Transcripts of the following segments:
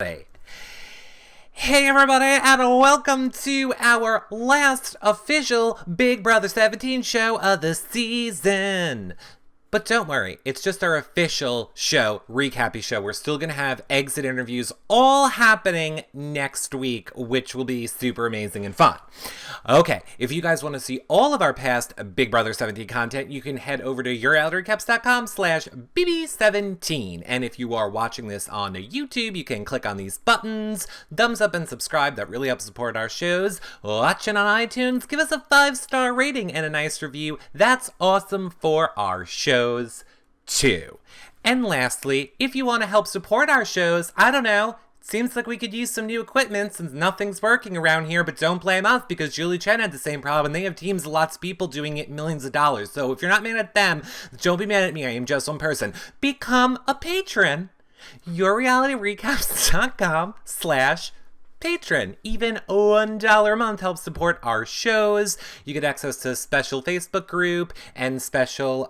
Hey everybody, and welcome to our last official Big Brother 17 show of the season. But don't worry, it's just our official show, recappy show. We're still going to have exit interviews all happening next week, which will be super amazing and fun. Okay, if you guys want to see all of our past Big Brother 17 content, you can head over to yourrealityrecaps.com/BB17. And if you are watching this on YouTube, you can click on these buttons, thumbs up and subscribe. That really helps support our shows. Watching on iTunes, give us a 5-star rating and a nice review. That's awesome for our shows too. And lastly, if you want to help support our shows, I don't know, seems like we could use some new equipment since nothing's working around here, but don't blame us because Julie Chen had the same problem and they have teams of lots of people doing it millions of dollars. So if you're not mad at them, don't be mad at me. I am just one person. Become a patron. yourrealityrecaps.com/patron. Even $1 a month helps support our shows. You get access to a special Facebook group and special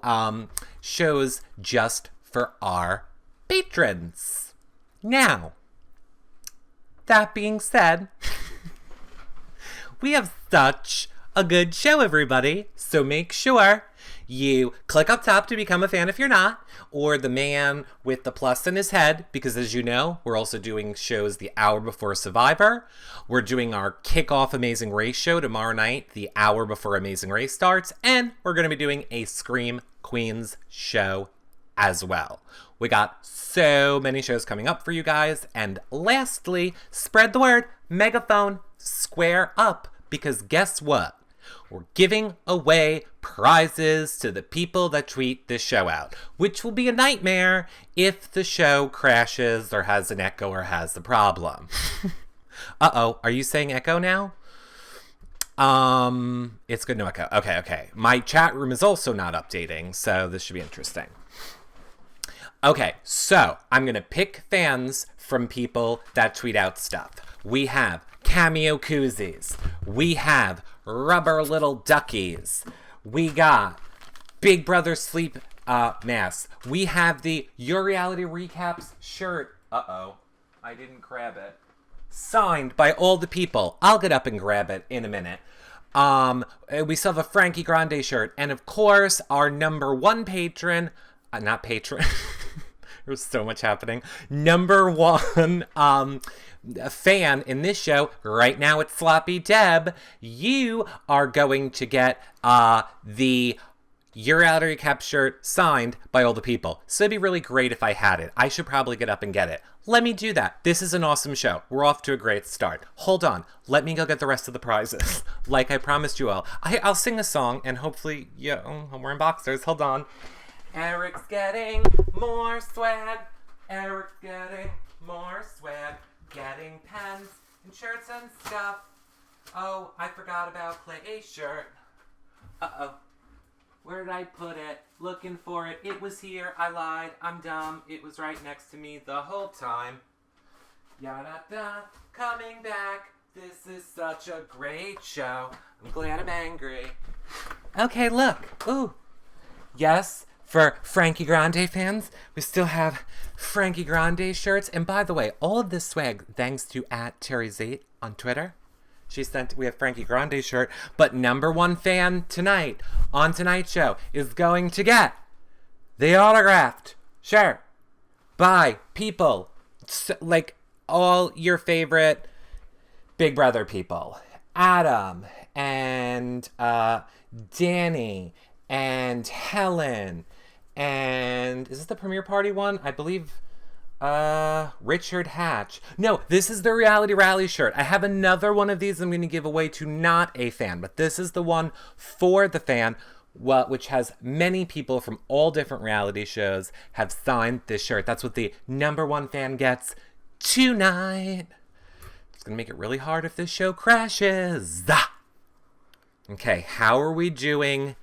shows just for our patrons. Now, that being said, we have such a good show, everybody. So make sure you click up top to become a fan if you're not, or the man with the plus in his head, because as you know, we're also doing shows the hour before Survivor. We're doing our kickoff Amazing Race show tomorrow night, the hour before Amazing Race starts, and we're going to be doing a Scream Queens show as well. We got so many shows coming up for you guys, and lastly, spread the word, megaphone, square up, because guess what? We're giving away prizes to the people that tweet this show out, which will be a nightmare if the show crashes or has an echo or has a problem. Uh-oh, are you saying echo now? It's good, no echo. Okay. My chat room is also not updating, so this should be interesting. Okay, so I'm going to pick fans from people that tweet out stuff. We have cameo koozies. We have rubber little duckies. We got Big Brother sleep masks. We have the Your Reality Recaps shirt. Uh-oh, I didn't grab it. Signed by all the people. I'll get up and grab it in a minute. We still have a Frankie Grande shirt. And of course, our number one patron, not patron, there's so much happening. Number one fan in this show, right now it's Sloppy Deb. You are going to get the Your Reality Recap shirt signed by all the people. So it'd be really great if I had it. I should probably get up and get it. Let me do that. This is an awesome show. We're off to a great start. Hold on. Let me go get the rest of the prizes. Like I promised you all. I'll sing a song and hopefully, I'm wearing boxers. Hold on. Eric's getting more swag. Eric's getting more swag. Getting pens and shirts and stuff. Oh, I forgot about Clay's shirt. Uh-oh. Where did I put it? Looking for it. It was here. I lied. I'm dumb. It was right next to me the whole time. Yada-da. Coming back. This is such a great show. I'm glad I'm angry. Okay, look. Ooh. Yes. For Frankie Grande fans, we still have Frankie Grande shirts. And by the way, all of this swag, thanks to @TerryZate on Twitter. We have Frankie Grande shirt. But number one fan tonight, on tonight's show, is going to get the autographed shirt by people like all your favorite Big Brother people. Adam and Danny and Helen. And is this the premiere party one? I believe Richard Hatch. No, this is the Reality Rally shirt. I have another one of these I'm going to give away to not a fan, but this is the one for the fan, which has many people from all different reality shows have signed this shirt. That's what the number one fan gets tonight. It's going to make it really hard if this show crashes. Okay, how are we doing,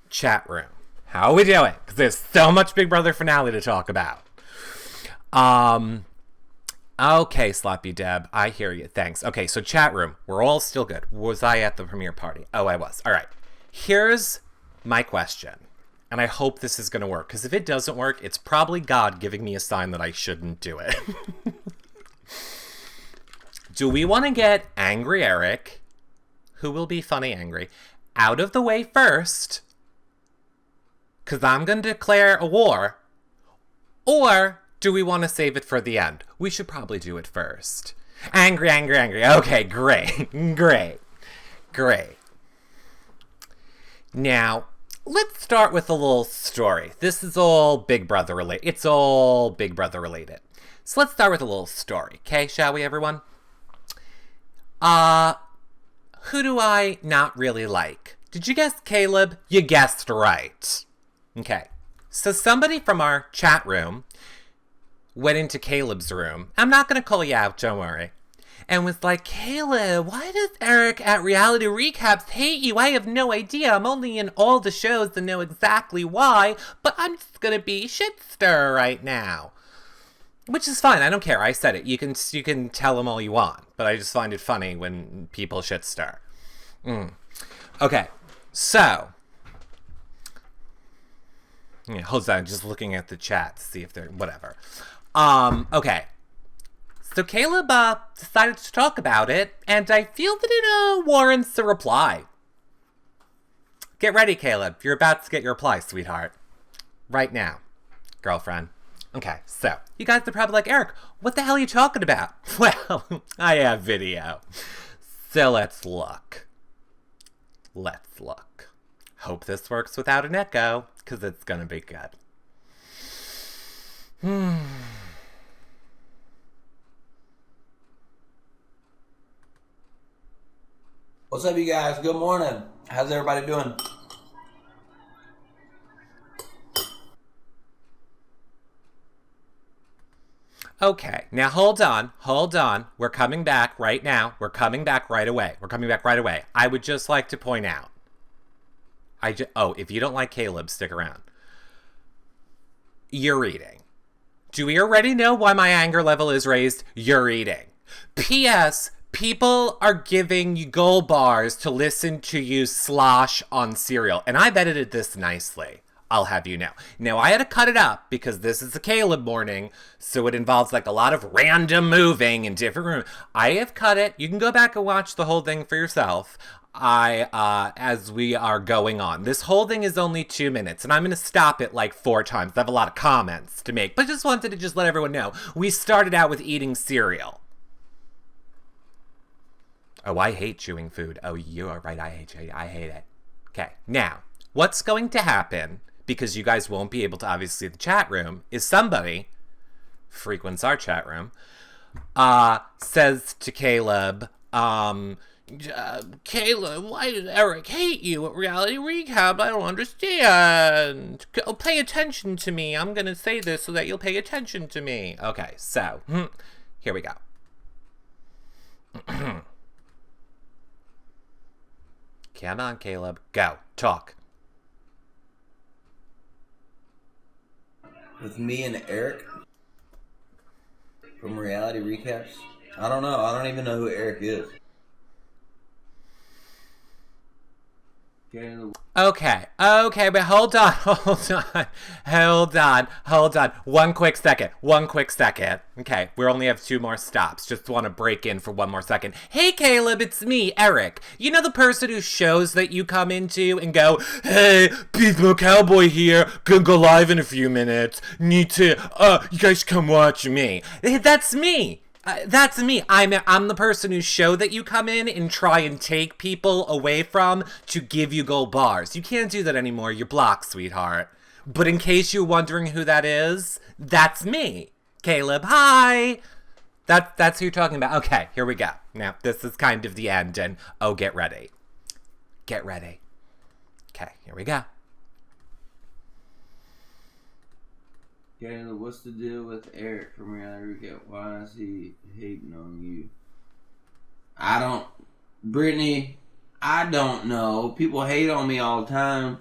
chat room? How are we doing? Because there's so much Big Brother finale to talk about. Okay, Sloppy Deb, I hear you. Thanks. Okay, so chat room, we're all still good. Was I at the premiere party? Oh, I was. All right. Here's my question. And I hope this is going to work. Because if it doesn't work, it's probably God giving me a sign that I shouldn't do it. Do we want to get Angry Eric, who will be funny angry, out of the way first? Because I'm going to declare a war. Or do we want to save it for the end? We should probably do it first. Angry, angry, angry. Okay, great. Great. Now, let's start with a little story. This is all Big Brother related. It's all Big Brother related. So let's start with a little story, okay, shall we, everyone? Who do I not really like? Did you guess Caleb? You guessed right. Okay, so somebody from our chat room went into Caleb's room. I'm not going to call you out, don't worry. And was like, Caleb, why does Eric at Reality Recaps hate you? I have no idea. I'm only in all the shows to know exactly why, but I'm just going to be shitster right now. Which is fine. I don't care. I said it. You can tell them all you want, but I just find it funny when people shitstir. Okay, so... Yeah, hold on, just looking at the chat to see if they're... Whatever. Okay. So Caleb decided to talk about it, and I feel that it warrants a reply. Get ready, Caleb. You're about to get your reply, sweetheart. Right now. Girlfriend. Okay, so, you guys are probably like, Eric, what the hell are you talking about? Well, I have video. So let's look. Let's look. Hope this works without an echo, because it's gonna be good. What's up, you guys? Good morning. How's everybody doing? Okay, now hold on. We're coming back right now. We're coming back right away. I would just like to point out. If you don't like Caleb, stick around. You're eating. Do we already know why my anger level is raised? You're eating. P.S. People are giving you gold bars to listen to you slosh on cereal. And I've edited this nicely. I'll have you know. Now, I had to cut it up because this is a Caleb morning, so it involves like a lot of random moving in different rooms. I have cut it. You can go back and watch the whole thing for yourself. As we are going on. This whole thing is only 2 minutes, and I'm going to stop it like 4 times. I have a lot of comments to make, but just wanted to just let everyone know. We started out with eating cereal. Oh, I hate chewing food. Oh, you are right. I hate it. Okay, now, what's going to happen, because you guys won't be able to obviously see the chat room, is somebody frequents our chat room, says to Caleb, Caleb, why did Eric hate you at Reality Recap? I don't understand. Pay attention to me. I'm going to say this so that you'll pay attention to me. Okay, so, here we go. Come on, Caleb. Go. Talk. With me and Eric from Reality Recaps? I don't know. I don't even know who Eric is. Okay, but hold on. One quick second. Okay, we only have 2 more stops. Just want to break in for 1 more second. Hey, Caleb, it's me, Eric. You know the person whose shows that you come into and go, hey, Beatmo Cowboy here, gonna go live in a few minutes. Need to, you guys come watch me. That's me. That's me. I'm the person whose show that you come in and try and take people away from to give you gold bars. You can't do that anymore. You're blocked, sweetheart. But in case you're wondering who that is, that's me. Caleb, hi! That's who you're talking about. Okay, here we go. Now, this is kind of the end, and get ready. Get ready. Okay, here we go. Caleb, what's the deal with Eric from Reality Recap? Why is he hating on you? Brittany, I don't know. People hate on me all the time.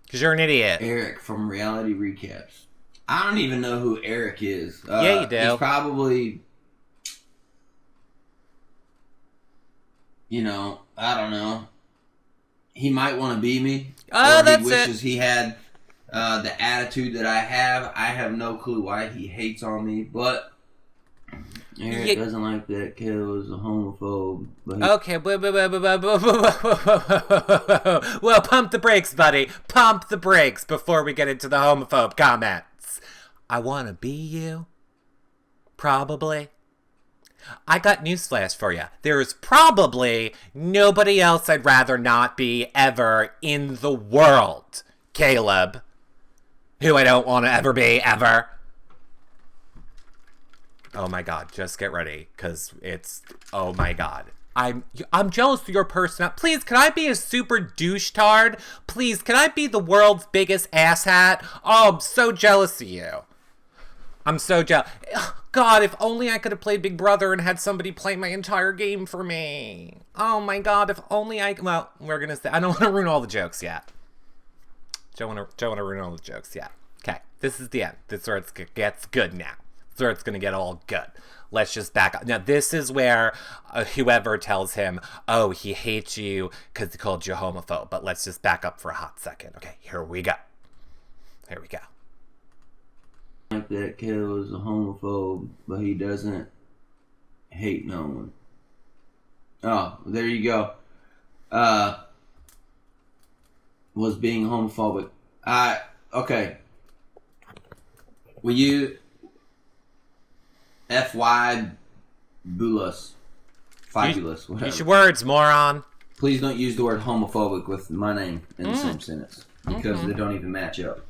Because you're an idiot. Eric from Reality Recaps. I don't even know who Eric is. Yeah, you do. He's probably, I don't know. He might want to be me. Oh, or that's he wishes it. He had the attitude that I have. I have no clue why he hates on me, but Eric doesn't like that Caleb was a homophobe. But Okay, well, pump the brakes, buddy. Pump the brakes before we get into the homophobe comments. I want to be you. Probably. I got newsflash for you. There is probably nobody else I'd rather not be ever in the world, Caleb. Who I don't want to ever be, ever. Oh my god, just get ready, because it's... Oh my god. I'm jealous of your personality. Please, can I be a super douche-tard? Please, can I be the world's biggest asshat? Oh, I'm so jealous of you. I'm so jealous. God, if only I could have played Big Brother and had somebody play my entire game for me. Oh my god, if only I... Well, we're gonna say... I don't want to ruin all the jokes yet. Don't want to ruin all the jokes yet. Okay, this is the end. This is where it gets good now. This is where it's gonna get all good. Let's just back up. Now, this is where whoever tells him, oh, he hates you because he called you a homophobe. But let's just back up for a hot second. Okay, here we go. Here we go. like that Caleb was a homophobe, but he doesn't hate no one. Oh, there you go. Was being homophobic. Okay. Will you F-Y Bulus? Fabulous. Whatever. Use your words, moron. Please don't use the word homophobic with my name in the same sentence. Because they don't even match up.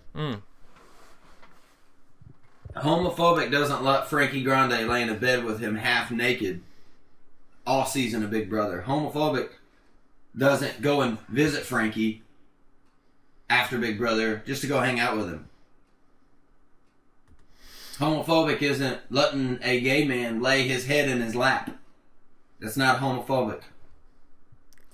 Homophobic doesn't let Frankie Grande lay in a bed with him half naked all season of Big Brother. Homophobic doesn't go and visit Frankie after Big Brother just to go hang out with him. Homophobic isn't letting a gay man lay his head in his lap. That's not homophobic.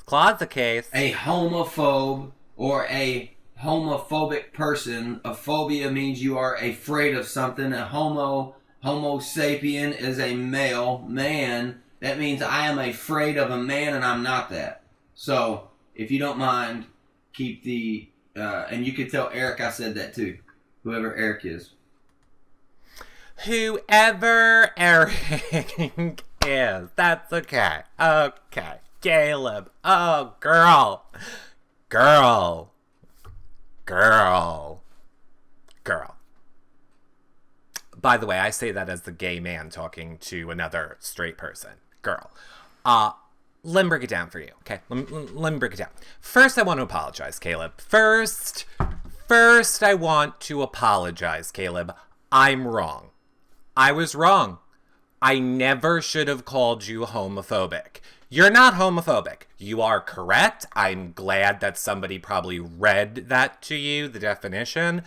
Closet case. A homophobe or a homophobic person, a phobia means you are afraid of something. A homo sapien is a male man. That means I am afraid of a man and I'm not that. So, if you don't mind, keep the... and you could tell Eric I said that too. Whoever Eric is. Whoever Eric is. That's okay. Okay. Caleb. Oh, girl. Girl. By the way, I say that as the gay man talking to another straight person. Girl. Let me break it down for you, okay? Let me break it down. First, I want to apologize, Caleb. First, I want to apologize, Caleb. I'm wrong. I was wrong. I never should have called you homophobic. You're not homophobic. You are correct. I'm glad that somebody probably read that to you, the definition,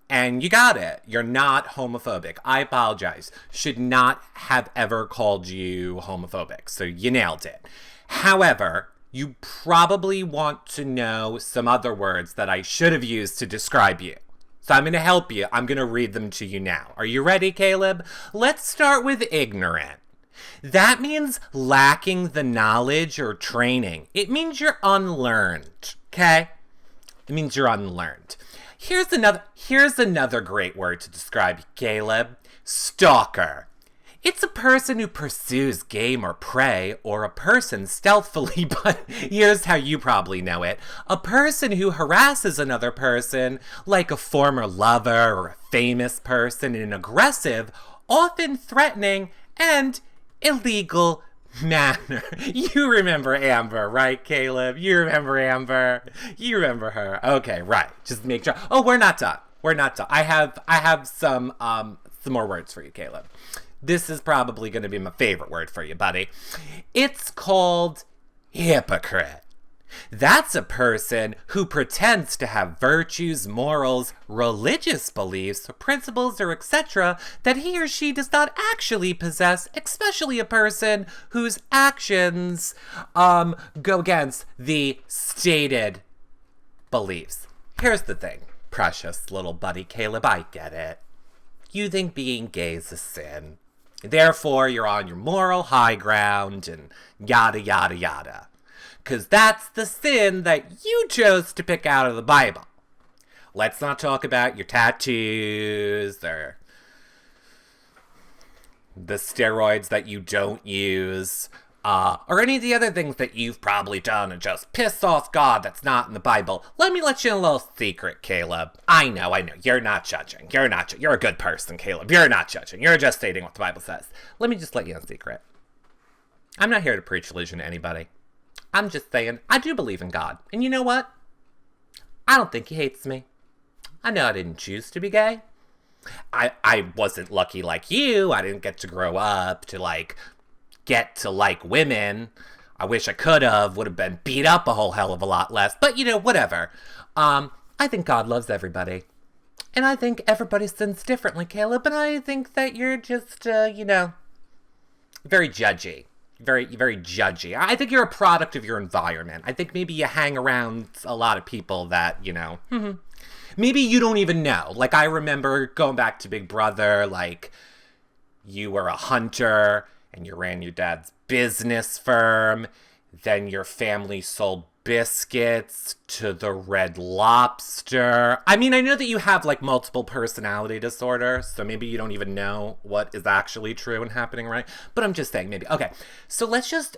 and you got it. You're not homophobic. I apologize. Should not have ever called you homophobic, so you nailed it. However, you probably want to know some other words that I should have used to describe you. So I'm going to help you. I'm going to read them to you now. Are you ready, Caleb? Let's start with ignorant. That means lacking the knowledge or training. It means you're unlearned, okay? It means you're unlearned. Here's another great word to describe Caleb. Stalker. It's a person who pursues game or prey, or a person stealthily, but here's how you probably know it. A person who harasses another person, like a former lover or a famous person, in an aggressive, often threatening, and illegal manner. You remember Amber, right, Caleb? You remember Amber? You remember her. Okay, right. Just make sure. Oh, we're not done. We're not done. I have some more words for you, Caleb. This is probably going to be my favorite word for you, buddy. It's called hypocrite. That's a person who pretends to have virtues, morals, religious beliefs, principles, or etc. that he or she does not actually possess, especially a person whose actions go against the stated beliefs. Here's the thing, precious little buddy Caleb, I get it. You think being gay is a sin. Therefore, you're on your moral high ground and yada, yada, yada. Because that's the sin that you chose to pick out of the Bible. Let's not talk about your tattoos or the steroids that you don't use, or any of the other things that you've probably done and just piss off God that's not in the Bible, let me let you in a little secret, Caleb. I know, you're not judging. You're a good person, Caleb. You're not judging. You're just stating what the Bible says. Let me just let you in a secret. I'm not here to preach religion to anybody. I'm just saying, I do believe in God. And you know what? I don't think he hates me. I know I didn't choose to be gay. I wasn't lucky like you. I didn't get to grow up to, like, get to like women. I wish I could have. Would have been beat up a whole hell of a lot less. But, you know, whatever. I think God loves everybody. And I think everybody sins differently, Caleb. And I think that you're just, very judgy. Very, very judgy. I think you're a product of your environment. I think maybe you hang around a lot of people that, maybe you don't even know. Like, I remember going back to Big Brother, like, you were a hunter and you ran your dad's business firm. Then your family sold biscuits to the Red Lobster. I mean, I know that you have, like, multiple personality disorder, so maybe you don't even know what is actually true and happening, right? But I'm just saying, maybe. Okay, so let's just...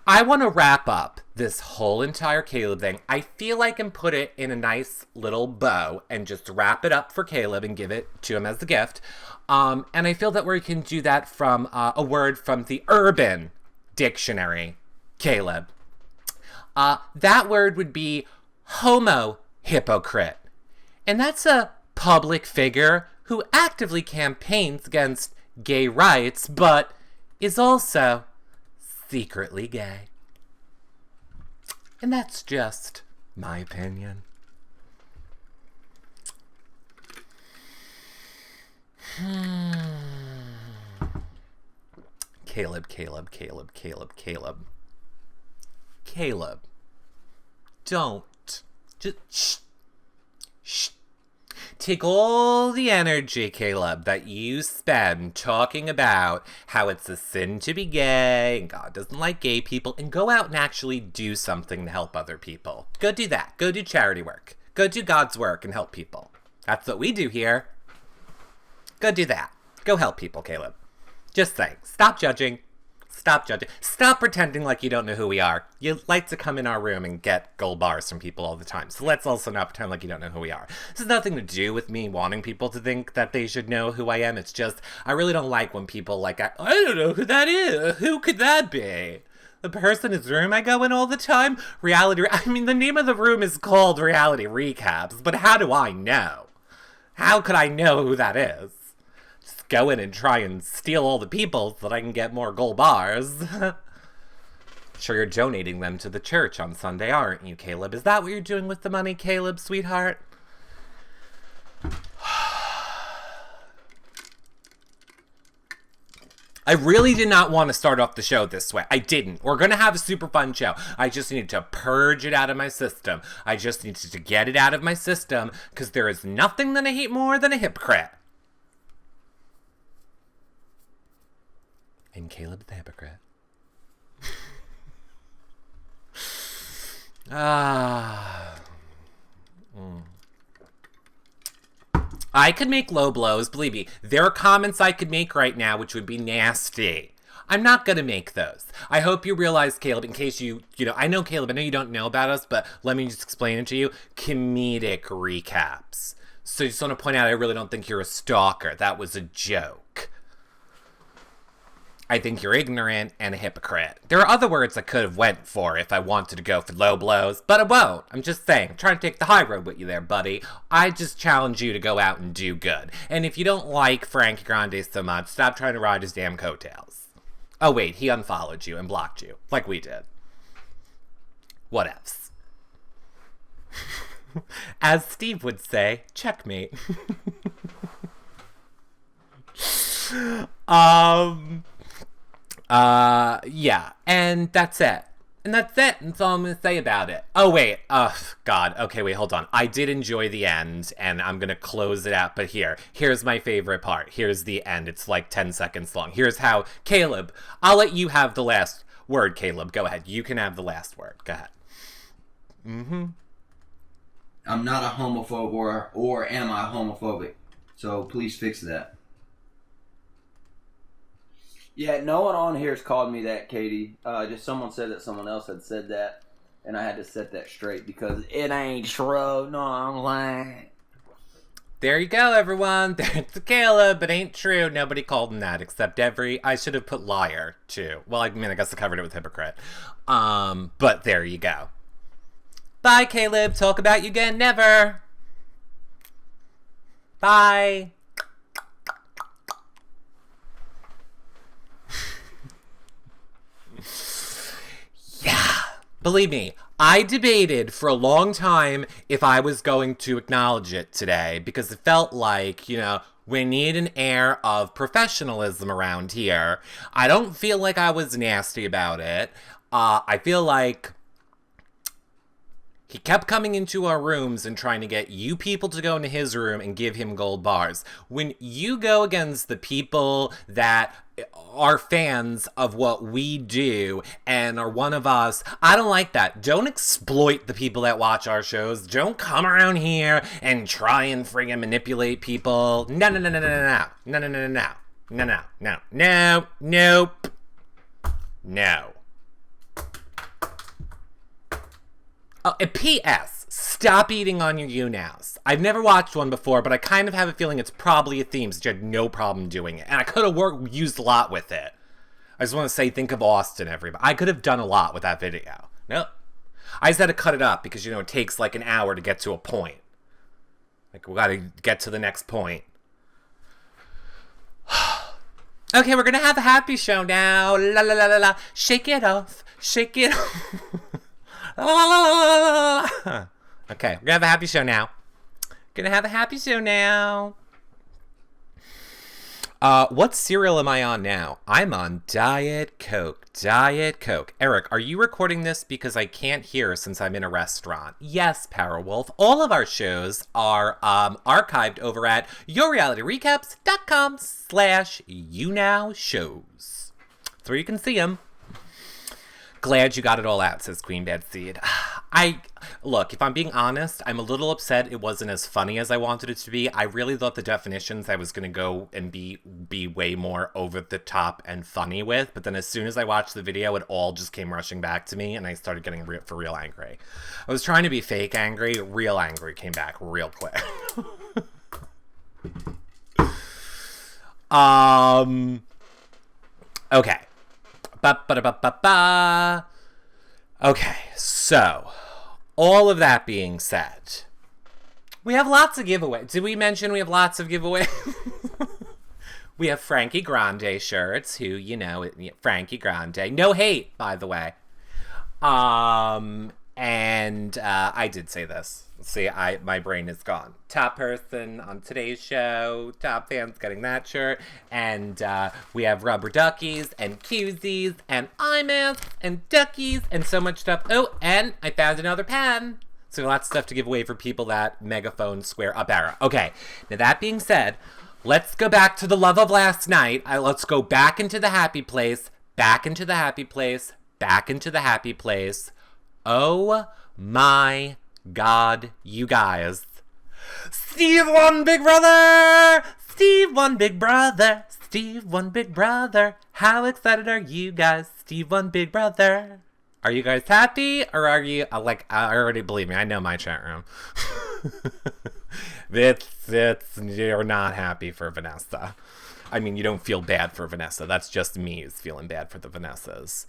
I want to wrap up this whole entire Caleb thing. I feel I can put it in a nice little bow and just wrap it up for Caleb and give it to him as a gift. And I feel that we can do that from a word from the Urban Dictionary, Caleb. That word would be homo hypocrite. And that's a public figure who actively campaigns against gay rights, but is also secretly gay. And that's just my opinion. Caleb. Don't. Just shh. Take all the energy, Caleb, that you spend talking about how it's a sin to be gay and God doesn't like gay people, and go out and actually do something to help other people. Go do that. Go do charity work. Go do God's work and help people. That's what we do here. Go do that. Go help people, Caleb. Just saying. Stop judging. Stop judging. Stop pretending like you don't know who we are. You like to come in our room and get gold bars from people all the time. So let's also not pretend like you don't know who we are. This has nothing to do with me wanting people to think that they should know who I am. It's just, I really don't like when people like, I don't know who that is. Who could that be? The person whose room I go in all the time? I mean, the name of the room is called Reality Recaps, but how do I know? How could I know who that is? Go in and try and steal all the people so that I can get more gold bars. Sure, you're donating them to the church on Sunday, aren't you, Caleb? Is that what you're doing with the money, Caleb, sweetheart? I really did not want to start off the show this way. I didn't. We're going to have a super fun show. I just needed to purge it out of my system. I just needed to get it out of my system because there is nothing that I hate more than a hypocrite. And Caleb the hypocrite. I could make low blows, believe me. There are comments I could make right now which would be nasty. I'm not going to make those. I hope you realize, Caleb, in case I know, Caleb, I know you don't know about us, but let me just explain it to you. Comedic recaps. So I just want to point out, I really don't think you're a stalker. That was a joke. I think you're ignorant and a hypocrite. There are other words I could have went for if I wanted to go for low blows, but I won't. I'm just saying, I'm trying to take the high road with you there, buddy. I just challenge you to go out and do good. And if you don't like Frankie Grande so much, stop trying to ride his damn coattails. Oh wait, he unfollowed you and blocked you, like we did. Whatevs. As Steve would say, checkmate. Yeah, and that's it. And that's it. That's all I'm going to say about it. Oh, wait. Oh, God. Okay, wait, hold on. I did enjoy the end, and I'm going to close it out. But here's my favorite part. Here's the end. It's like 10 seconds long. Here's how, Caleb, I'll let you have the last word, Caleb. Go ahead. You can have the last word. Go ahead. I'm not a homophobe or am I homophobic? So please fix that. Yeah, no one on here has called me that, Katie. Just someone said that someone else had said that, and I had to set that straight because it ain't true. No, I'm lying. There you go, everyone. There's the Caleb, but ain't true. Nobody called him that except I should have put liar, too. Well, I mean, I guess I covered it with hypocrite. But there you go. Bye, Caleb. Talk about you again. Never. Bye. Yeah. Believe me, I debated for a long time if I was going to acknowledge it today because it felt like, we need an air of professionalism around here. I don't feel like I was nasty about it. I feel like he kept coming into our rooms and trying to get you people to go into his room and give him gold bars. When you go against the people that are fans of what we do and are one of us, I don't like that. Don't exploit the people that watch our shows. Don't come around here and try and friggin' manipulate people. No. Nope. No. Oh, and P.S. Stop eating on your YouNows. I've never watched one before, but I kind of have a feeling it's probably a theme since you had no problem doing it. And I could have used a lot with it. I just want to say, think of Austin, everybody. I could have done a lot with that video. Nope. I just had to cut it up because, it takes like an hour to get to a point. Like, we got to get to the next point. Okay, we're going to have a happy show now. La la la la la. Shake it off. Shake it off. Okay, we're gonna have a happy show now. What cereal am I on now? I'm on Diet Coke. Eric, are you recording this because I can't hear since I'm in a restaurant? Yes, Powerwolf. All of our shows are archived over at yourrealityrecaps.com/younowshows. That's where you can see them. Glad you got it all out, says Queen Bad Seed. Look, if I'm being honest, I'm a little upset it wasn't as funny as I wanted it to be. I really thought the definitions I was going to go and be way more over the top and funny with, but then as soon as I watched the video, it all just came rushing back to me, and I started getting for real angry. I was trying to be fake angry. Real angry came back real quick. Okay. Okay, so, all of that being said, we have lots of giveaways. Did we mention we have lots of giveaways? We have Frankie Grande shirts, who, Frankie Grande. No hate, by the way. And I did say this. See, my brain is gone. Top person on today's show, top fans getting that shirt, and we have rubber duckies and koozies and eye masks and duckies and so much stuff. Oh, and I found another pen. So lots of stuff to give away for people that megaphone square up arrow. Okay, now that being said, let's go back to the love of last night. Let's go back into the happy place, back into the happy place, back into the happy place. Oh my God, you guys. Steve won, Big Brother! Steve won, Big Brother! Steve won, Big Brother! How excited are you guys? Steve won, Big Brother! Are you guys happy? Or are you, I already believe me, I know my chat room. You're not happy for Vanessa. I mean, you don't feel bad for Vanessa. That's just me who's feeling bad for the Vanessas.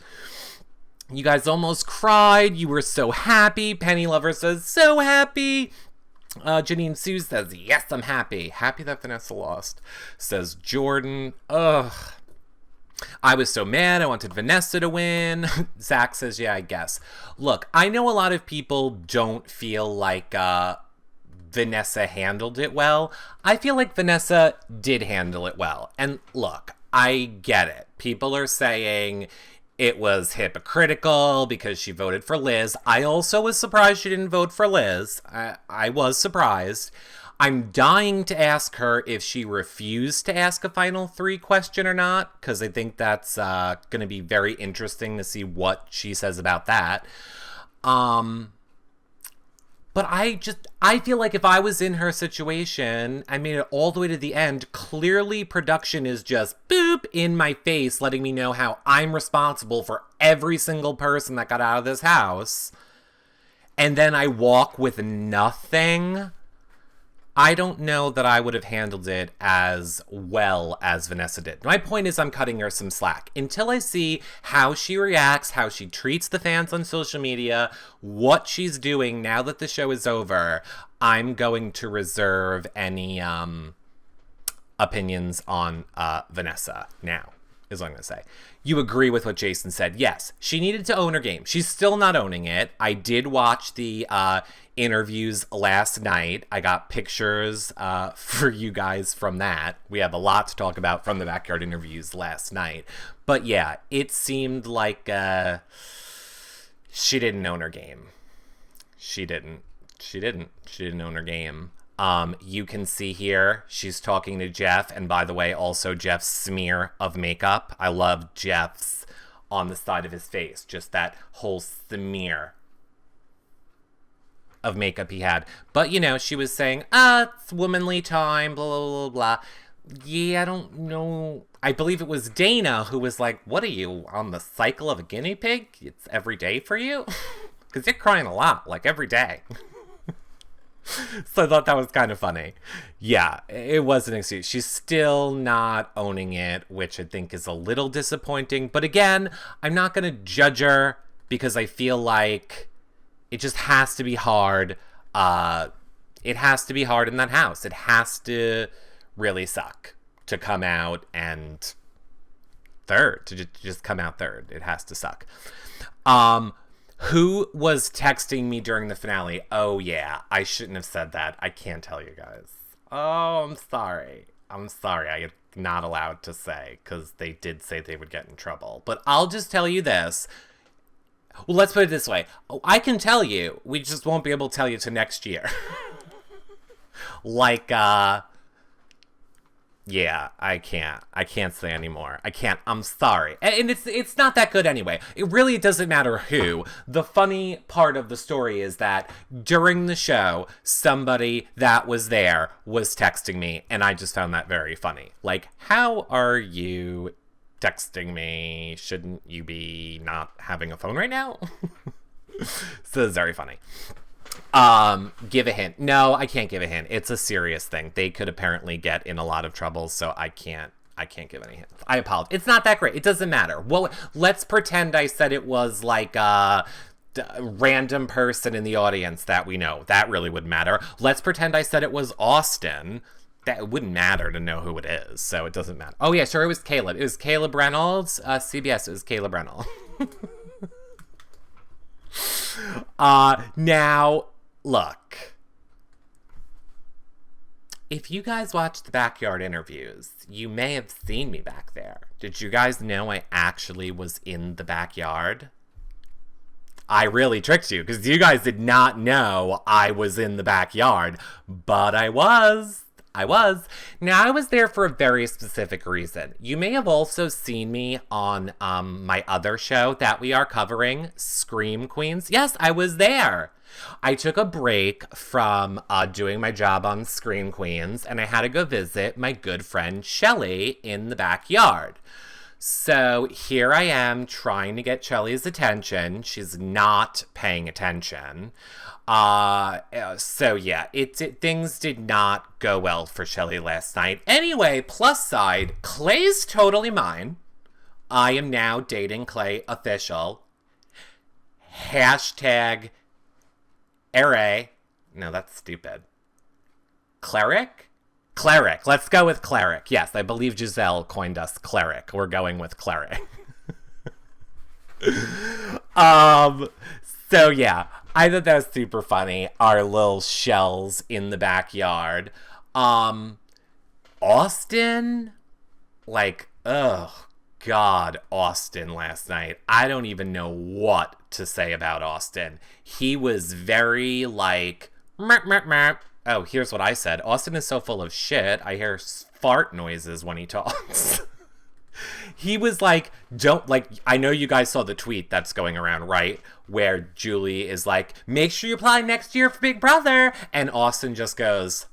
You guys almost cried. You were so happy. Penny Lover says, so happy. Janine Sue says, yes, I'm happy. Happy that Vanessa lost. Says Jordan, ugh. I was so mad. I wanted Vanessa to win. Zach says, yeah, I guess. Look, I know a lot of people don't feel like Vanessa handled it well. I feel like Vanessa did handle it well. And look, I get it. People are saying it was hypocritical because she voted for Liz. I also was surprised she didn't vote for Liz. I was surprised. I'm dying to ask her if she refused to ask a final 3 question or not, because I think that's going to be very interesting to see what she says about that. But I feel like if I was in her situation, I made it all the way to the end. Clearly, production is just boop in my face, letting me know how I'm responsible for every single person that got out of this house. And then I walk with nothing. I don't know that I would have handled it as well as Vanessa did. My point is I'm cutting her some slack. Until I see how she reacts, how she treats the fans on social media, what she's doing now that the show is over, I'm going to reserve any opinions on Vanessa now, is what I'm going to say. You agree with what Jason said. Yes, she needed to own her game. She's still not owning it. I did watch the interviews last night. I got pictures for you guys from that. We have a lot to talk about from the backyard interviews last night. But yeah, it seemed like she didn't own her game. She didn't own her game. You can see here, she's talking to Jeff, and by the way, also Jeff's smear of makeup. I love Jeff's on the side of his face, just that whole smear of makeup he had. But, you know, she was saying, it's womanly time, blah, blah, blah, blah. Yeah, I don't know. I believe it was Dana who was like, what are you, on the cycle of a guinea pig? It's every day for you? Because you're crying a lot, like every day. So I thought that was kind of funny. Yeah, it was an excuse. She's still not owning it, which I think is a little disappointing. But again, I'm not going to judge her because I feel like it just has to be hard. It has to be hard in that house. It has to really suck to come out and third, to just come out third. It has to suck. Who was texting me during the finale? Oh, yeah. I shouldn't have said that. I can't tell you guys. Oh, I'm sorry. I'm not allowed to say because they did say they would get in trouble. But I'll just tell you this. Well, let's put it this way. I can tell you. We just won't be able to tell you till next year. Like, yeah, I can't say anymore. I can't. I'm sorry. And it's not that good anyway. It really doesn't matter who. The funny part of the story is that during the show, somebody that was there was texting me, and I just found that very funny. Like, how are you texting me? Shouldn't you be not having a phone right now? So it's very funny. Give a hint. No, I can't give a hint. It's a serious thing. They could apparently get in a lot of trouble, so I can't give any hints. I apologize. It's not that great. It doesn't matter. Well, let's pretend I said it was like a random person in the audience that we know. That really would matter. Let's pretend I said it was Austin. That wouldn't matter to know who it is, so it doesn't matter. Oh yeah, sure, it was Caleb. It was Caleb Reynolds. CBS, it was Caleb Reynolds. Now, look. If you guys watched the backyard interviews, you may have seen me back there. Did you guys know I actually was in the backyard? I really tricked you, because you guys did not know I was in the backyard, but I was. Now, I was there for a very specific reason. You may have also seen me on my other show that we are covering, Scream Queens. Yes, I was there. I took a break from doing my job on Scream Queens, and I had to go visit my good friend Shelly in the backyard. So here I am trying to get Shelly's attention. She's not paying attention. So yeah, things did not go well for Shelly last night. Anyway, plus side, Clay's totally mine. I am now dating Clay official. Hashtag Ere. No, that's stupid. Cleric? Cleric. Let's go with cleric. Yes, I believe Giselle coined us cleric. We're going with cleric. So yeah, I thought that was super funny. Our little shells in the backyard. Austin, like, oh God, Austin last night. I don't even know what to say about Austin. He was very like, merp, merp, merp. Oh, here's what I said. Austin is so full of shit. I hear fart noises when he talks. He was like, don't, like, I know you guys saw the tweet that's going around, right? Where Julie is like, make sure you apply next year for Big Brother. And Austin just goes.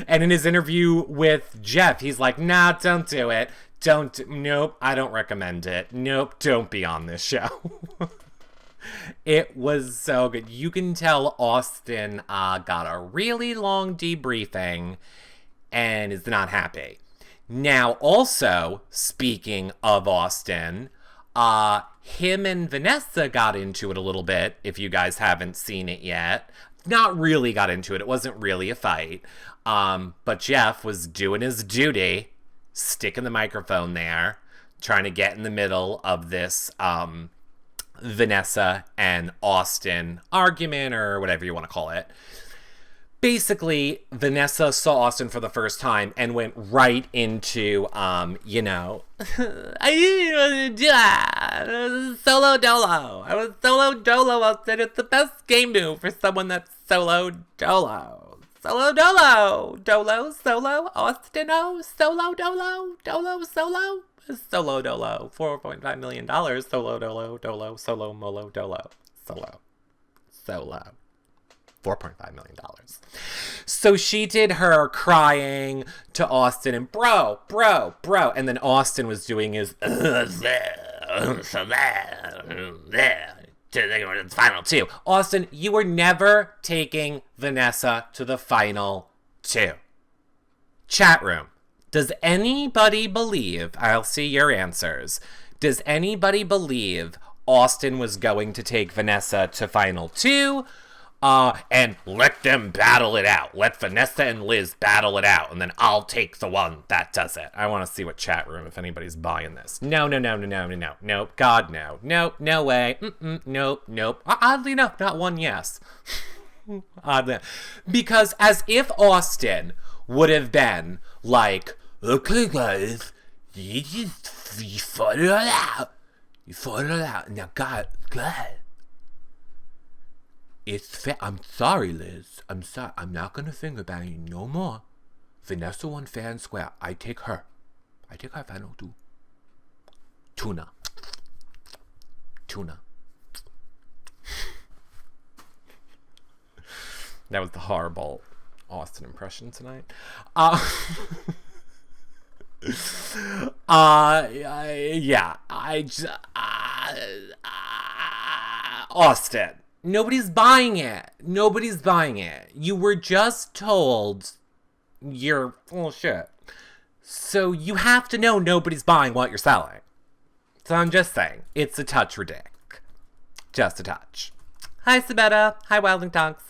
And in his interview with Jeff, he's like, nah, don't do it. Nope, I don't recommend it. Nope, don't be on this show. It was so good. You can tell Austin got a really long debriefing and is not happy. Now, also, speaking of Austin, him and Vanessa got into it a little bit, if you guys haven't seen it yet. Not really got into it. It wasn't really a fight. But Jeff was doing his duty, sticking the microphone there, trying to get in the middle of this Vanessa and Austin argument, or whatever you want to call it. Basically, Vanessa saw Austin for the first time and went right into, I didn't want to do that. Solo dolo. I was solo dolo, Austin. It's the best game move for someone that's solo dolo. Solo dolo. Dolo, solo, Austin-o. Solo dolo. Dolo, solo. Solo dolo. $4.5 million. Solo dolo. Dolo. Solo molo dolo. Solo. $4.5 million. So she did her crying to Austin and bro. And then Austin was doing his to the final two. Austin, you were never taking Vanessa to the final two. Chat room. Does anybody believe, I'll see your answers, does anybody believe Austin was going to take Vanessa to final two? And let them battle it out. Let Vanessa and Liz battle it out, and then I'll take the one that does it. I want to see what chat room, if anybody's buying this. No. Nope. God, no. Nope. No way. Nope. Oddly enough, not one yes. Oddly enough. Because as if Austin would have been like, okay, guys, you fought it all out. Now, God. It's fair. I'm sorry, Liz. I'm sorry. I'm not gonna finger bang you no more. Vanessa won fair and square. I take her final two. Tuna. That was the horrible Austin impression tonight. Austin. Nobody's buying it. You were just told you're full of shit. So you have to know nobody's buying what you're selling. So I'm just saying, it's a touch ridiculous. Just a touch. Hi, Sabetta. Hi, Wilding Tonks.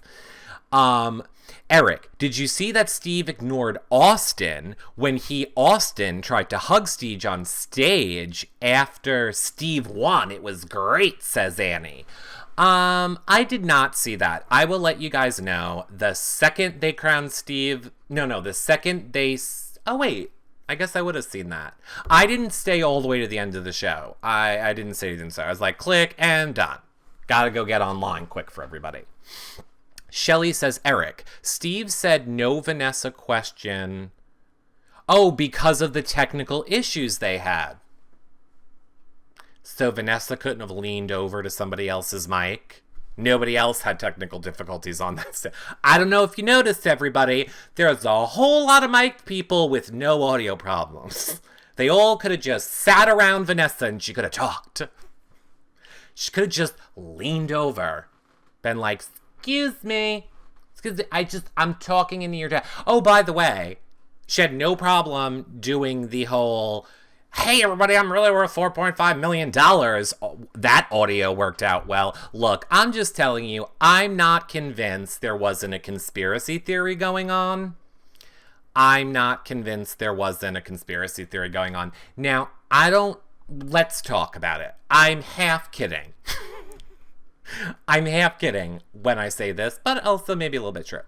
Eric, did you see that Steve ignored Austin when Austin tried to hug Steve on stage after Steve won? It was great, says Annie. I did not see that. I will let you guys know the second they crowned Steve. The second they. Oh, wait. I guess I would have seen that. I didn't stay all the way to the end of the show. I didn't say anything, so I was like, click and done. Gotta go get online quick for everybody. Shelly says, Eric, Steve said no Vanessa question. Oh, because of the technical issues they had. So Vanessa couldn't have leaned over to somebody else's mic. Nobody else had technical difficulties on that. I don't know if you noticed, everybody. There's a whole lot of mic people with no audio problems. They all could have just sat around Vanessa and she could have talked. She could have just leaned over. Been like, excuse me. I'm talking into your chat. Oh, by the way, she had no problem doing the whole, hey, everybody, I'm really worth $4.5 million. That audio worked out well. Look, I'm just telling you, I'm not convinced there wasn't a conspiracy theory going on. Now, let's talk about it. I'm half kidding. I'm half kidding when I say this, but also maybe a little bit true.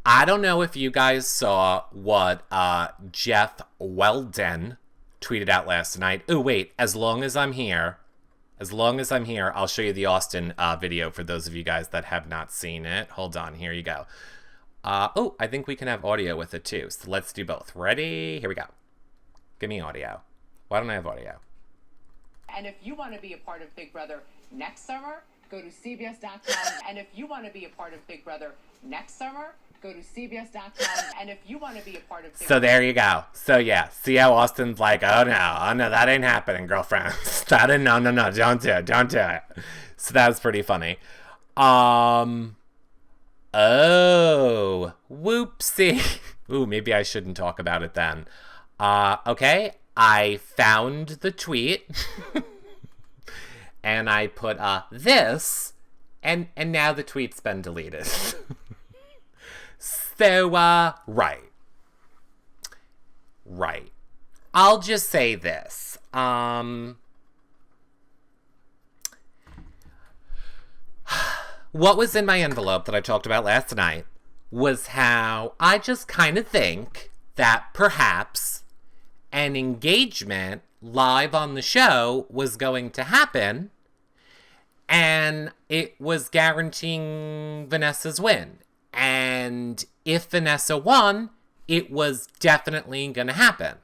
I don't know if you guys saw what Jeff Weldon tweeted out last night. Oh, wait, as long as I'm here, I'll show you the Austin video for those of you guys that have not seen it. Hold on, here you go. Oh, I think we can have audio with it too. So let's do both. Ready? Here we go. Give me audio. Why don't I have audio? And if you want to be a part of Big Brother next summer, go to CBS.com. And if you want to be a part of Big Brother next summer, go to CBS.com. And if you want to be a part of Big So there you go. So yeah, see how Austin's like, oh no, that ain't happening, girlfriend. No, don't do it. So that was pretty funny. Oh, whoopsie. Ooh, maybe I shouldn't talk about it then. Okay, I found the tweet. And I put this, and now the tweet's been deleted. So, right. I'll just say this. What was in my envelope that I talked about last night was how I just kind of think that perhaps an engagement live on the show was going to happen, and it was guaranteeing Vanessa's win. And if Vanessa won, it was definitely going to happen.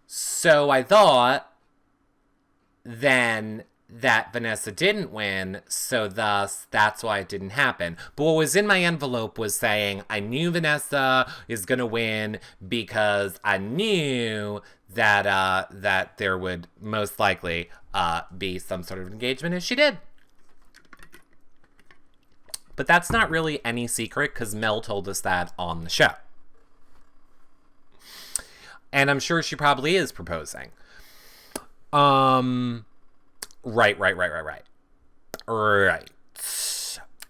So I thought then that Vanessa didn't win, so thus that's why it didn't happen. But what was in my envelope was saying I knew Vanessa is going to win because I knew that that there would most likely be some sort of engagement if she did. But that's not really any secret because Mel told us that on the show. And I'm sure she probably is proposing. Right.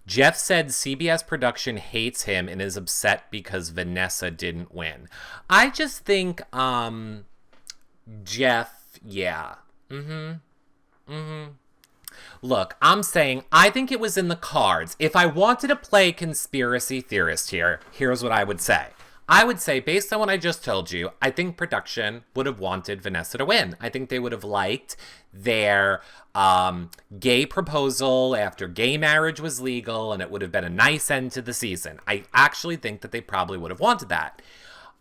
Jeff said CBS production hates him and is upset because Vanessa didn't win. I just think, Jeff, yeah. Look, I'm saying I think it was in the cards. If I wanted to play conspiracy theorist here, here's what I would say. I would say, based on what I just told you, I think production would have wanted Vanessa to win. I think they would have liked their gay proposal after gay marriage was legal, and it would have been a nice end to the season. I actually think that they probably would have wanted that.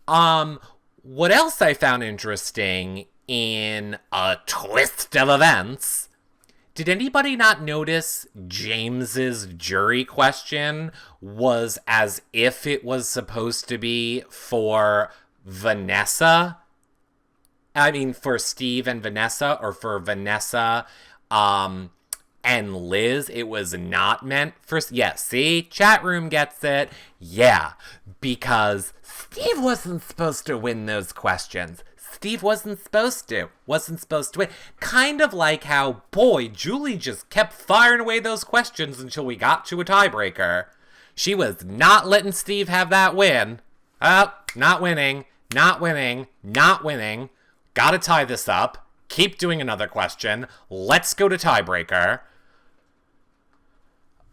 What else I found interesting in a twist of events, did anybody not notice James's jury question was as if it was supposed to be for Vanessa? I mean, for Steve and Vanessa, or for Vanessa and Liz. It was not meant for... Yeah, see? Chat room gets it. Yeah, because Steve wasn't supposed to win those questions. Steve wasn't supposed to win. Kind of like how, boy, Julie just kept firing away those questions until we got to a tiebreaker. She was not letting Steve have that win. Not winning. Gotta tie this up. Keep doing another question. Let's go to tiebreaker.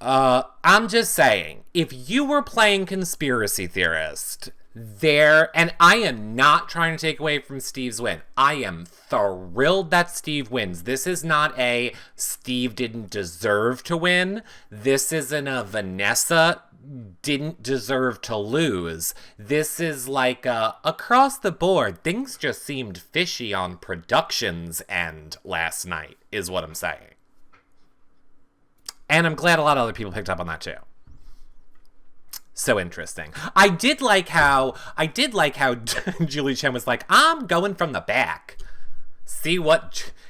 I'm just saying, if you were playing conspiracy theorist... and I am not trying to take away from Steve's win. I am thrilled that Steve wins. This is not a Steve didn't deserve to win. This isn't a Vanessa didn't deserve to lose. This is like across the board, things just seemed fishy on production's end last night, is what I'm saying. And I'm glad a lot of other people picked up on that too. So interesting. I did like how Julie Chen was like, I'm going from the back.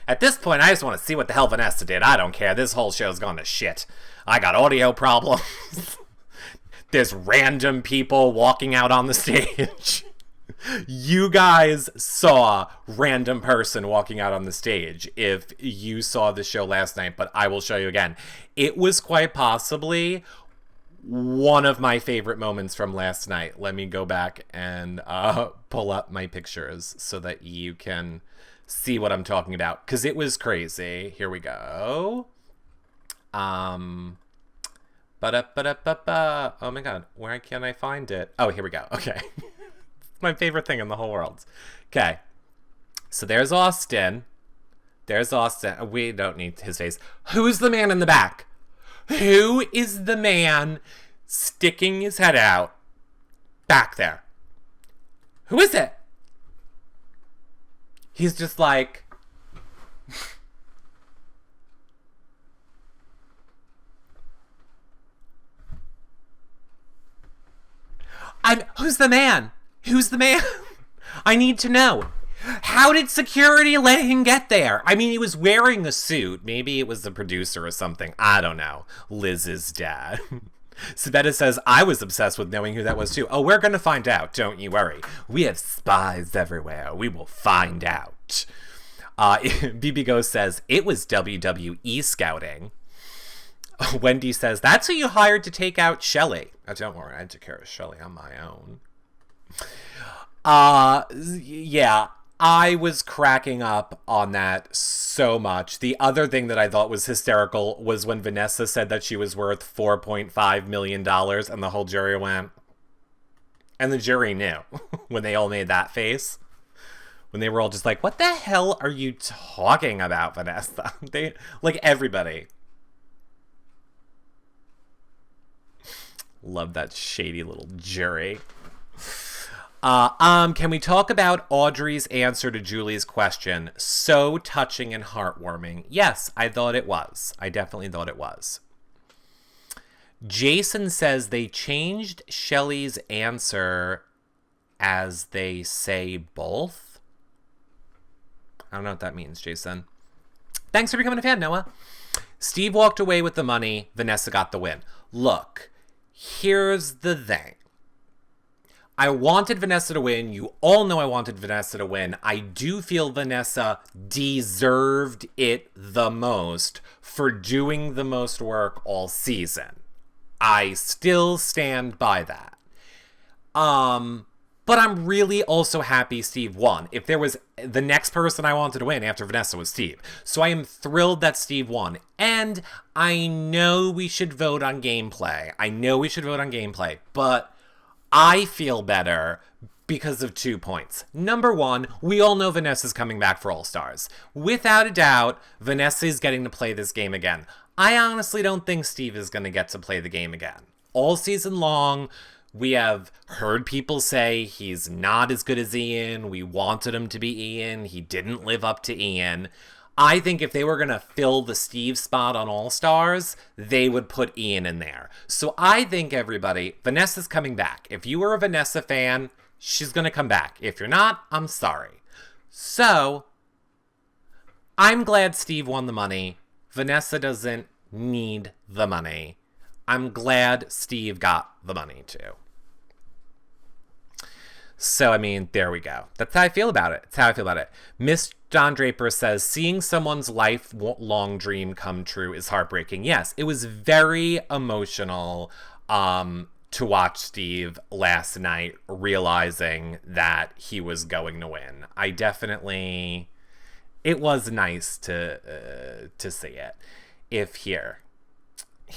At this point, I just want to see what the hell Vanessa did. I don't care. This whole show's gone to shit. I got audio problems. There's random people walking out on the stage. You guys saw random person walking out on the stage if you saw the show last night, but I will show you again. It was quite possibly one of my favorite moments from last night. Let me go back and pull up my pictures so that you can see what I'm talking about, because it was crazy. Here we go. Oh my god, where can I find it? Oh, here we go. Okay. My favorite thing in the whole world. Okay. So there's Austin. We don't need his face. Who's the man in the back? Who is the man sticking his head out back there. Who is it? He's just like, who's the man? Who's the man? I need to know. How did security let him get there? I mean, he was wearing a suit. Maybe it was the producer or something. I don't know. Liz's dad. Sabetta says, I was obsessed with knowing who that was too. Oh, we're going to find out. Don't you worry. We have spies everywhere. We will find out. BB Ghost says, it was WWE scouting. Wendy says, that's who you hired to take out Shelly. Oh, don't worry. I took care of Shelly on my own. Yeah. I was cracking up on that so much. The other thing that I thought was hysterical was when Vanessa said that she was worth $4.5 million and the whole jury went. And the jury knew when they all made that face. When they were all just like, what the hell are you talking about, Vanessa? Like, everybody. Love that shady little jury. Can we talk about Audrey's answer to Julie's question? So touching and heartwarming. Yes, I thought it was. I definitely thought it was. Jason says they changed Shelley's answer as they say both. I don't know what that means, Jason. Thanks for becoming a fan, Noah. Steve walked away with the money. Vanessa got the win. Look, here's the thing. I wanted Vanessa to win. You all know I wanted Vanessa to win. I do feel Vanessa deserved it the most for doing the most work all season. I still stand by that. But I'm really also happy Steve won. If there was the next person I wanted to win after Vanessa was Steve. So I am thrilled that Steve won. And I know we should vote on gameplay. But I feel better because of 2 points. Number one, we all know Vanessa's coming back for All-Stars. Without a doubt, Vanessa is getting to play this game again. I honestly don't think Steve is going to get to play the game again. All season long, we have heard people say he's not as good as Ian. We wanted him to be Ian. He didn't live up to Ian. I think if they were going to fill the Steve spot on All-Stars, they would put Ian in there. So I think everybody, Vanessa's coming back. If you were a Vanessa fan, she's going to come back. If you're not, I'm sorry. So I'm glad Steve won the money. Vanessa doesn't need the money. I'm glad Steve got the money too. So, I mean, there we go. That's how I feel about it. Miss Don Draper says, seeing someone's lifelong dream come true is heartbreaking. Yes, it was very emotional to watch Steve last night realizing that he was going to win. It was nice to see it. Here,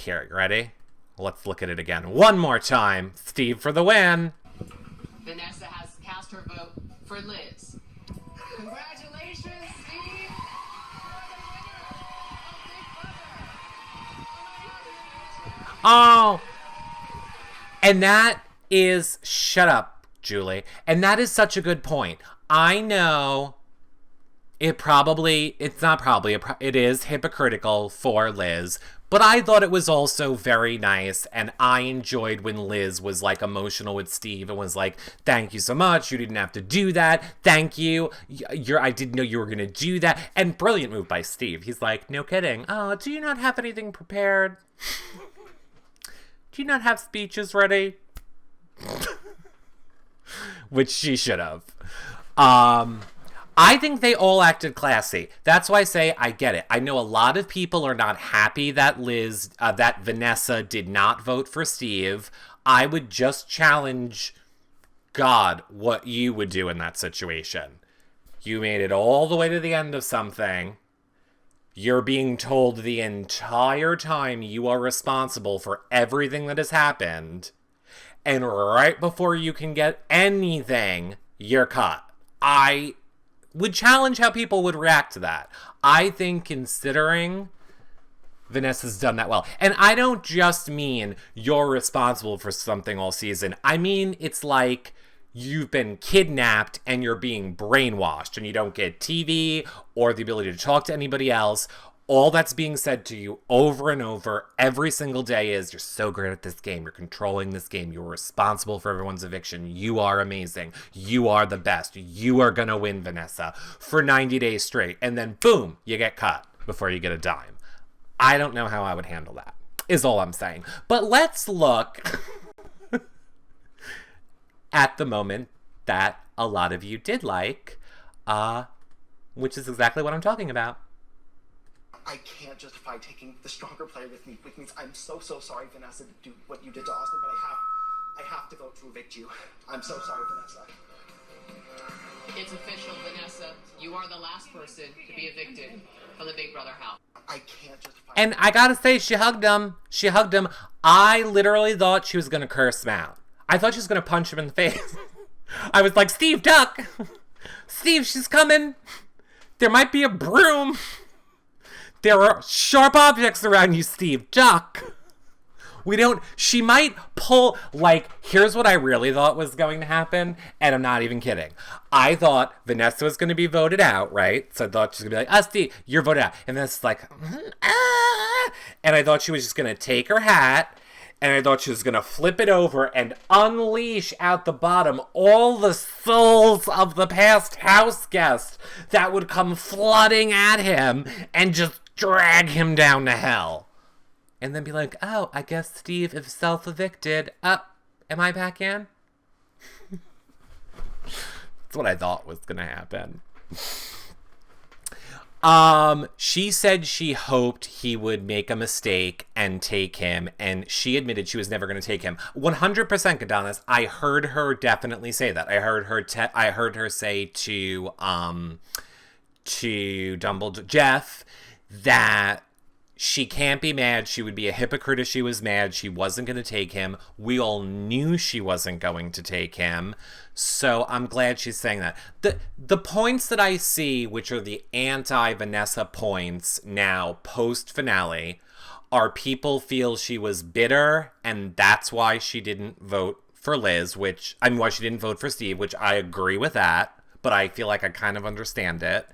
you ready? Let's look at it again. One more time. Steve for the win. Vanessa has cast her vote for Liz. Congratulations, Steve! Oh! And that is... Shut up, Julie. And that is such a good point. I know it is hypocritical for Liz, but I thought it was also very nice, and I enjoyed when Liz was, like, emotional with Steve and was like, thank you so much, you didn't have to do that, thank you, I didn't know you were gonna do that, and brilliant move by Steve. He's like, no kidding, oh, do you not have anything prepared? Do you not have speeches ready? Which she should have. I think they all acted classy. That's why I say I get it. I know a lot of people are not happy that that Vanessa did not vote for Steve. I would just challenge God what you would do in that situation. You made it all the way to the end of something. You're being told the entire time you are responsible for everything that has happened. And right before you can get anything, you're cut. I would challenge how people would react to that. I think considering Vanessa's done that well. And I don't just mean you're responsible for something all season. I mean, it's like you've been kidnapped and you're being brainwashed and you don't get TV or the ability to talk to anybody else. All that's being said to you over and over every single day is, you're so great at this game. You're controlling this game. You're responsible for everyone's eviction. You are amazing. You are the best. You are going to win, Vanessa, for 90 days straight. And then boom, you get cut before you get a dime. I don't know how I would handle that, is all I'm saying. But let's look at the moment that a lot of you did like, which is exactly what I'm talking about. I can't justify taking the stronger player with me, which means I'm so sorry, Vanessa, to do what you did to Austin, but I have to vote to evict you. I'm so sorry, Vanessa. It's official, Vanessa. You are the last person to be evicted from the Big Brother house. I can't justify... And I gotta say, she hugged him. She hugged him. I literally thought she was gonna curse him out. I thought she was gonna punch him in the face. I was like, Steve, duck! Steve, she's coming! There might be a broom! There are sharp objects around you, Steve. Duck! She might pull, like, here's what I really thought was going to happen, and I'm not even kidding. I thought Vanessa was going to be voted out, right? So I thought she was going to be like, Steve, you're voted out. And Vanessa's like, ah! And I thought she was just going to take her hat, and I thought she was going to flip it over and unleash out the bottom all the souls of the past house guests that would come flooding at him and just drag him down to hell. And then be like, oh, I guess Steve is self-evicted. Am I back in? That's what I thought was going to happen. She said she hoped he would make a mistake and take him, and she admitted she was never going to take him. 100% Gadonis, I heard her definitely say that. I heard her say to Dumbledore, Jeff, that she can't be mad. She would be a hypocrite if she was mad. She wasn't going to take him. We all knew she wasn't going to take him. So I'm glad she's saying that. The points that I see, which are the anti-Vanessa points now post-finale, are people feel she was bitter and that's why she didn't vote for Liz, why she didn't vote for Steve, which I agree with that, but I feel like I kind of understand it.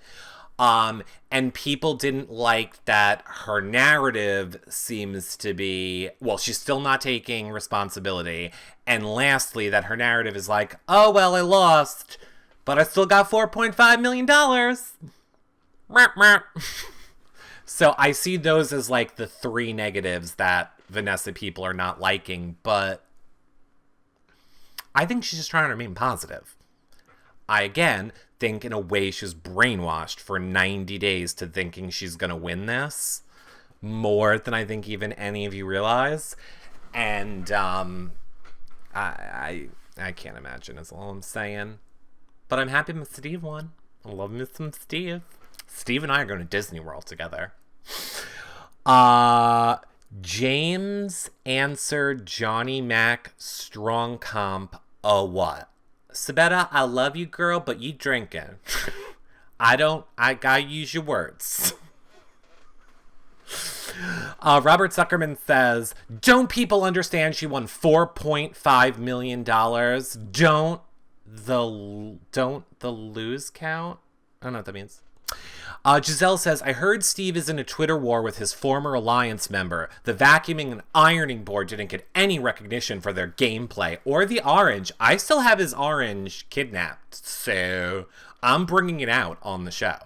And people didn't like that her narrative seems to be, well, she's still not taking responsibility. And lastly, that her narrative is like, oh, well, I lost, but I still got $4.5 million. So I see those as like the three negatives that Vanessa people are not liking, but I think she's just trying to remain positive. I, again, think in a way she was brainwashed for 90 days to thinking she's going to win this more than I think even any of you realize. And I can't imagine is all I'm saying. But I'm happy Miss Steve won. I love me some Steve. Steve and I are going to Disney World together. James answered Johnny Mac strong comp a what? Sabetta, I love you, girl, but you drinking. I gotta use your words. Robert Zuckerman says, don't people understand she won $4.5 million? Don't the lose count? I don't know what that means. Giselle says, I heard Steve is in a Twitter war with his former Alliance member. The vacuuming and ironing board didn't get any recognition for their gameplay. Or the orange. I still have his orange kidnapped, so I'm bringing it out on the show.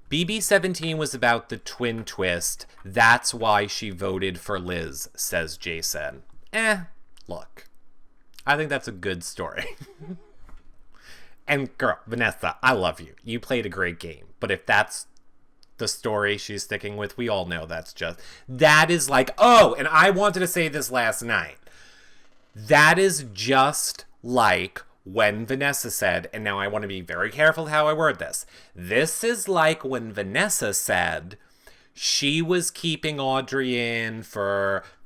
BB17 was about the twin twist. That's why she voted for Liz, says Jason. Look. I think that's a good story. And girl, Vanessa, I love you. You played a great game. But if that's the story she's sticking with, we all know that is like, oh, and I wanted to say this last night. That is just like when Vanessa said, and now I want to be very careful how I word this. This is like when Vanessa said she was keeping Audrey in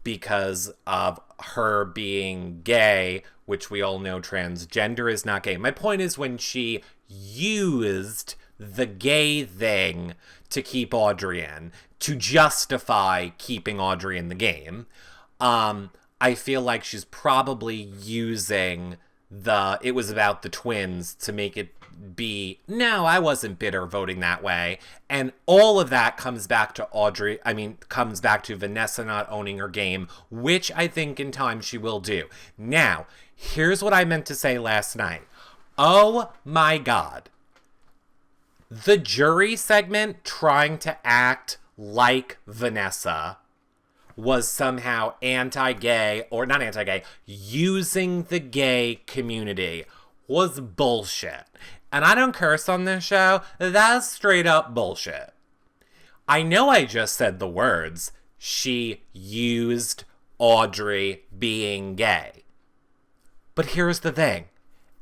because of her being gay, which we all know transgender is not gay. My point is when she used the gay thing to keep Audrey in, to justify keeping Audrey in the game. I feel like she's probably using it was about the twins to make it be, no, I wasn't bitter voting that way. And all of that comes back to comes back to Vanessa not owning her game, which I think in time she will do. Now, here's what I meant to say last night. Oh my God. The jury segment trying to act like Vanessa was somehow anti-gay, or not anti-gay, using the gay community was bullshit. And I don't curse on this show. That's straight up bullshit. I know I just said the words, she used Audrey being gay. But here's the thing.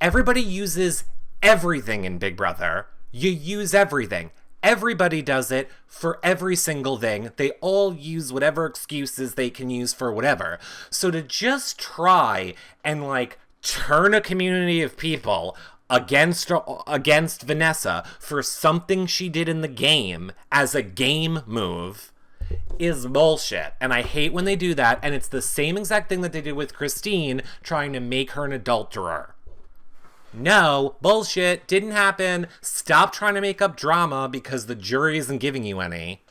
Everybody uses everything in Big Brother. You use everything. Everybody does it for every single thing. They all use whatever excuses they can use for whatever. So to just try and turn a community of people against Vanessa for something she did in the game as a game move is bullshit. And I hate when they do that. And it's the same exact thing that they did with Christine, trying to make her an adulterer. No, bullshit, didn't happen. Stop trying to make up drama because the jury isn't giving you any.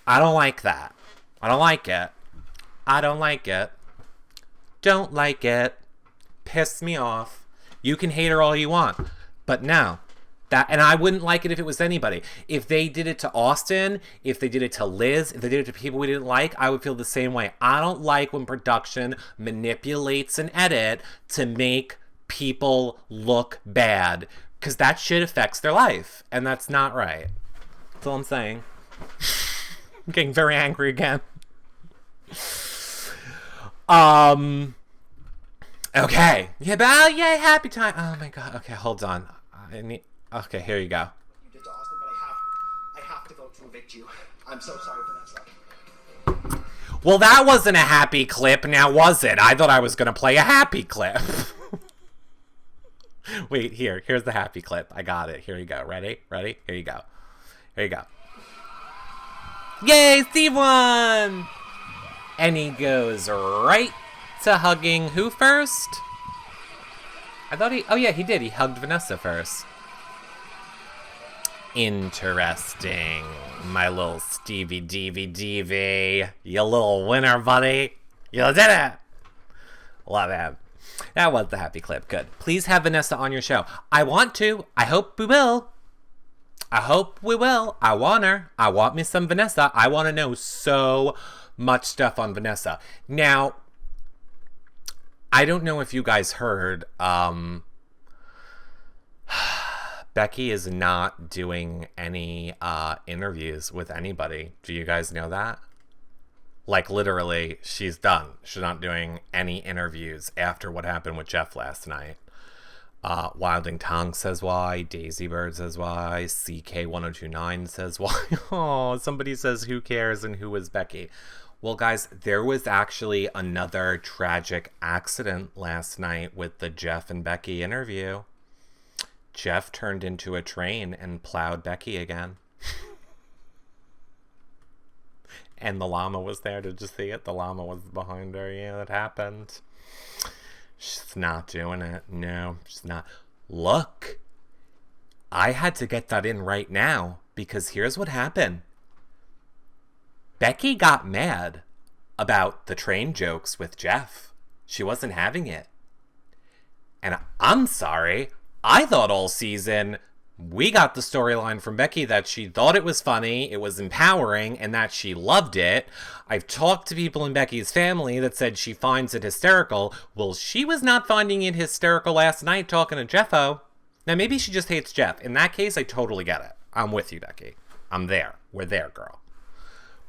I don't like that. I don't like it. I don't like it. Don't like it. Piss me off. You can hate her all you want. But no. And I wouldn't like it if it was anybody. If they did it to Austin, if they did it to Liz, if they did it to people we didn't like, I would feel the same way. I don't like when production manipulates an edit to make people look bad, because that shit affects their life, and that's not right. That's all I'm saying. I'm getting very angry again. Okay. Yeah, but yeah, happy time. Oh my God. Okay, hold on. Okay, here you go. You did to Austin, but I have to vote to evict you. I'm so sorry, Vanessa. Well, that wasn't a happy clip, now was it? I thought I was gonna play a happy clip. Wait, here's the happy clip. I got it. Here you go. Ready? Here you go. Yay, Steve won! And he goes right to hugging who first? I thought he did. He hugged Vanessa first. Interesting. My little Stevie Deevy. You little winner, buddy. You did it! Love him. That was the happy clip. Good. Please have Vanessa on your show. I want to. I hope we will. I want her. I want me some Vanessa. I want to know so much stuff on Vanessa. Now, I don't know if you guys heard, Becky is not doing any interviews with anybody. Do you guys know that? Literally, she's done. She's not doing any interviews after what happened with Jeff last night. Wilding Tongue says why. Daisy Bird says why. CK1029 says why. Oh, somebody says who cares and who is Becky. Well, guys, there was actually another tragic accident last night with the Jeff and Becky interview. Jeff turned into a train and plowed Becky again. And the llama was there. Did you see it? The llama was behind her. Yeah, it happened. She's not doing it. No, she's not. Look, I had to get that in right now because here's what happened. Becky got mad about the train jokes with Jeff. She wasn't having it. And I'm sorry. I thought all season we got the storyline from Becky that she thought it was funny, it was empowering, and that she loved it. I've talked to people in Becky's family that said she finds it hysterical. Well, she was not finding it hysterical last night talking to Jeffo. Now, maybe she just hates Jeff. In that case, I totally get it. I'm with you, Becky. I'm there. We're there, girl.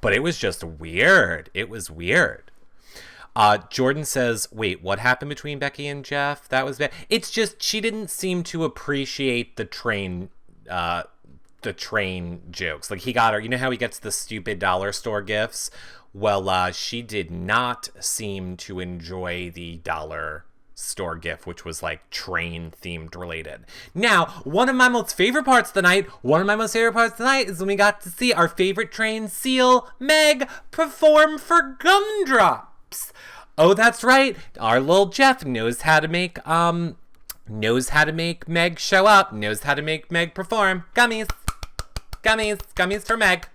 But it was just weird. It was weird. Jordan says, wait, what happened between Becky and Jeff? That was bad. It's just, she didn't seem to appreciate the train jokes. He got her, you know how he gets the stupid dollar store gifts? Well, she did not seem to enjoy the dollar store gif, which was like train themed related. Now, one of my most favorite parts of the night is when we got to see our favorite train seal, Meg, perform for Gumdrops. Oh, that's right. Our little Jeff knows how to make Meg show up, knows how to make Meg perform. Gummies for Meg.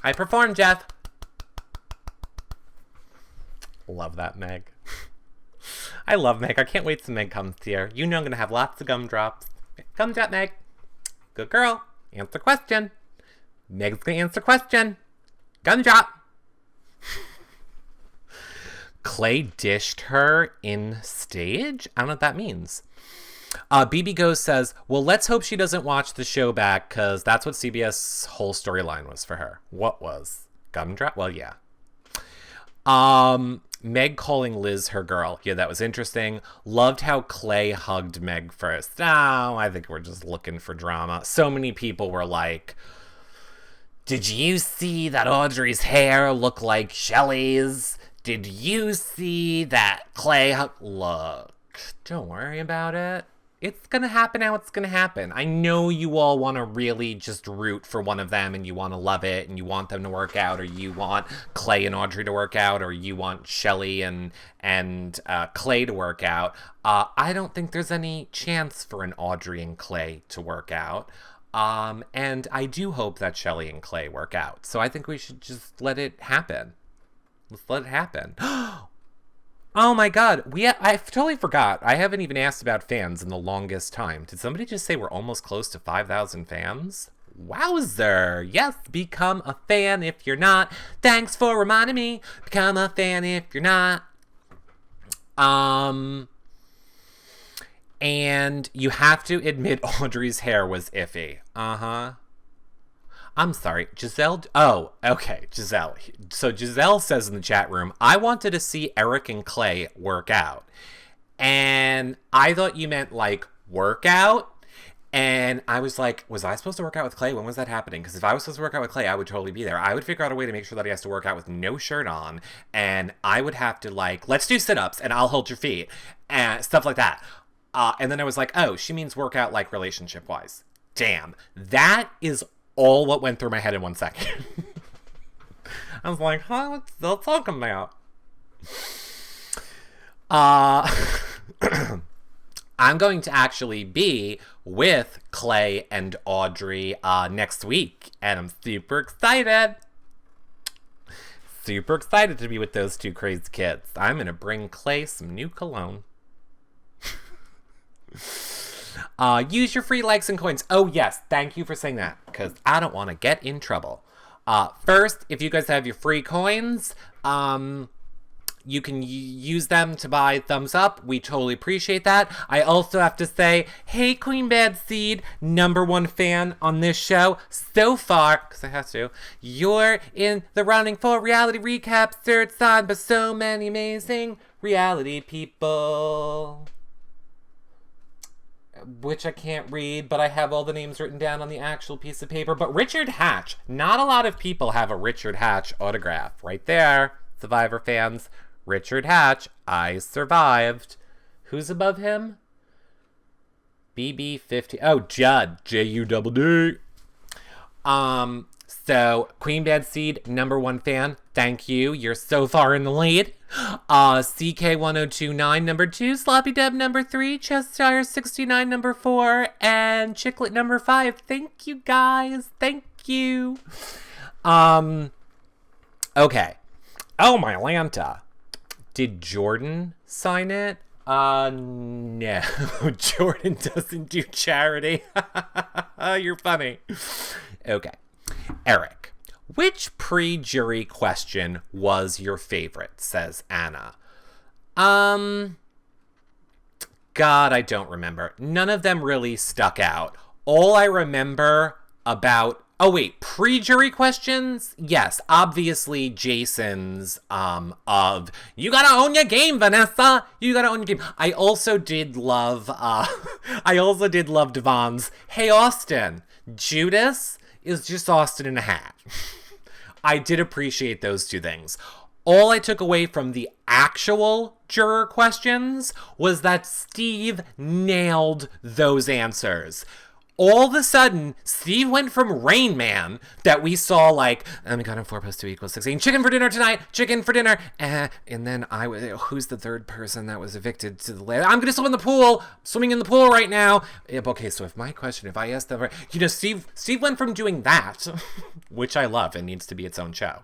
I perform, Jeff. Love that, Meg. I love Meg. I can't wait till Meg comes here. You know I'm going to have lots of gumdrops. Gumdrop, Meg. Good girl. Answer question. Meg's going to answer question. Gumdrop. Clay dished her in stage? I don't know what that means. BB Ghost says, well, let's hope she doesn't watch the show back, because that's what CBS' whole storyline was for her. What was? Gumdrop? Well, yeah. Meg calling Liz her girl. Yeah, that was interesting. Loved how Clay hugged Meg first. Oh, I think we're just looking for drama. So many people were like, did you see that Audrey's hair look like Shelley's? Did you see that Clay Look, don't worry about it. It's going to happen how it's going to happen. I know you all want to really just root for one of them and you want to love it and you want them to work out, or you want Clay and Audrey to work out, or you want Shelley and Clay to work out. I don't think there's any chance for an Audrey and Clay to work out. And I do hope that Shelley and Clay work out. So I think we should just let it happen. Let's let it happen. Oh my god, I totally forgot. I haven't even asked about fans in the longest time. Did somebody just say we're almost close to 5,000 fans? Wowzer! Yes, become a fan if you're not. Thanks for reminding me. Become a fan if you're not. And you have to admit Audrey's hair was iffy. Uh-huh. I'm sorry, Giselle. Oh, okay, Giselle. So Giselle says in the chat room, I wanted to see Eric and Clay work out. And I thought you meant like work out. And I was like, was I supposed to work out with Clay? When was that happening? Because if I was supposed to work out with Clay, I would totally be there. I would figure out a way to make sure that he has to work out with no shirt on. And I would have to like, let's do sit-ups and I'll hold your feet. And stuff like that. And then I was like, oh, she means work out like relationship-wise. Damn. That is all what went through my head in 1 second. I was like, huh, what's still talking about? I'm going to actually be with Clay and Audrey next week, and I'm super excited. Super excited to be with those two crazy kids. I'm going to bring Clay some new cologne. Use your free likes and coins. Oh, yes. Thank you for saying that, because I don't want to get in trouble. First, if you guys have your free coins, you can use them to buy thumbs up. We totally appreciate that. I also have to say, hey, Queen Bad Seed, #1 fan on this show so far, because I have to. You're in the running for reality recaps, third side, but so many amazing reality people. Which I can't read, but I have all the names written down on the actual piece of paper. But Richard Hatch. Not a lot of people have a Richard Hatch autograph. Right there. Survivor fans. Richard Hatch. I survived. Who's above him? BB50. Oh, Judd. Judd. So, Queen Bad Seed, #1 fan. Thank you. You're so far in the lead. CK1029, #2. Sloppy Deb, #3. Cheshire 69, #4. And Chicklet, #5. Thank you, guys. Thank you. Okay. Oh, my Lanta. Did Jordan sign it? No. Jordan doesn't do charity. You're funny. Okay. Eric, which pre-jury question was your favorite, says Anna. God, I don't remember. None of them really stuck out. All I remember about... Oh, wait, pre-jury questions? Yes, obviously Jason's, of, you gotta own your game, Vanessa! You gotta own your game. I also did love Devon's, hey, Austin, Judas is just Austin in a hat. I did appreciate those two things. all I took away from the actual juror questions was that Steve nailed those answers. All of a sudden, Steve went from Rain Man that we saw like, oh my god, 4 + 2 = 16. Chicken for dinner tonight. Chicken for dinner. And then who's the third person that was evicted to the land? I'm going to swim in the pool. Swimming in the pool right now. Okay, so if I asked them, Steve went from doing that, which I love and needs to be its own show.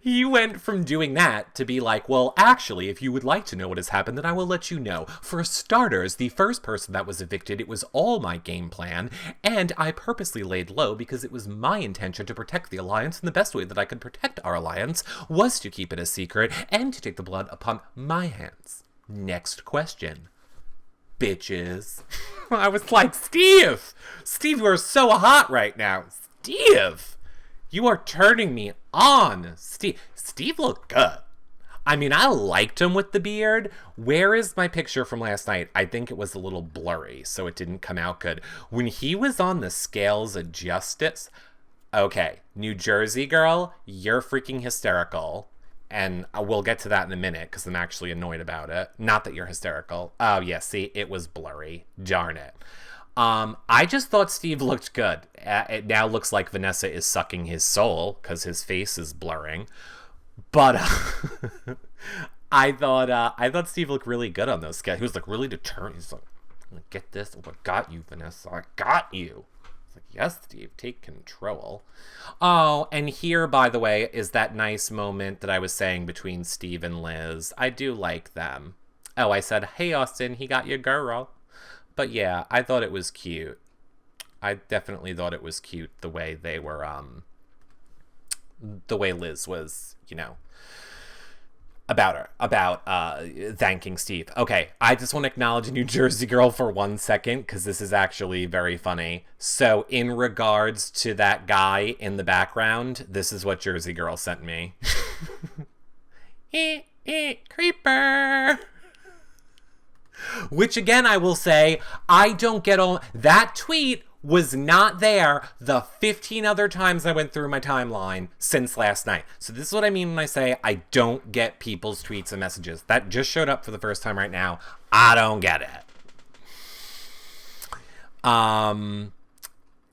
He went from doing that to be like, well, actually, if you would like to know what has happened, then I will let you know. For starters, the first person that was evicted, it was all my game plan, and I purposely laid low because it was my intention to protect the Alliance, and the best way that I could protect our Alliance was to keep it a secret and to take the blood upon my hands. Next question. Bitches. I was like, Steve, you are so hot right now. Steve! You are turning me on. Steve looked good. I mean, I liked him with the beard. Where is my picture from last night? I think it was a little blurry, so it didn't come out good. When he was on the scales of justice, okay, New Jersey girl, you're freaking hysterical. And we'll get to that in a minute, because I'm actually annoyed about it. Not that you're hysterical. Oh, yeah, see, it was blurry. Darn it. I just thought Steve looked good. It now looks like Vanessa is sucking his soul because his face is blurring. But I thought Steve looked really good on those sketches. He was like really determined. He's like, I'm gonna get this. I got you, Vanessa. I got you. It's like, yes, Steve, take control. Oh, and here, by the way, is that nice moment that I was saying between Steve and Liz. I do like them. Oh, I said, hey, Austin, he got your girl. But yeah, I thought it was cute. I definitely thought it was cute the way they were, the way Liz was, about thanking Steve. Okay, I just want to acknowledge New Jersey girl for 1 second, because this is actually very funny. So in regards to that guy in the background, this is what Jersey girl sent me. Creeper. Which, again, I will say, I don't get all... That tweet was not there the 15 other times I went through my timeline since last night. So this is what I mean when I say I don't get people's tweets and messages. That just showed up for the first time right now. I don't get it.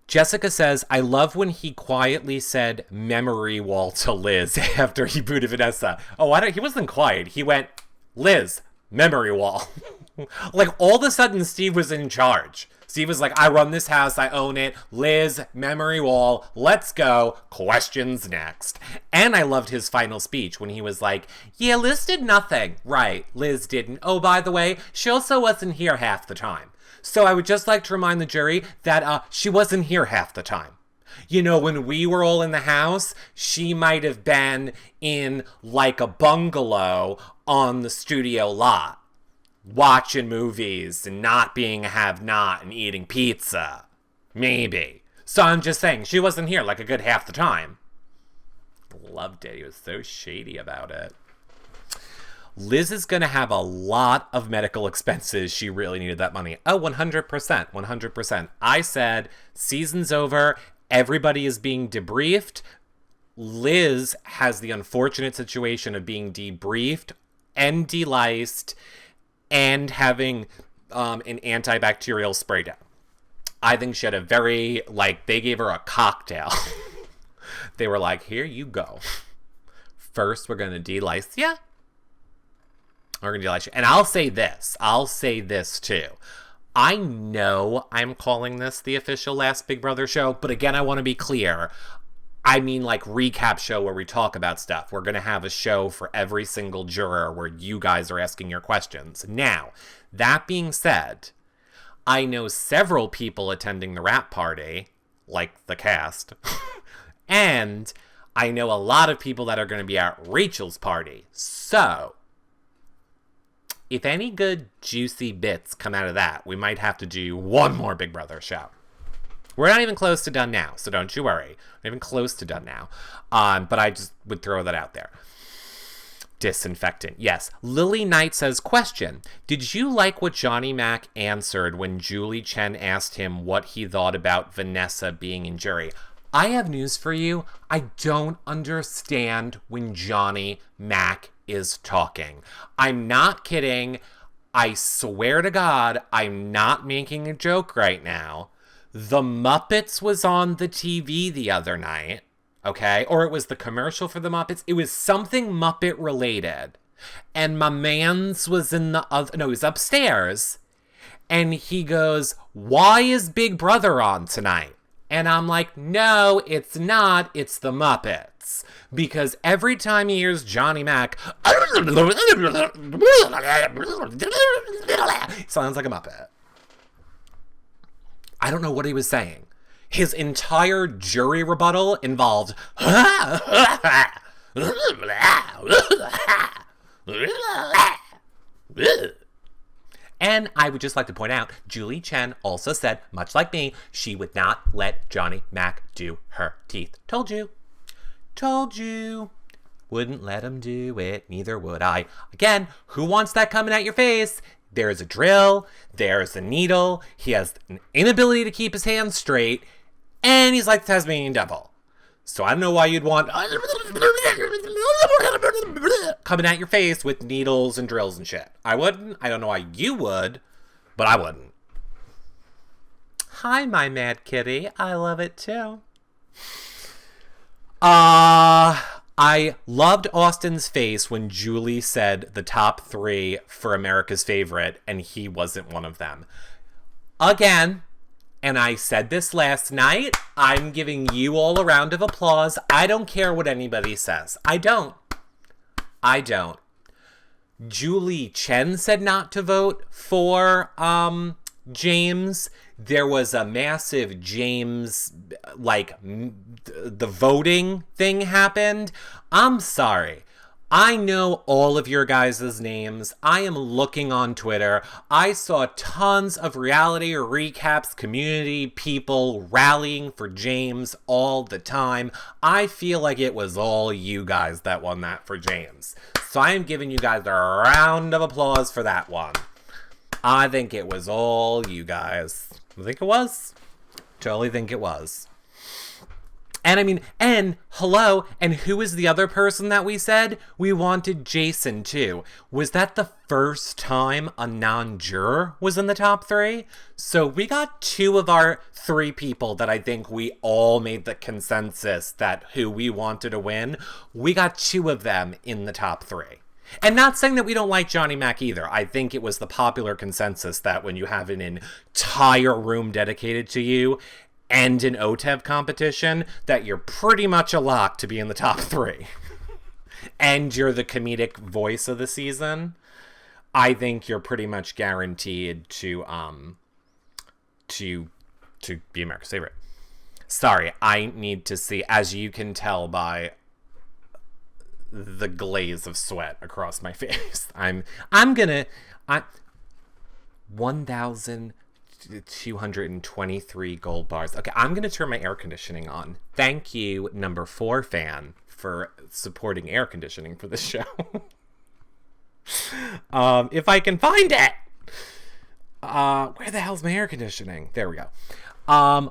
Jessica says, I love when he quietly said memory wall to Liz after he booted Vanessa. Oh, he wasn't quiet. He went, Liz, memory wall. Like, all of a sudden, Steve was in charge. Steve was like, I run this house, I own it. Liz, memory wall, let's go. Questions next. And I loved his final speech when he was like, yeah, Liz did nothing. Right, Liz didn't. Oh, by the way, she also wasn't here half the time. So I would just like to remind the jury that she wasn't here half the time. When we were all in the house, she might have been in, like, a bungalow on the studio lot. Watching movies and not being a have-not and eating pizza. Maybe. So I'm just saying, she wasn't here like a good half the time. Loved it. He was so shady about it. Liz is going to have a lot of medical expenses. She really needed that money. Oh, 100%. 100%. I said, season's over. Everybody is being debriefed. Liz has the unfortunate situation of being debriefed and deliced and having an antibacterial spray down. I think she had a very, they gave her a cocktail. They were like, here you go. First, we're going to delice you. We're going to delice you. And I'll say this too. I know I'm calling this the official Last Big Brother show, but again, I want to be clear. I mean, recap show where we talk about stuff. We're going to have a show for every single juror where you guys are asking your questions. Now, that being said, I know several people attending the wrap party, like the cast, and I know a lot of people that are going to be at Rachel's party. So, if any good juicy bits come out of that, we might have to do one more Big Brother show. We're not even close to done now, so don't you worry. We're not even close to done now. But I just would throw that out there. Disinfectant. Yes. Lily Knight says, question. Did you like what Johnny Mac answered when Julie Chen asked him what he thought about Vanessa being in jury? I have news for you. I don't understand when Johnny Mac is talking. I'm not kidding. I swear to God, I'm not making a joke right now. The Muppets was on the TV the other night, okay? Or it was the commercial for the Muppets. It was something Muppet related. And my man's was in the other, no, he was upstairs. And he goes, why is Big Brother on tonight? And I'm like, no, it's not. It's the Muppets. Because every time he hears Johnny Mac, sounds like a Muppet. I don't know what he was saying. His entire jury rebuttal involved and I would just like to point out, Julie Chen also said, much like me, she would not let Johnny Mac do her teeth. Told you. Told you. Wouldn't let him do it. Neither would I. Again, who wants that coming at your face? There's a drill. There's a needle. He has an inability to keep his hands straight. And he's like the Tasmanian devil. So I don't know why you'd want coming at your face with needles and drills and shit. I wouldn't. I don't know why you would, but I wouldn't. Hi, my mad kitty. I love it too. I loved Austin's face when Julie said the top 3 for America's Favorite, and he wasn't one of them. Again, and I said this last night, I'm giving you all a round of applause. I don't care what anybody says. I don't. Julie Chen said not to vote for James. There was a massive James, the voting thing happened. I'm sorry. I know all of your guys' names. I am looking on Twitter. I saw tons of reality recaps, community people rallying for James all the time. I feel like it was all you guys that won that for James. So I am giving you guys a round of applause for that one. I think it was all you guys. I think it was. Totally think it was. And I mean, and hello, and who is the other person that we said? We wanted Jason too. Was that the first time a non-juror was in the top 3? So we got 2 of our 3 people that I think we all made the consensus that who we wanted to win. We got 2 of them in the top 3. And not saying that we don't like Johnny Mac either. I think it was the popular consensus that when you have an entire room dedicated to you and an OTEV competition, that you're pretty much a lock to be in the top 3. And you're the comedic voice of the season. I think you're pretty much guaranteed to be America's Favorite. Sorry, I need to see, as you can tell by the glaze of sweat across my face. I'm 1,223 gold bars. Okay, I'm gonna turn my air conditioning on. Thank you, number 4 fan, for supporting air conditioning for this show. If I can find it. Where the hell's my air conditioning? There we go.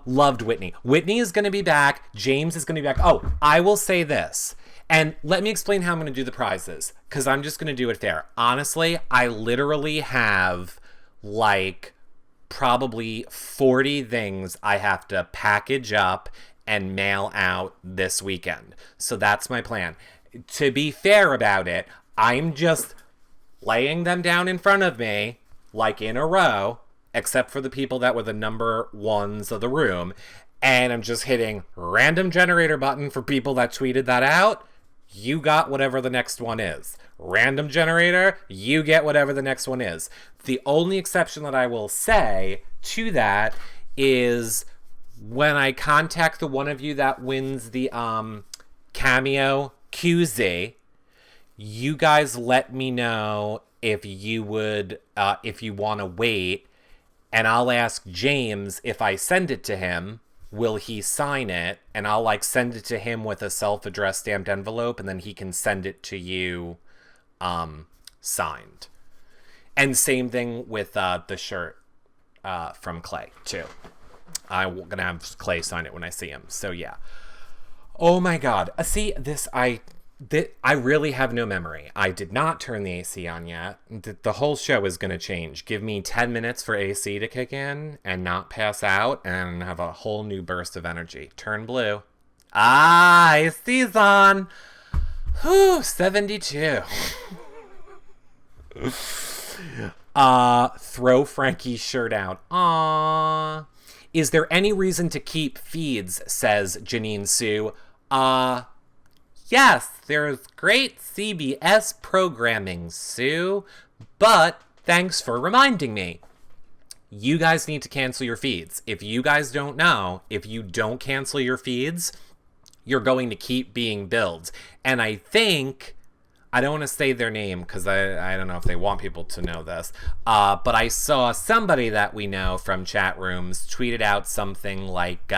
Loved Whitney. Whitney is gonna be back. James is gonna be back. Oh, I will say this. And let me explain how I'm going to do the prizes, because I'm just going to do it fair. Honestly, I literally have probably 40 things I have to package up and mail out this weekend. So that's my plan. To be fair about it, I'm just laying them down in front of me, in a row, except for the people that were the number 1s of the room. And I'm just hitting random generator button for people that tweeted that out. You got whatever the next one is. Random generator, you get whatever the next one is. The only exception that I will say to that is when I contact the one of you that wins the Cameo QZ, you guys let me know if you would, if you want to wait, and I'll ask James if I send it to him, will he sign it? And I'll send it to him with a self-addressed stamped envelope, and then he can send it to you signed. And same thing with the shirt from Clay too. I'm gonna have Clay sign it when I see him. So yeah. Oh my god. See, I really have no memory. I did not turn the AC on yet. The whole show is going to change. Give me 10 minutes for AC to kick in and not pass out and have a whole new burst of energy. Turn blue. Ah, AC's on. Whew, 72. Throw Frankie's shirt out. Aww. Is there any reason to keep feeds, says Janine Sue. Yes, there's great CBS programming, Sue, but thanks for reminding me. You guys need to cancel your feeds. If you guys don't know, if you don't cancel your feeds, you're going to keep being billed. And I think, I don't want to say their name because I don't know if they want people to know this, but I saw somebody that we know from chat rooms tweeted out something like,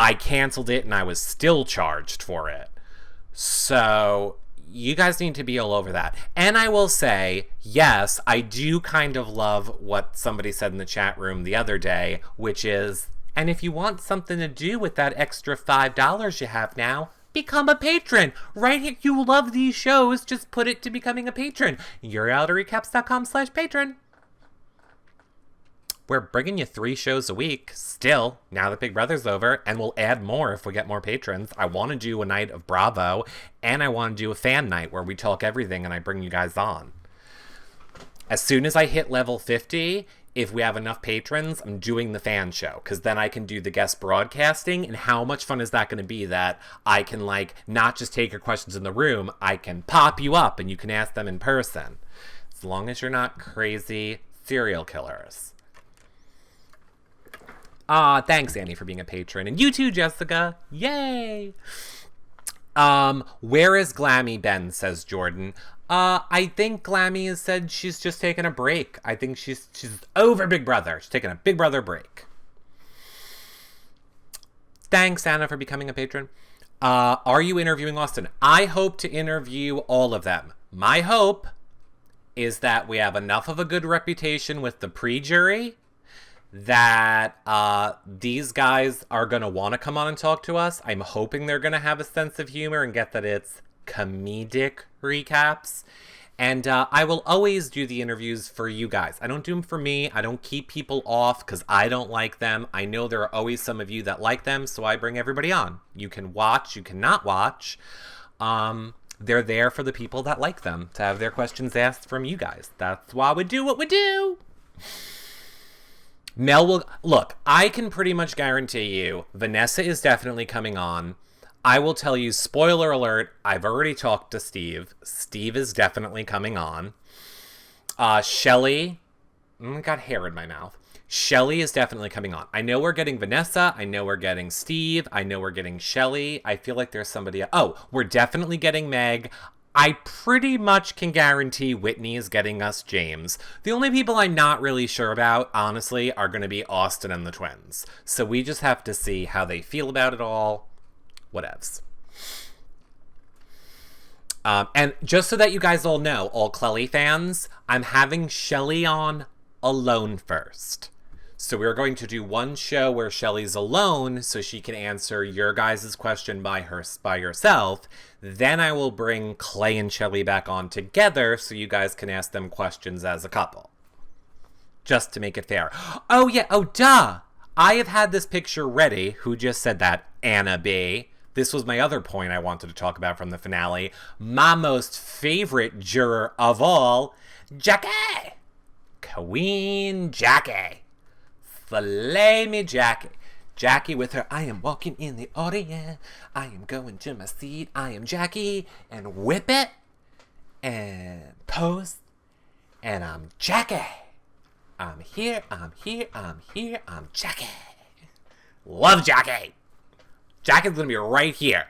I canceled it and I was still charged for it. So you guys need to be all over that. And I will say, yes, I do kind of love what somebody said in the chat room the other day, which is, and if you want something to do with that extra $5 you have now, become a patron. Right here, you love these shows, just put it to becoming a patron. YourRealityRecaps.com/patron. We're bringing you 3 shows a week, still, now that Big Brother's over, and we'll add more if we get more patrons. I want to do a night of Bravo, and I want to do a fan night where we talk everything and I bring you guys on. As soon as I hit level 50, if we have enough patrons, I'm doing the fan show, because then I can do the guest broadcasting, and how much fun is that going to be that I can, like, not just take your questions in the room, I can pop you up and you can ask them in person. As long as you're not crazy serial killers. Thanks, Annie, for being a patron. And you too, Jessica. Yay! Where is Glammy Ben, says Jordan. I think Glammy has said she's just taking a break. I think she's over Big Brother. She's taking a Big Brother break. Thanks, Anna, for becoming a patron. Are you interviewing Austin? I hope to interview all of them. My hope is that we have enough of a good reputation with the pre-jury that these guys are going to want to come on and talk to us. I'm hoping they're going to have a sense of humor and get that it's comedic recaps. And I will always do the interviews for you guys. I don't do them for me. I don't keep people off because I don't like them. I know there are always some of you that like them, so I bring everybody on. You can watch, you cannot watch. They're there for the people that like them, to have their questions asked from you guys. That's why we do what we do. Mel will... Look, I can pretty much guarantee you Vanessa is definitely coming on. I will tell you, spoiler alert, I've already talked to Steve. Steve is definitely coming on. Shelly... got hair in my mouth. Shelly is definitely coming on. I know we're getting Vanessa. I know we're getting Steve. I know we're getting Shelly. I feel like there's somebody... Oh, we're definitely getting Meg. I pretty much can guarantee Whitney is getting us James. The only people I'm not really sure about, honestly, are going to be Austin and the twins. So we just have to see how they feel about it all. Whatevs. And just so that you guys all know, all Clelly fans, I'm having Shelly on alone first. So we're going to do one show where Shelly's alone so she can answer your guys' question by herself. Then I will bring Clay and Shelly back on together so you guys can ask them questions as a couple. Just to make it fair. Oh yeah, oh duh! I have had this picture ready. Who just said that? Anna B. This was my other point I wanted to talk about from the finale. My most favorite juror of all, Jackie! Queen Jackie. Fillet me Jackie. Jackie with her, I am walking in the audience. I am going to my seat. I am Jackie. And whip it. And pose. And I'm Jackie. I'm here. I'm here. I'm here. I'm Jackie. Love Jackie. Jackie's going to be right here.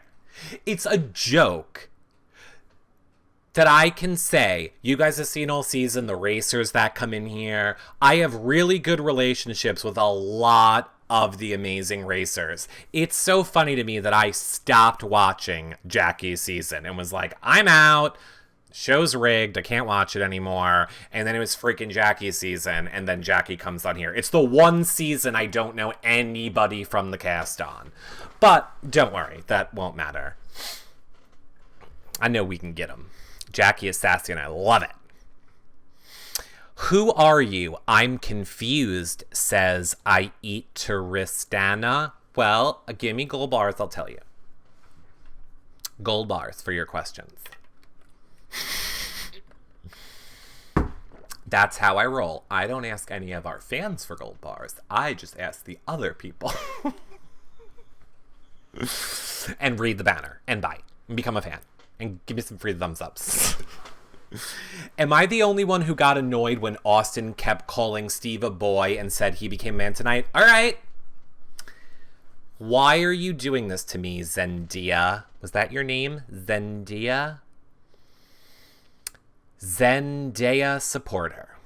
It's a joke that I can say, you guys have seen all season, the racers that come in here. I have really good relationships with a lot of the amazing racers. It's so funny to me that I stopped watching Jackie's season and was like, I'm out. show's rigged. I can't watch it anymore. And then it was freaking Jackie's season. And then Jackie comes on here. It's the one season I don't know anybody from the cast on. But don't worry. That won't matter. I know we can get them. Jackie is sassy and I love it. Who are you? I'm confused, says I eat Tristana. Well, give me gold bars, I'll tell you. Gold bars for your questions. That's how I roll. I don't ask any of our fans for gold bars. I just ask the other people. And read the banner and buy and become a fan and give me some free thumbs ups. Am I the only one who got annoyed when Austin kept calling Steve a boy and said he became a man tonight? All right. Why are you doing this to me, Zendaya? Was that your name? Zendaya? Zendaya supporter.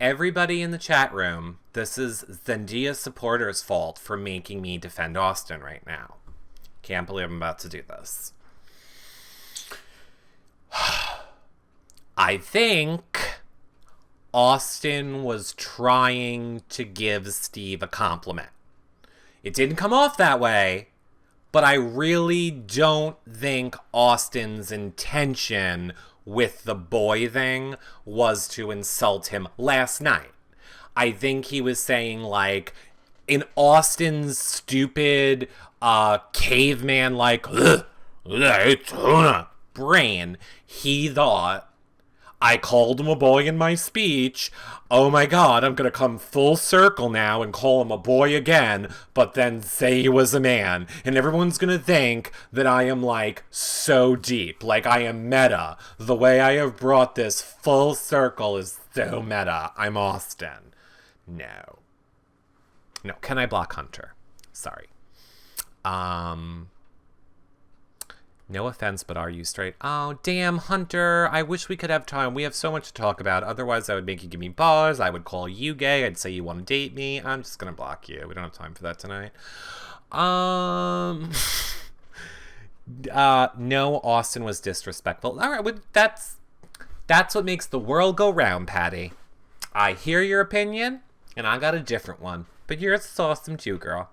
Everybody in the chat room, this is Zendaya supporter's fault for making me defend Austin right now. Can't believe I'm about to do this. I think Austin was trying to give Steve a compliment. It didn't come off that way, but I really don't think Austin's intention with the boy thing was to insult him last night. I think he was saying, like, in Austin's stupid, caveman, like, brain, he thought, I called him a boy in my speech. Oh my God, I'm going to come full circle now and call him a boy again, but then say he was a man. And everyone's going to think that I am, like, so deep. Like, I am meta. The way I have brought this full circle is so meta. I'm Austin. No. No, can I block Hunter? Sorry. No offense, but are you straight? Oh, damn, Hunter. I wish we could have time. We have so much to talk about. Otherwise, I would make you give me bars. I would call you gay. I'd say you want to date me. I'm just going to block you. We don't have time for that tonight. No, Austin was disrespectful. All right, that's what makes the world go round, Patty. I hear your opinion, and I got a different one. But yours is awesome too, girl.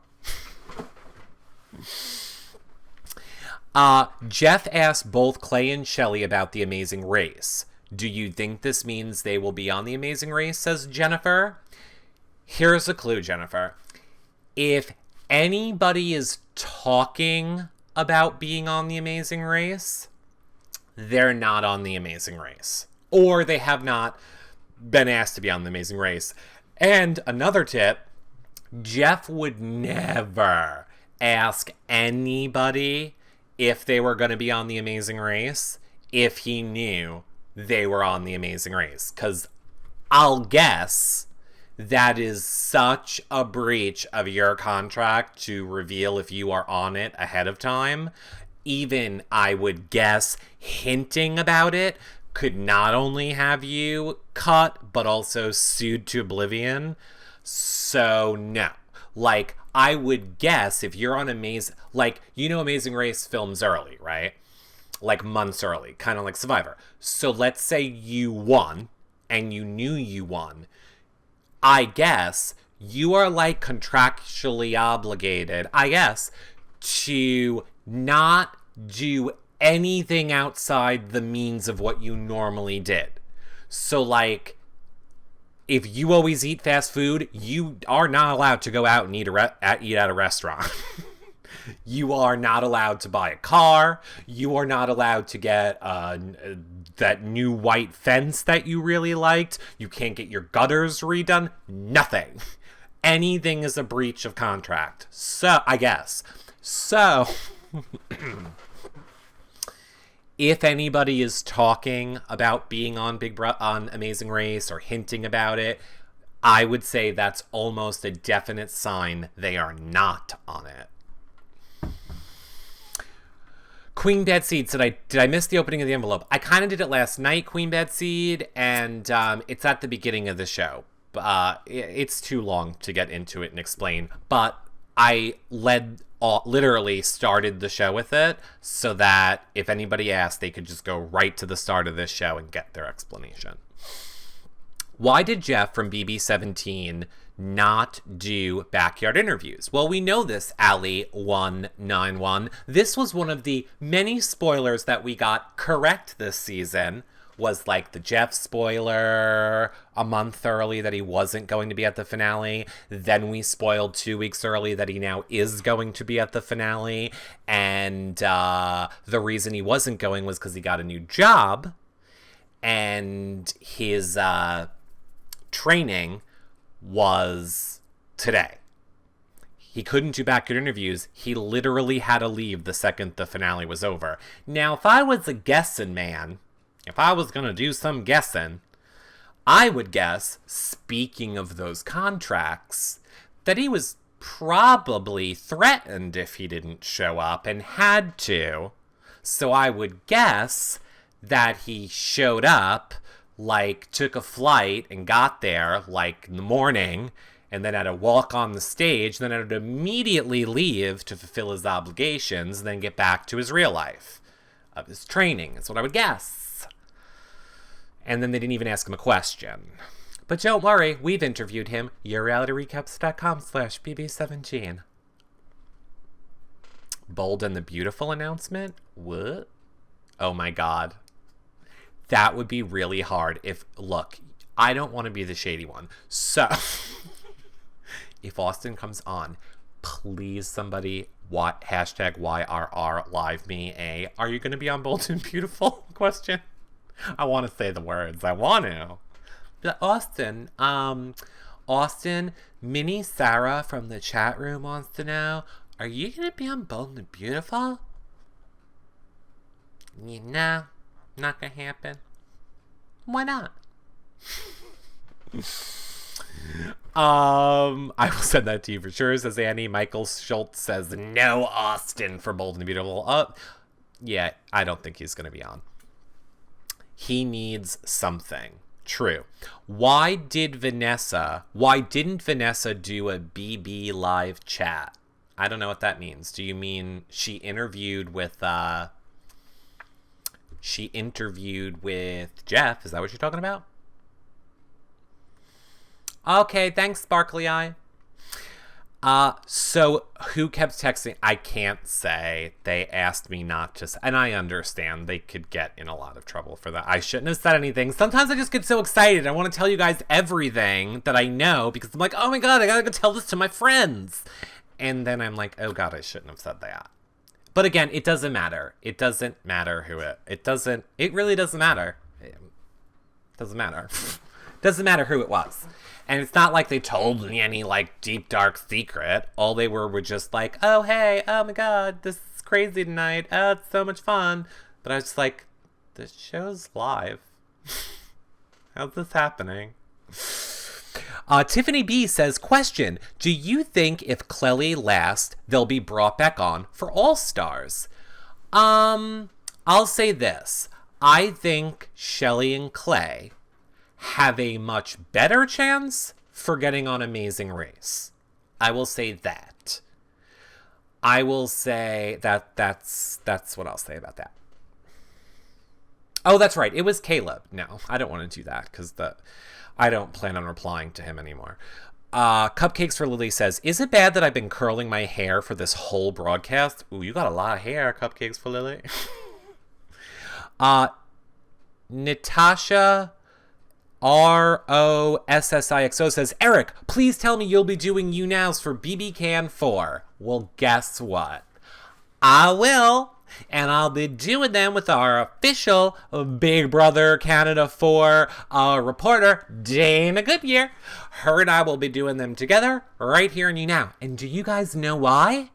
Jeff asked both Clay and Shelley about The Amazing Race. Do you think this means they will be on The Amazing Race, says Jennifer? Here's a clue, Jennifer. If anybody is talking about being on The Amazing Race, they're not on The Amazing Race. Or they have not been asked to be on The Amazing Race. And another tip, Jeff would never ask anybody if they were going to be on The Amazing Race if he knew they were on The Amazing Race. Because I'll guess that is such a breach of your contract to reveal if you are on it ahead of time. Even, I would guess, hinting about it could not only have you cut, but also sued to oblivion. So, no. Like, I would guess if you're on Amazing... Like, you know Amazing Race films early, right? Like, months early. Kind of like Survivor. So, let's say you won, and you knew you won. I guess you are, like, contractually obligated, I guess, to not do anything outside the means of what you normally did. So, like... If you always eat fast food, you are not allowed to go out and eat at a restaurant. You are not allowed to buy a car. You are not allowed to get that new white fence that you really liked. You can't get your gutters redone. Nothing. Anything is a breach of contract. So, I guess. So... If anybody is talking about being on on Amazing Race or hinting about it, I would say that's almost a definite sign they are not on it. Queen Bad Seed said, did I miss the opening of the envelope? I kind of did it last night, Queen Bad Seed, and it's at the beginning of the show. It's too long to get into it and explain, but I led literally started the show with it so that if anybody asked, they could just go right to the start of this show and get their explanation. Why did Jeff from BB17 not do backyard interviews? Well, we know this, Ali191. This was one of the many spoilers that we got correct this season. Was like the Jeff spoiler a month early that he wasn't going to be at the finale. Then we spoiled 2 weeks early that he now is going to be at the finale. And the reason he wasn't going was because he got a new job. And his training was today. He couldn't do backyard interviews. He literally had to leave the second the finale was over. Now, if I was a guessing man, if I was going to do some guessing, I would guess, speaking of those contracts, that he was probably threatened if he didn't show up and had to. So I would guess that he showed up, like took a flight and got there like in the morning, and then had to walk on the stage, then had to immediately leave to fulfill his obligations, and then get back to his real life of his training. That's what I would guess. And then they didn't even ask him a question. But don't worry, we've interviewed him. YourRealityRecaps.com/BB17. Bold and the Beautiful announcement? What? Oh my god. That would be really hard if... Look, I don't want to be the shady one. So, if Austin comes on, please somebody... Hashtag YRR live me a... Are you going to be on Bold and Beautiful? Question. I want to say the words. I want to. But Austin, Mini Sarah from the chat room wants to know, are you going to be on Bold and Beautiful? No, not going to happen. Why not? I will send that to you for sure, says Annie. Michael Schultz says, no Austin for Bold and Beautiful. Yeah, I don't think he's going to be on. He needs something. True. Why didn't Vanessa do a BB live chat? I don't know what that means. Do you mean she interviewed with Jeff? Is that what you're talking about? Okay, thanks, Sparkly Eye. So who kept texting? I can't say. They asked me not to, and I understand they could get in a lot of trouble for that. I shouldn't have said anything. Sometimes I just get so excited. I want to tell you guys everything that I know because I'm like, oh my god, I gotta go tell this to my friends. And then I'm like, oh god, I shouldn't have said that. But again, it doesn't matter. It doesn't matter who it really doesn't matter. It doesn't matter. Doesn't matter who it was. And it's not like they told me any, like, deep, dark secret. All they were just like, oh, hey, oh my god, this is crazy tonight. Oh, it's so much fun. But I was just like, the show's live. How's this happening? Tiffany B says, question, do you think if Clelly lasts, they'll be brought back on for All Stars? I'll say this. I think Shelley and Clay have a much better chance for getting on Amazing Race. I will say that. I will say that's what I'll say about that. Oh, that's right. It was Caleb. No, I don't want to do that because I don't plan on replying to him anymore. Cupcakes for Lily says, is it bad that I've been curling my hair for this whole broadcast? Ooh, you got a lot of hair, Cupcakes for Lily. Natasha ROSSIXO says, Eric, please tell me you'll be doing You Nows for BB Can 4. Well, guess what? I will. And I'll be doing them with our official Big Brother Canada 4 reporter, Dana Goodyear. Her and I will be doing them together right here in You Now. And do you guys know why?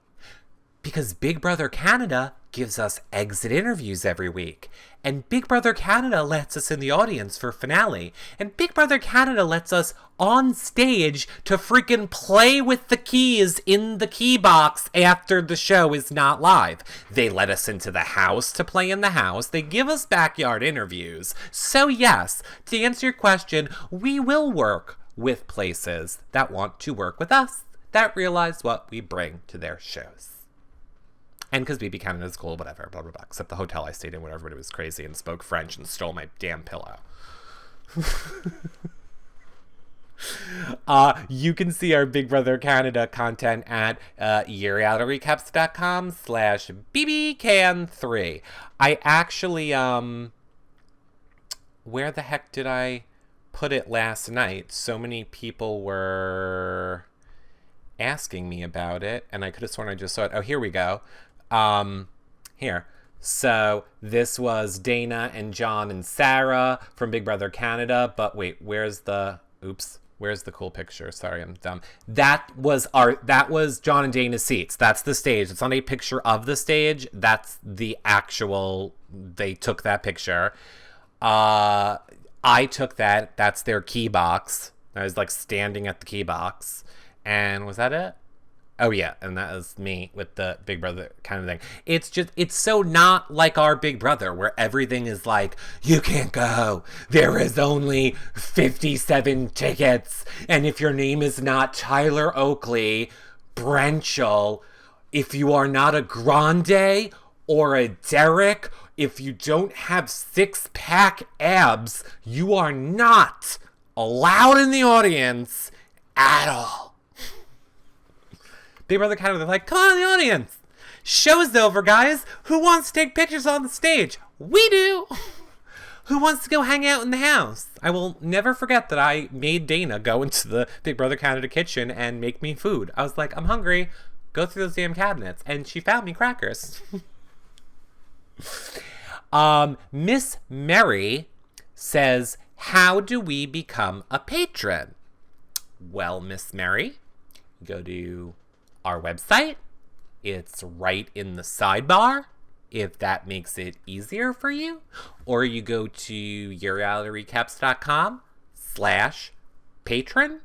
Because Big Brother Canada gives us exit interviews every week. And Big Brother Canada lets us in the audience for finale. And Big Brother Canada lets us on stage to freaking play with the keys in the key box after the show is not live. They let us into the house to play in the house. They give us backyard interviews. So yes, to answer your question, we will work with places that want to work with us, that realize what we bring to their shows. And because BB Canada's cool, whatever, blah, blah, blah. Except the hotel I stayed in where everybody was crazy and spoke French and stole my damn pillow. You can see our Big Brother Canada content at yearrealityrecaps.com/bbcan3. I actually, where the heck did I put it last night? So many people were asking me about it, and I could have sworn I just saw it. Oh, here we go. Here. So this was Dana and John and Sarah from Big Brother Canada. But wait, where's the cool picture? Sorry, I'm dumb. That was John and Dana's seats. That's the stage. It's not a picture of the stage. That's the actual, they took that picture. I took that. That's their key box. I was like standing at the key box. And was that it? Oh, yeah. And that was me with the Big Brother kind of thing. It's so not like our Big Brother where everything is like, you can't go. There is only 57 tickets. And if your name is not Tyler Oakley, Brenchel, if you are not a Grande or a Derek, if you don't have 6-pack abs, you are not allowed in the audience at all. Big Brother Canada, they're like, come on in the audience. Show's over, guys. Who wants to take pictures on the stage? We do. Who wants to go hang out in the house? I will never forget that I made Dana go into the Big Brother Canada kitchen and make me food. I was like, I'm hungry. Go through those damn cabinets. And she found me crackers. Miss Mary says, how do we become a patron? Well, Miss Mary, go to our website. It's right in the sidebar, if that makes it easier for you. Or you go to yearrealityrecaps.com/patron.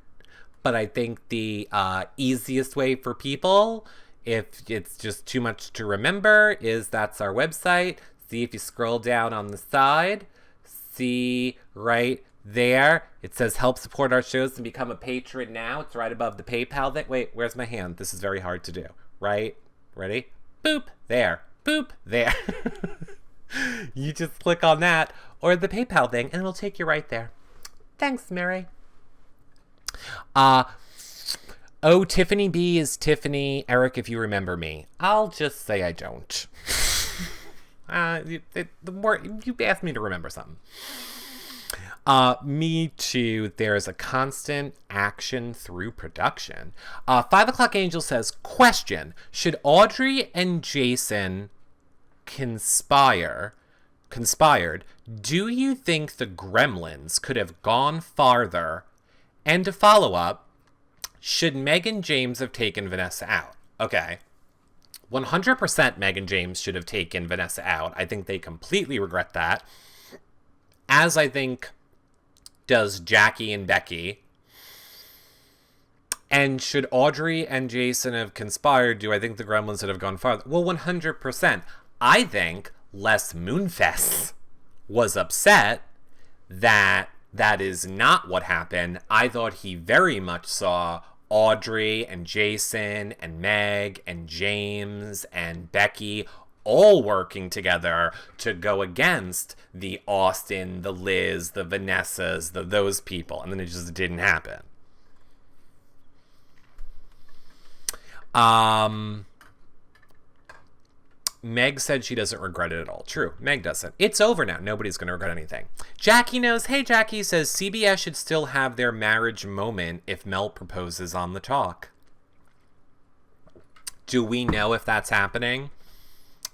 But I think the easiest way for people, if it's just too much to remember, is that's our website. See if you scroll down on the side. See right there, it says help support our shows and become a patron now. It's right above the PayPal thing. Wait, where's my hand? This is very hard to do. Right? Ready? Boop. There. Boop. There. You just click on that or the PayPal thing and it'll take you right there. Thanks, Mary. Tiffany B is Tiffany. Eric, if you remember me. I'll just say I don't. You asked me to remember something. Me too. There's a constant action through production. 5 o'clock Angel says, question, should Audrey and Jason conspired? Do you think the Gremlins could have gone farther? And to follow up, should Meg and James have taken Vanessa out? Okay. 100% Meg and James should have taken Vanessa out. I think they completely regret that. As I think does Jackie and Becky. And should Audrey and Jason have conspired, do I think the Gremlins would have gone farther? Well, 100%. I think Les Moonfest was upset that that is not what happened. I thought he very much saw Audrey and Jason and Meg and James and Becky all working together to go against the Austin, the Liz, the Vanessas, those people. And then it just didn't happen. Meg said she doesn't regret it at all. True, Meg doesn't. It's over now. Nobody's going to regret anything. Jackie knows. Hey, Jackie says CBS should still have their marriage moment if Mel proposes on the talk. Do we know if that's happening?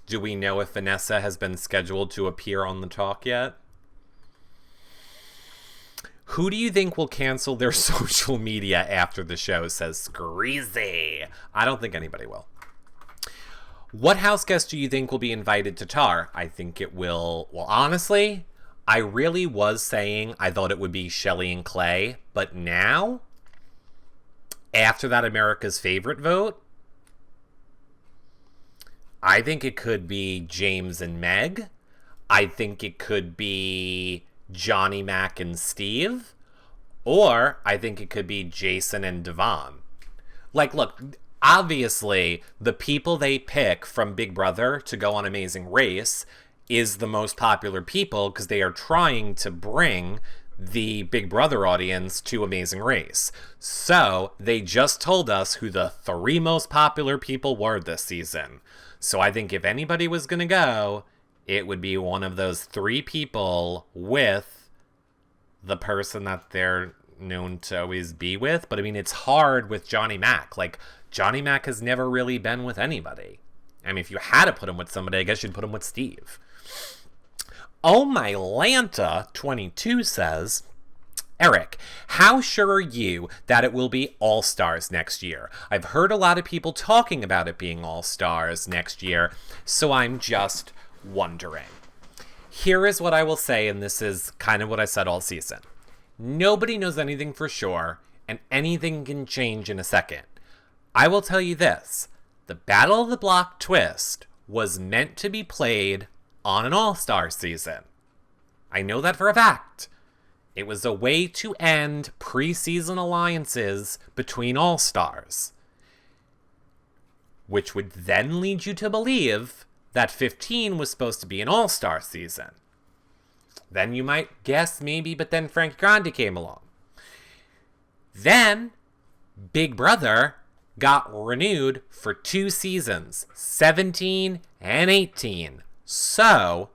Do we know if Vanessa has been scheduled to appear on the talk yet? Who do you think will cancel their social media after the show, says Screezy? I don't think anybody will. What house guest do you think will be invited to Tar? I think it will. Well, honestly, I really was saying I thought it would be Shelley and Clay. But now, after that America's Favorite vote, I think it could be James and Meg. I think it could be Johnny, Mac, and Steve. Or I think it could be Jason and Devon. Like, look, obviously, the people they pick from Big Brother to go on Amazing Race is the most popular people because they are trying to bring the Big Brother audience to Amazing Race. So they just told us who the 3 most popular people were this season. So I think if anybody was going to go, it would be one of those 3 people with the person that they're known to always be with. But I mean, it's hard with Johnny Mac. Like, Johnny Mac has never really been with anybody. I mean, if you had to put him with somebody, I guess you'd put him with Steve. Oh My Lanta 22 says, Eric, how sure are you that it will be All-Stars next year? I've heard a lot of people talking about it being All-Stars next year, so I'm just wondering. Here is what I will say, and this is kind of what I said all season. Nobody knows anything for sure, and anything can change in a second. I will tell you this. The Battle of the Block twist was meant to be played on an All-Star season. I know that for a fact. It was a way to end preseason alliances between All-Stars, which would then lead you to believe that 15 was supposed to be an All-Star season. Then you might guess maybe, but then Frankie Grande came along. Then Big Brother got renewed for 2 seasons, 17 and 18. So,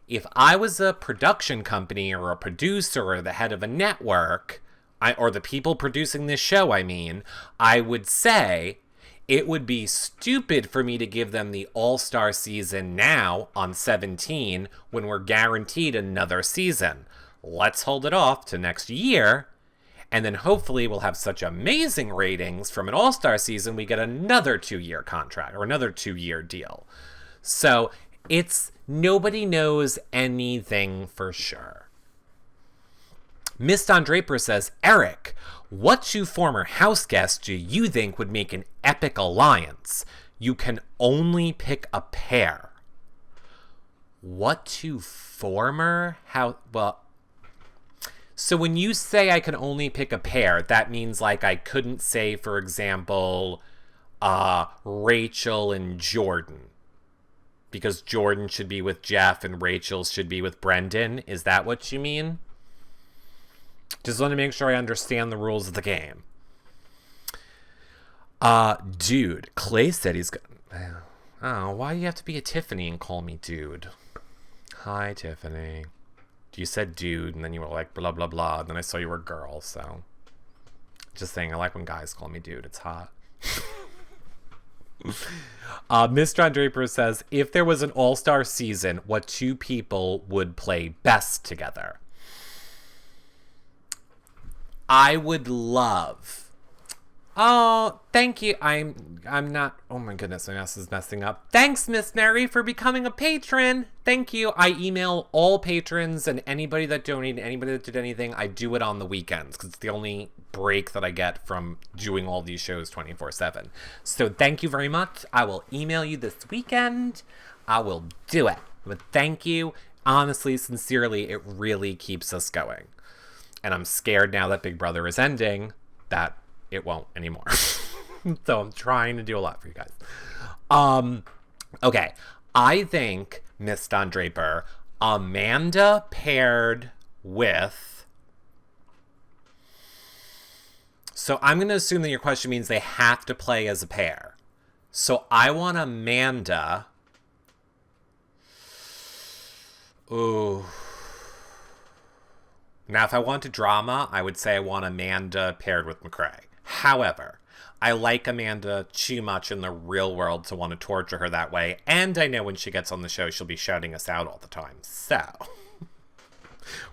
if I was a production company or a producer or the head of a network, or the people producing this show, I would say it would be stupid for me to give them the All-Star season now on 17 when we're guaranteed another season. Let's hold it off to next year, and then hopefully we'll have such amazing ratings from an All-Star season we get another 2-year contract or another 2-year deal. So it's nobody knows anything for sure. Miss Don Draper says, Eric, what 2 former house guests do you think would make an epic alliance? You can only pick a pair. What 2 former house... Well, so when you say I can only pick a pair, that means like I couldn't say, for example, Rachel and Jordan. Because Jordan should be with Jeff and Rachel should be with Brendan. Is that what you mean? Just want to make sure I understand the rules of the game. Dude, Clay said he's got... Oh, why do you have to be a Tiffany and call me dude? Hi, Tiffany. You said dude, and then you were like blah, blah, blah. And then I saw you were a girl, so... Just saying, I like when guys call me dude. It's hot. Miss John Draper says, if there was an all-star season, what 2 people would play best together? I would love... Oh, thank you. I'm not... Oh my goodness, my mouse is messing up. Thanks, Miss Mary, for becoming a patron. Thank you. I email all patrons and anybody that donated, anybody that did anything. I do it on the weekends because it's the only break that I get from doing all these shows 24/7. So thank you very much. I will email you this weekend. I will do it. But thank you. Honestly, sincerely, it really keeps us going. And I'm scared now that Big Brother is ending that it won't anymore. So I'm trying to do a lot for you guys. Okay. I think, Miss Don Draper, Amanda paired with... So I'm going to assume that your question means they have to play as a pair. So I want Amanda... Ooh... Now, if I wanted drama, I would say I want Amanda paired with McCrae. However, I like Amanda too much in the real world to want to torture her that way, and I know when she gets on the show, she'll be shouting us out all the time. So,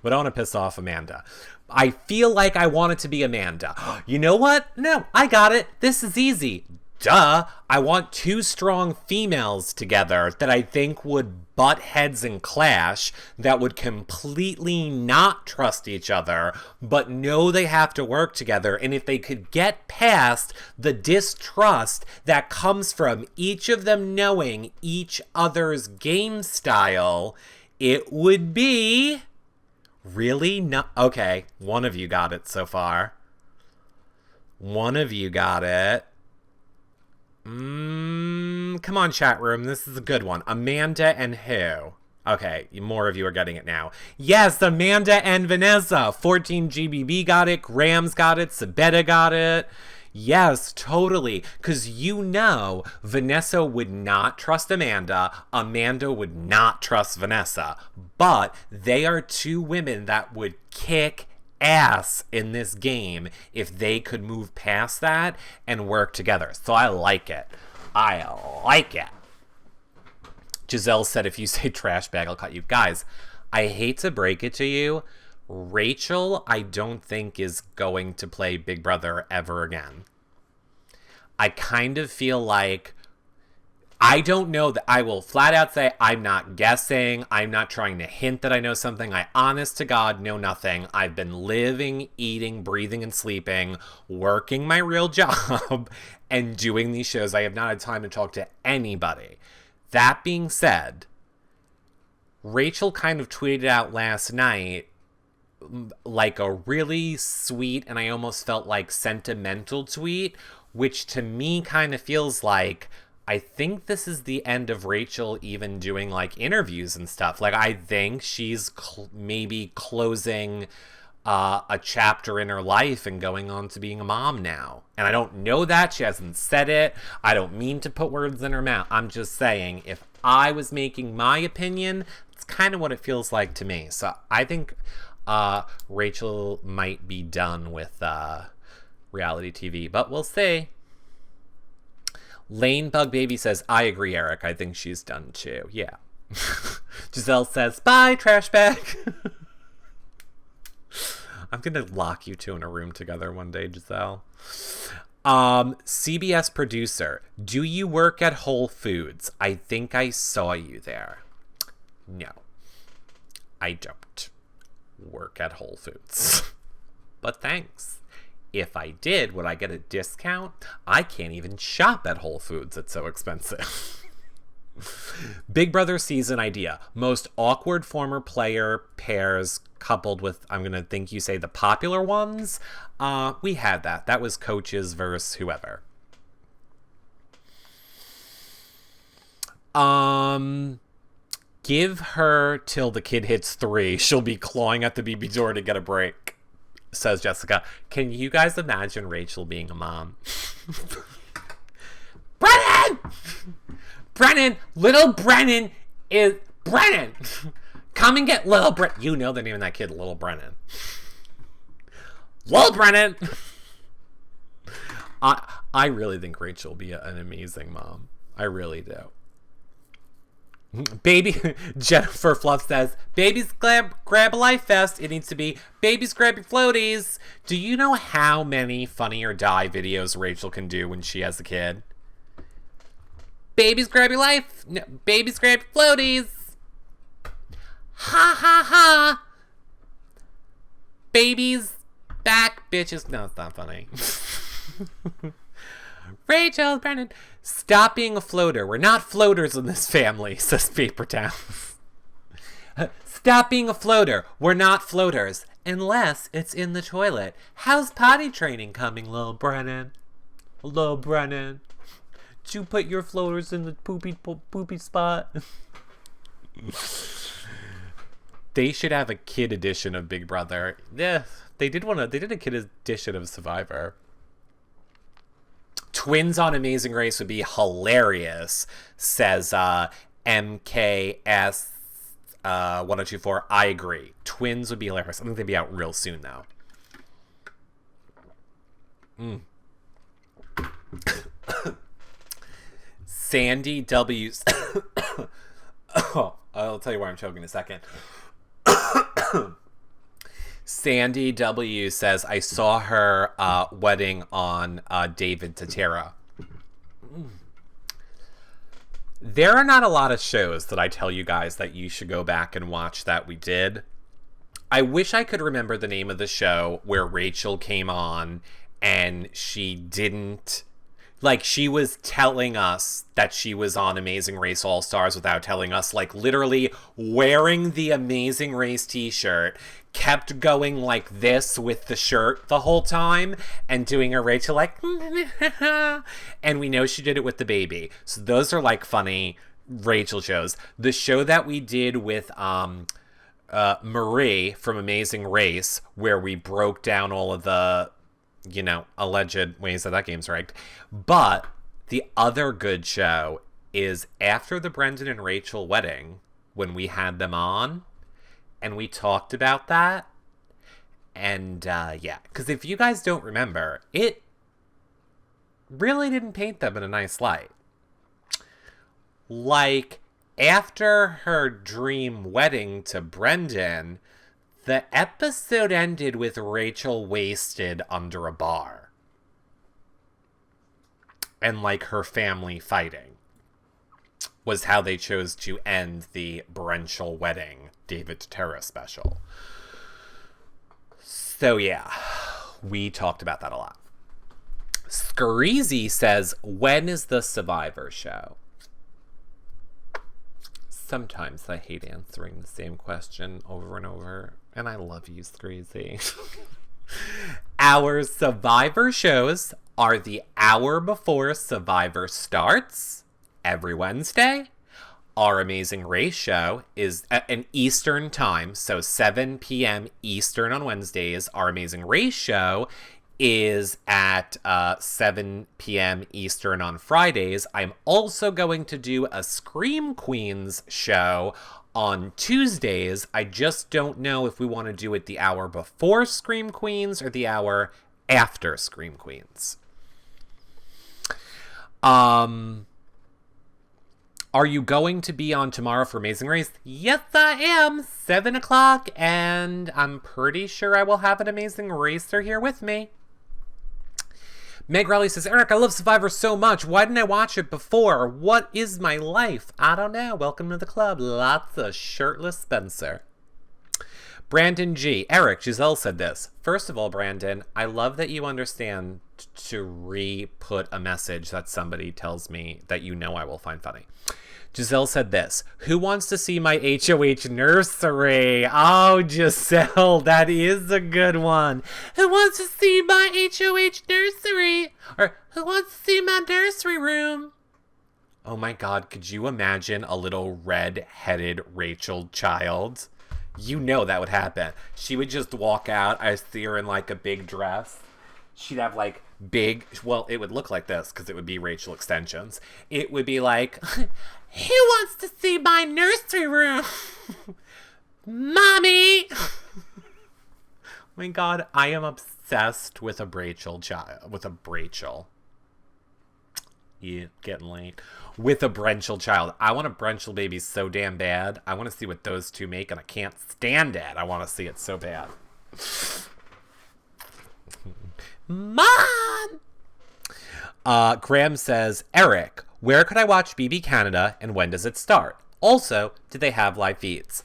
we don't want to piss off Amanda. I feel like I want it to be Amanda. You know what? No, I got it. This is easy. Duh. I want 2 strong females together that I think would butt heads and clash, that would completely not trust each other, but know they have to work together. And if they could get past the distrust that comes from each of them knowing each other's game style, it would be... Really? No. Okay, one of you got it so far. One of you got it. Come on, chat room. This is a good one. Amanda and who? Okay, more of you are getting it now. Yes, Amanda and Vanessa. 14 GBB got it. Grams got it. Sabetta got it. Yes, totally. Because Vanessa would not trust Amanda. Amanda would not trust Vanessa. But they are two women that would kick ass in this game if they could move past that and work together. So I like it. I like it. Giselle said, if you say trash bag, I'll cut you. Guys, I hate to break it to you. Rachel, I don't think is going to play Big Brother ever again. I kind of feel like, I don't know that I will flat out say I'm not guessing. I'm not trying to hint that I know something. I honest to God know nothing. I've been living, eating, breathing, and sleeping, working my real job, and doing these shows. I have not had time to talk to anybody. That being said, Rachel kind of tweeted out last night like a really sweet and I almost felt like sentimental tweet, which to me kind of feels like I think this is the end of Rachel even doing like interviews and stuff. Like I think she's maybe closing a chapter in her life and going on to being a mom now. And I don't know that. She hasn't said it. I don't mean to put words in her mouth. I'm just saying if I was making my opinion, it's kind of what it feels like to me. So I think Rachel might be done with reality TV, but we'll see. Lane Bug Baby says, I agree, Eric. I think she's done too. Yeah. Giselle says, bye, trash bag. I'm going to lock you two in a room together one day, Giselle. CBS producer, do you work at Whole Foods? I think I saw you there. No, I don't work at Whole Foods. But thanks. If I did, would I get a discount? I can't even shop at Whole Foods. It's so expensive. Big Brother season idea. Most awkward former player pairs coupled with, I'm going to think you say the popular ones. We had that. That was coaches versus whoever. Give her till the kid hits 3. She'll be clawing at the BB door to get a break, says Jessica. Can you guys imagine Rachel being a mom? Brennan! Little Brennan is... Brennan! Come and get little Brennan. You know the name of that kid, Little Brennan. Little Brennan! I really think Rachel will be an amazing mom. I really do. Baby, Jennifer Fluff says, babies grab a life vest. It needs to be babies grab your floaties. Do you know how many Funny or Die videos Rachel can do when she has a kid? Babies grab your life. No, babies grab your floaties. Ha ha ha. Babies back, bitches. No, it's not funny. Rachel, Brennan, stop being a floater. We're not floaters in this family, says Paper Towns. Stop being a floater. We're not floaters. Unless it's in the toilet. How's potty training coming, Lil Brennan? Lil Brennan. Did you put your floaters in the poopy spot? They should have a kid edition of Big Brother. Yeah, they did a kid edition of Survivor. Twins on Amazing Race would be hilarious, says MKS 1024. I agree. Twins would be hilarious. I think they'd be out real soon, though. Sandy W. Oh, I'll tell you why I'm choking in a second. Sandy W. says, I saw her wedding on David to Tara. There are not a lot of shows that I tell you guys that you should go back and watch that we did. I wish I could remember the name of the show where Rachel came on and she Like, she was telling us that she was on Amazing Race All-Stars without telling us, like, literally wearing the Amazing Race t-shirt, kept going like this with the shirt the whole time, and doing her Rachel, like, and we know she did it with the baby. So those are, like, funny Rachel shows. The show that we did with, Marie from Amazing Race, where we broke down all of the, you know, alleged ways that game's rigged. But the other good show is after the Brendan and Rachel wedding, when we had them on and we talked about that. And yeah, because if you guys don't remember, it really didn't paint them in a nice light. Like, after her dream wedding to Brendan, the episode ended with Rachel wasted under a bar. And, like, her family fighting was how they chose to end the Brenchel wedding David Terra special. So, yeah, we talked about that a lot. Screezy says, when is the Survivor show? Sometimes I hate answering the same question over and over. And I love you, Screezy. Our Survivor shows are the hour before Survivor starts every Wednesday. Our Amazing Race show is at an Eastern time, so 7 p.m. Eastern on Wednesdays. Our Amazing Race show is at 7 p.m. Eastern on Fridays. I'm also going to do a Scream Queens show on Tuesdays. I just don't know if we want to do it the hour before Scream Queens or the hour after Scream Queens. Are you going to be on tomorrow for Amazing Race? Yes, I am. 7 o'clock, and I'm pretty sure I will have an Amazing Racer here with me. Meg Raleigh says, Eric, I love Survivor so much. Why didn't I watch it before? What is my life? I don't know. Welcome to the club. Lots of shirtless Spencer. Brandon G. Eric, Giselle said this. First of all, Brandon, I love that you understand to re-put a message that somebody tells me that you know I will find funny. Giselle said this. Who wants to see my HOH nursery? Oh, Giselle, that is a good one. Who wants to see my HOH nursery? Or who wants to see my nursery room? Oh my God, could you imagine a little red-headed Rachel child? You know that would happen. She would just walk out. I see her in like a big dress. She'd have like big, well, it would look like this because it would be Rachel extensions. It would be like, who wants to see my nursery room? Mommy! Oh my God, I am obsessed with a Rachel child. With a Rachel. Yeah, getting late. With a Brenchel child. I want a Brenchel baby so damn bad. I want to see what those two make, and I can't stand it. I want to see it so bad. Mom! Graham says, Eric, where could I watch BB Canada, and when does it start? Also, do they have live feeds?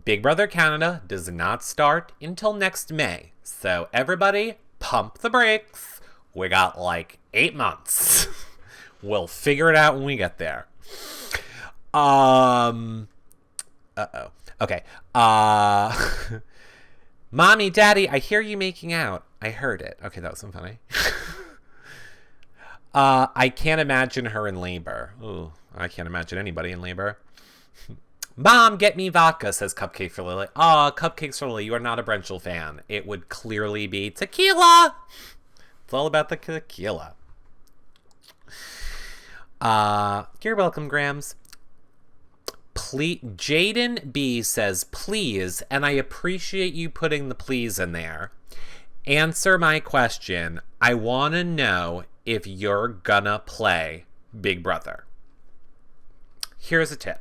Big Brother Canada does not start until next May. So everybody, pump the brakes. We got like 8 months. We'll figure it out when we get there. Uh-oh. Okay. Mommy, Daddy, I hear you making out. I heard it. Okay, that wasn't funny. I can't imagine her in labor. Ooh, I can't imagine anybody in labor. Mom, get me vodka, says Cupcake for Lily. Aw, Cupcakes for Lily, you are not a Brenchel fan. It would clearly be tequila. It's all about the tequila. You're welcome, Grams. Jaden B says, please, and I appreciate you putting the please in there. Answer my question. I want to know if you're gonna play Big Brother. Here's a tip.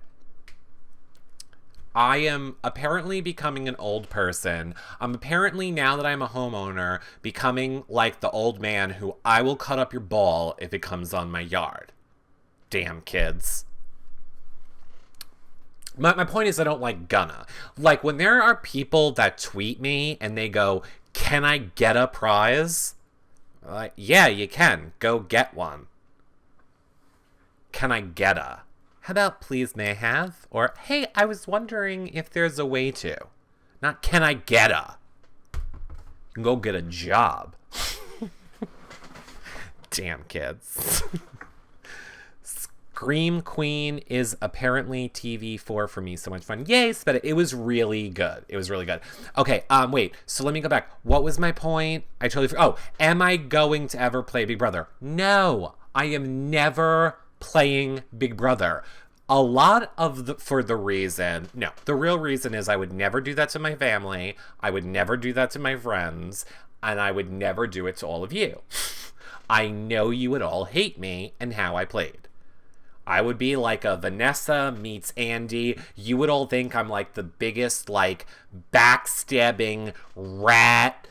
I am apparently becoming an old person. I'm apparently, now that I'm a homeowner, becoming like the old man who I will cut up your ball if it comes on my yard. Damn kids. My point is I don't like gonna. Like, when there are people that tweet me and they go, can I get a prize? Like, yeah, you can. Go get one. can I get a? How about please may I have? Or hey, I was wondering if there's a way to. Not can I get a? You can go get a job. Damn kids. Scream Queen is apparently TV4 for me. So much fun. Yay, but it was really good. It was really good. Okay, wait. So let me go back. What was my point? I totally forgot. Oh, am I going to ever play Big Brother? No, I am never playing Big Brother. A lot of the real reason is I would never do that to my family. I would never do that to my friends. And I would never do it to all of you. I know you would all hate me and how I played. I would be like a Vanessa meets Andy. You would all think I'm like the biggest, like, backstabbing rat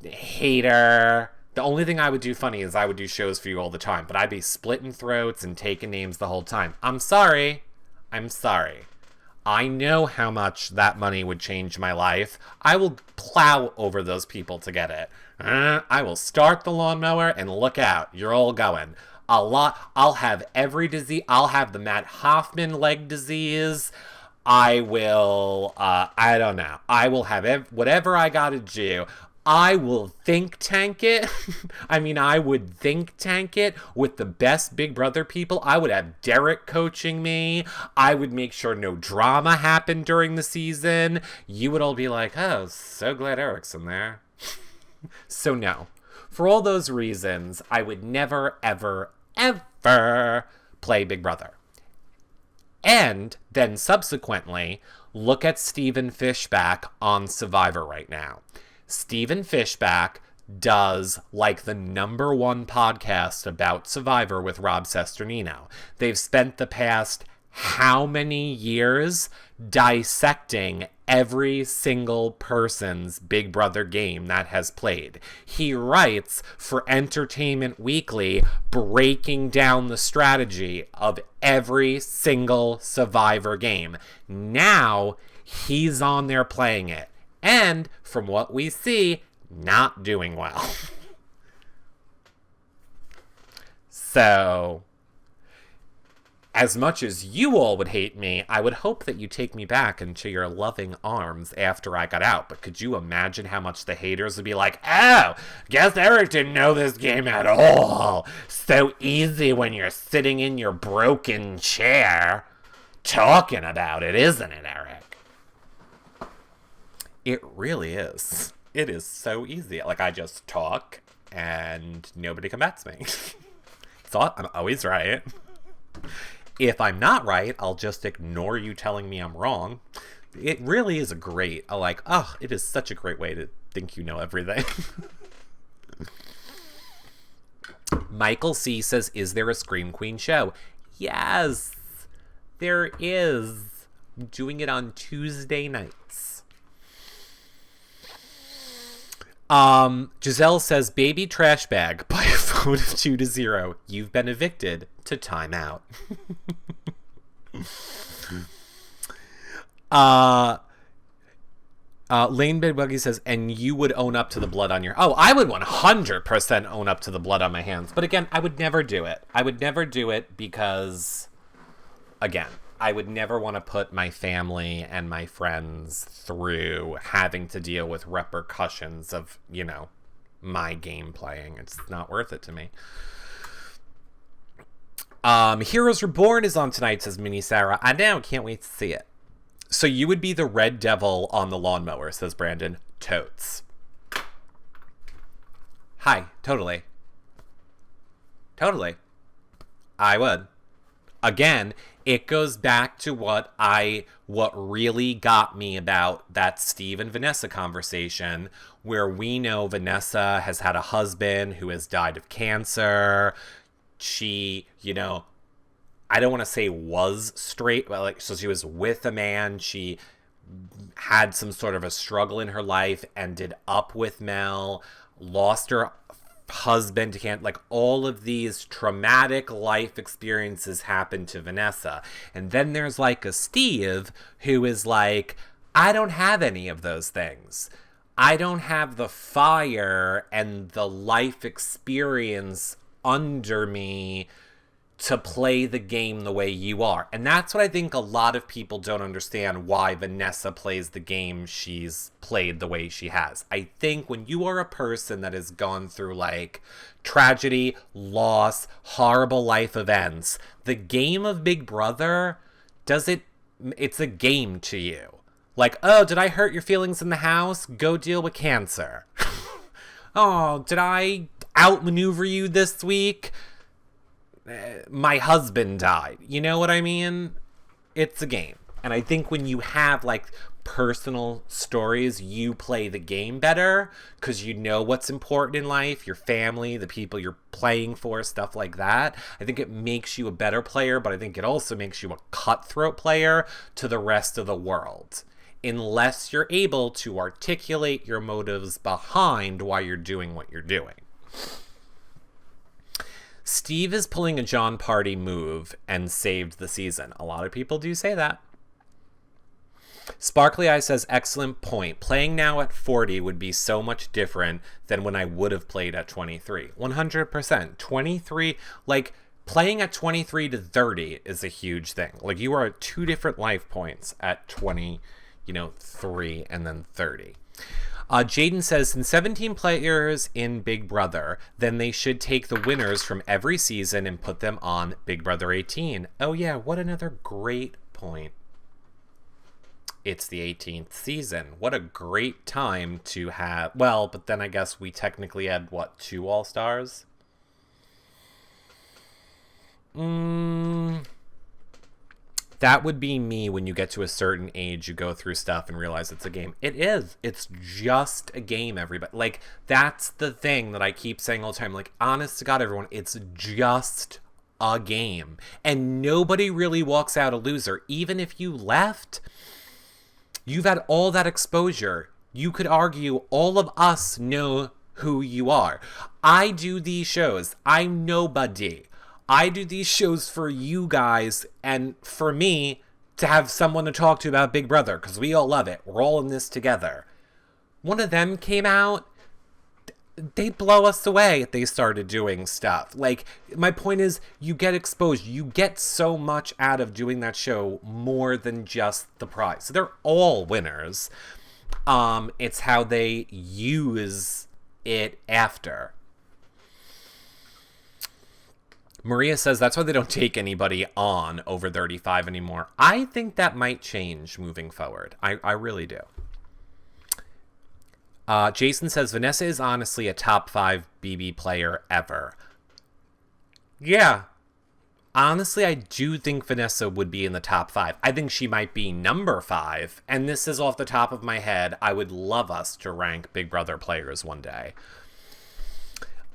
hater. The only thing I would do funny is I would do shows for you all the time, but I'd be splitting throats and taking names the whole time. I'm sorry. I know how much that money would change my life. I will plow over those people to get it. I will start the lawnmower and look out. You're all going. I'll have every disease. I'll have the Matt Hoffman leg disease. I will, I don't know. I will have whatever I gotta do. I will think tank it. I would think tank it with the best Big Brother people. I would have Derek coaching me. I would make sure no drama happened during the season. You would all be like, oh, so glad Eric's in there. So no. For all those reasons, I would never, ever, ever play Big Brother. And then subsequently, look at Stephen Fishback on Survivor right now. Stephen Fishback does like the #1 podcast about Survivor with Rob Sesternino. They've spent the past how many years dissecting every single person's Big Brother game that has played. He writes for Entertainment Weekly, breaking down the strategy of every single Survivor game. Now he's on there playing it. And, from what we see, not doing well. So, as much as you all would hate me, I would hope that you take me back into your loving arms after I got out. But could you imagine how much the haters would be like, oh, guess Eric didn't know this game at all. So easy when you're sitting in your broken chair talking about it, isn't it, Eric? It really is. It is so easy. Like, I just talk and nobody combats me. So I'm always right. If I'm not right, I'll just ignore you telling me I'm wrong. It really is it is such a great way to think you know everything. Michael C. says, is there a Scream Queen show? Yes, there is. I'm doing it on Tuesday nights. Giselle says, baby trash bag by a vote of 2-0. You've been evicted to timeout. Lane Bedbuggy says, and you would own up to the blood on your... Oh, I would 100% own up to the blood on my hands. But again, I would never do it. I would never do it because, again, I would never want to put my family and my friends through having to deal with repercussions of, my game playing. It's not worth it to me. Heroes Reborn is on tonight, says Mini Sarah. I know, can't wait to see it. So you would be the red devil on the lawnmower, says Brandon. Totes. Hi, totally. Totally. I would. Again, it goes back to what really got me about that Steve and Vanessa conversation, where we know Vanessa has had a husband who has died of cancer. She, I don't want to say was straight, but so she was with a man. She had some sort of a struggle in her life, ended up with Mel, lost her husband to can't, all of these traumatic life experiences happened to Vanessa. And then there's a Steve who is like, I don't have any of those things. I don't have the fire and the life experience under me to play the game the way you are. And that's what I think a lot of people don't understand, why Vanessa plays the game she's played the way she has. I think when you are a person that has gone through like tragedy, loss, horrible life events, the game of Big Brother it's a game to you. Like, oh, did I hurt your feelings in the house? Go deal with cancer. Oh, did I outmaneuver you this week? My husband died. You know what I mean? It's a game. And I think when you have like personal stories, you play the game better because you know what's important in life, your family, the people you're playing for, stuff like that. I think it makes you a better player, but I think it also makes you a cutthroat player to the rest of the world, unless you're able to articulate your motives behind why you're doing what you're doing. Steve is pulling a John Party move and saved the season. A lot of people do say that. Sparkly Eye says, excellent point. Playing now at 40 would be so much different than when I would have played at 23. 100%. 23, like, playing at 23 to 30 is a huge thing. Like, you are at 2 different life points at 20, 3 and then 30. Jaden says, since 17 players in Big Brother, then they should take the winners from every season and put them on Big Brother 18. Oh yeah, what another great point. It's the 18th season. What a great time to have... Well, but then I guess we technically had, 2 All-Stars? That would be me when you get to a certain age, you go through stuff and realize it's a game. It is. It's just a game, everybody. Like, that's the thing that I keep saying all the time. Like, honest to God, everyone, it's just a game. And nobody really walks out a loser. Even if you left, you've had all that exposure. You could argue all of us know who you are. I do these shows. I'm nobody. I do these shows for you guys and for me to have someone to talk to about Big Brother, because we all love it. We're all in this together. One of them came out, they'd blow us away if they started doing stuff. Like, my point is, you get exposed. You get so much out of doing that show more than just the prize. So they're all winners. It's how they use it after. Maria says that's why they don't take anybody on over 35 anymore. I think that might change moving forward. I really do. Jason says Vanessa is honestly a top 5 BB player ever. Yeah. Honestly, I do think Vanessa would be in the top 5. I think she might be number 5. And this is off the top of my head. I would love us to rank Big Brother players one day.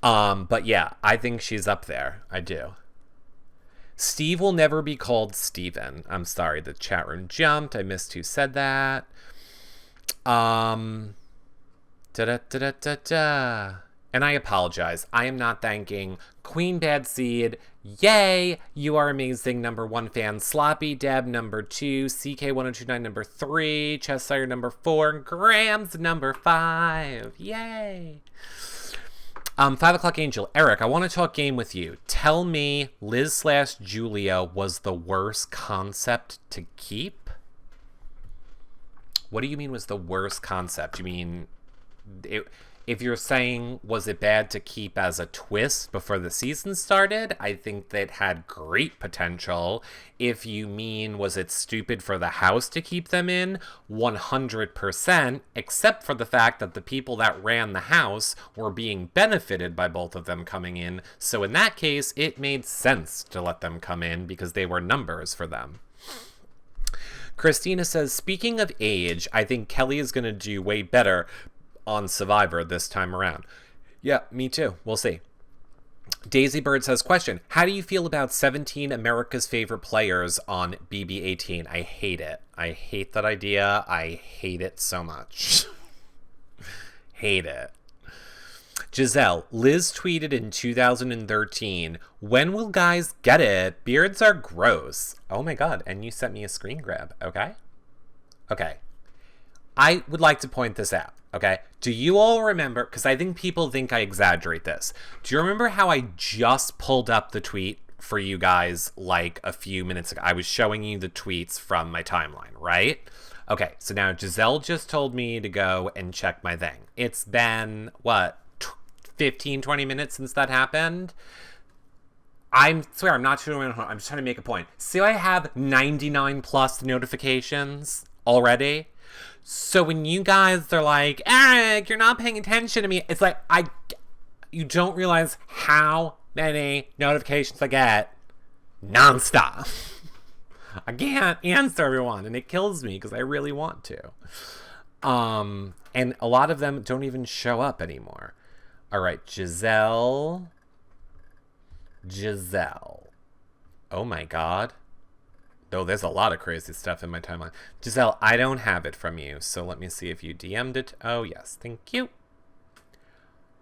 But yeah, I think she's up there. I do. Steve will never be called Steven. I'm sorry, the chat room jumped. I missed who said that. And I apologize. I am not thanking Queen Bad Seed. Yay! You are amazing. Number 1 fan. Sloppy Deb, number 2. CK1029, number 3. Cheshire, number 4. And Grams, number 5. Yay! 5 o'clock Angel. Eric, I want to talk game with you. Tell me Liz/Julia was the worst concept to keep? What do you mean was the worst concept? You mean... If you're saying, was it bad to keep as a twist before the season started? I think that had great potential. If you mean, was it stupid for the house to keep them in? 100%, except for the fact that the people that ran the house were being benefited by both of them coming in. So in that case, it made sense to let them come in because they were numbers for them. Christina says, speaking of age, I think Kelly is going to do way better on Survivor this time around. Yeah, me too. We'll see. Daisy Bird says, question, how do you feel about 17 America's favorite players on BB18? I hate it. I hate that idea. I hate it so much. Hate it. Giselle, Liz tweeted in 2013, when will guys get it? Beards are gross. Oh my god, and you sent me a screen grab, okay? Okay. I would like to point this out. Okay, do you all remember, because I think people think I exaggerate this. Do you remember how I just pulled up the tweet for you guys like a few minutes ago. I was showing you the tweets from my timeline, right? Okay, so now Giselle just told me to go and check my thing. It's been, what, 15, 20 minutes since that happened? I swear, I'm not sure. I'm just trying to make a point. See, I have 99 plus notifications already. So when you guys are like, Eric, you're not paying attention to me, it's like, you don't realize how many notifications I get nonstop. I can't answer everyone, and it kills me because I really want to. And a lot of them don't even show up anymore. All right, Giselle. Oh my God. Oh, there's a lot of crazy stuff in my timeline. Giselle, I don't have it from you, so let me see if you DM'd it. Oh, yes, thank you.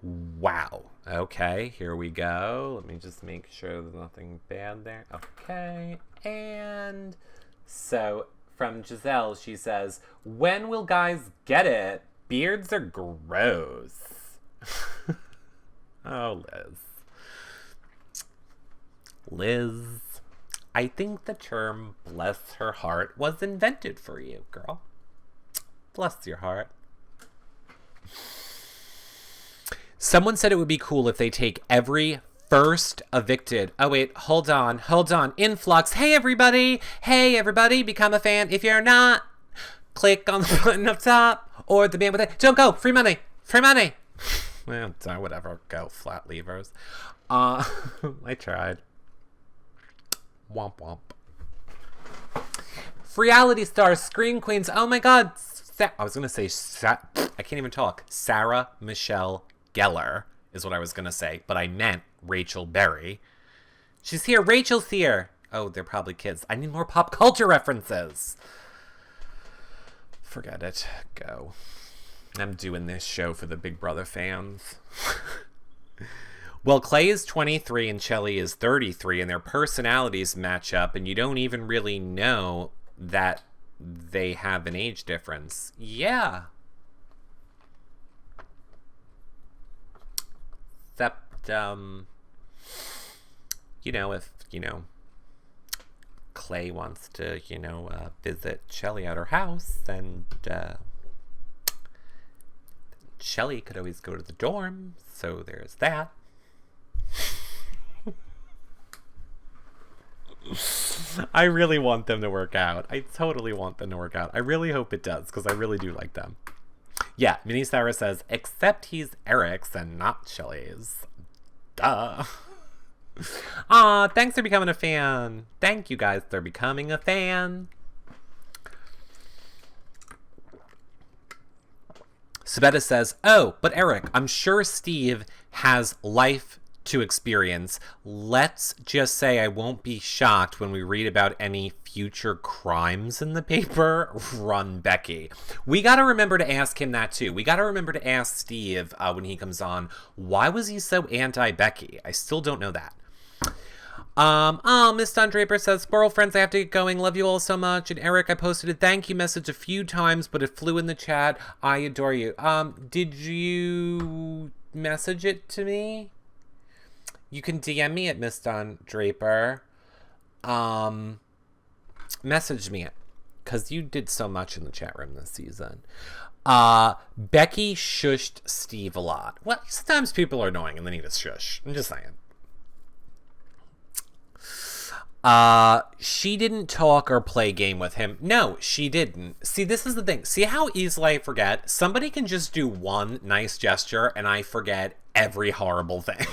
Wow. Okay, here we go. Let me just make sure there's nothing bad there. Okay, and so from Giselle, she says, when will guys get it? Beards are gross. Oh, Liz, I think the term bless her heart was invented for you, girl. Bless your heart. Someone said it would be cool if they take every first evicted. Oh, wait, hold on. Influx. Hey, everybody, become a fan. If you're not, click on the button up top or the band with it. Don't go. Free money. Well, whatever. Go, flat levers. I tried. Womp womp. Reality stars, screen queens. Oh my God. I was going to say, I can't even talk. Sarah Michelle Gellar is what I was going to say, but I meant Rachel Berry. She's here. Rachel's here. Oh, they're probably kids. I need more pop culture references. Forget it. Go. I'm doing this show for the Big Brother fans. Well, Clay is 23 and Chelly is 33, and their personalities match up, and you don't even really know that they have an age difference. Yeah. Except, if, Clay wants to, visit Chelly at her house, and, Chelly could always go to the dorm, so there's that. I really want them to work out. I totally want them to work out. I really hope it does, because I really do like them. Yeah, Minnie Sarah says, except he's Eric's and not Chelly's. Duh. Aw, thanks for becoming a fan. Thank you guys for becoming a fan. Sabetta says, oh, but Eric, I'm sure Steve has life to experience. Let's just say I won't be shocked when we read about any future crimes in the paper. Run, Becky. We got to remember to ask him that too. We got to remember to ask Steve when he comes on, why was he so anti-Becky? I still don't know that. Miss Don Draper says, Squirrel friends, I have to get going. Love you all so much. And Eric, I posted a thank you message a few times, but it flew in the chat. I adore you. Did you message it to me? You can DM me at Miss Don Draper. Message me it, because you did so much in the chat room this season. Becky shushed Steve a lot. Well, sometimes people are annoying and they need a shush. I'm just saying. She didn't talk or play a game with him. No, she didn't. See, this is the thing. See how easily I forget? Somebody can just do one nice gesture and I forget every horrible thing.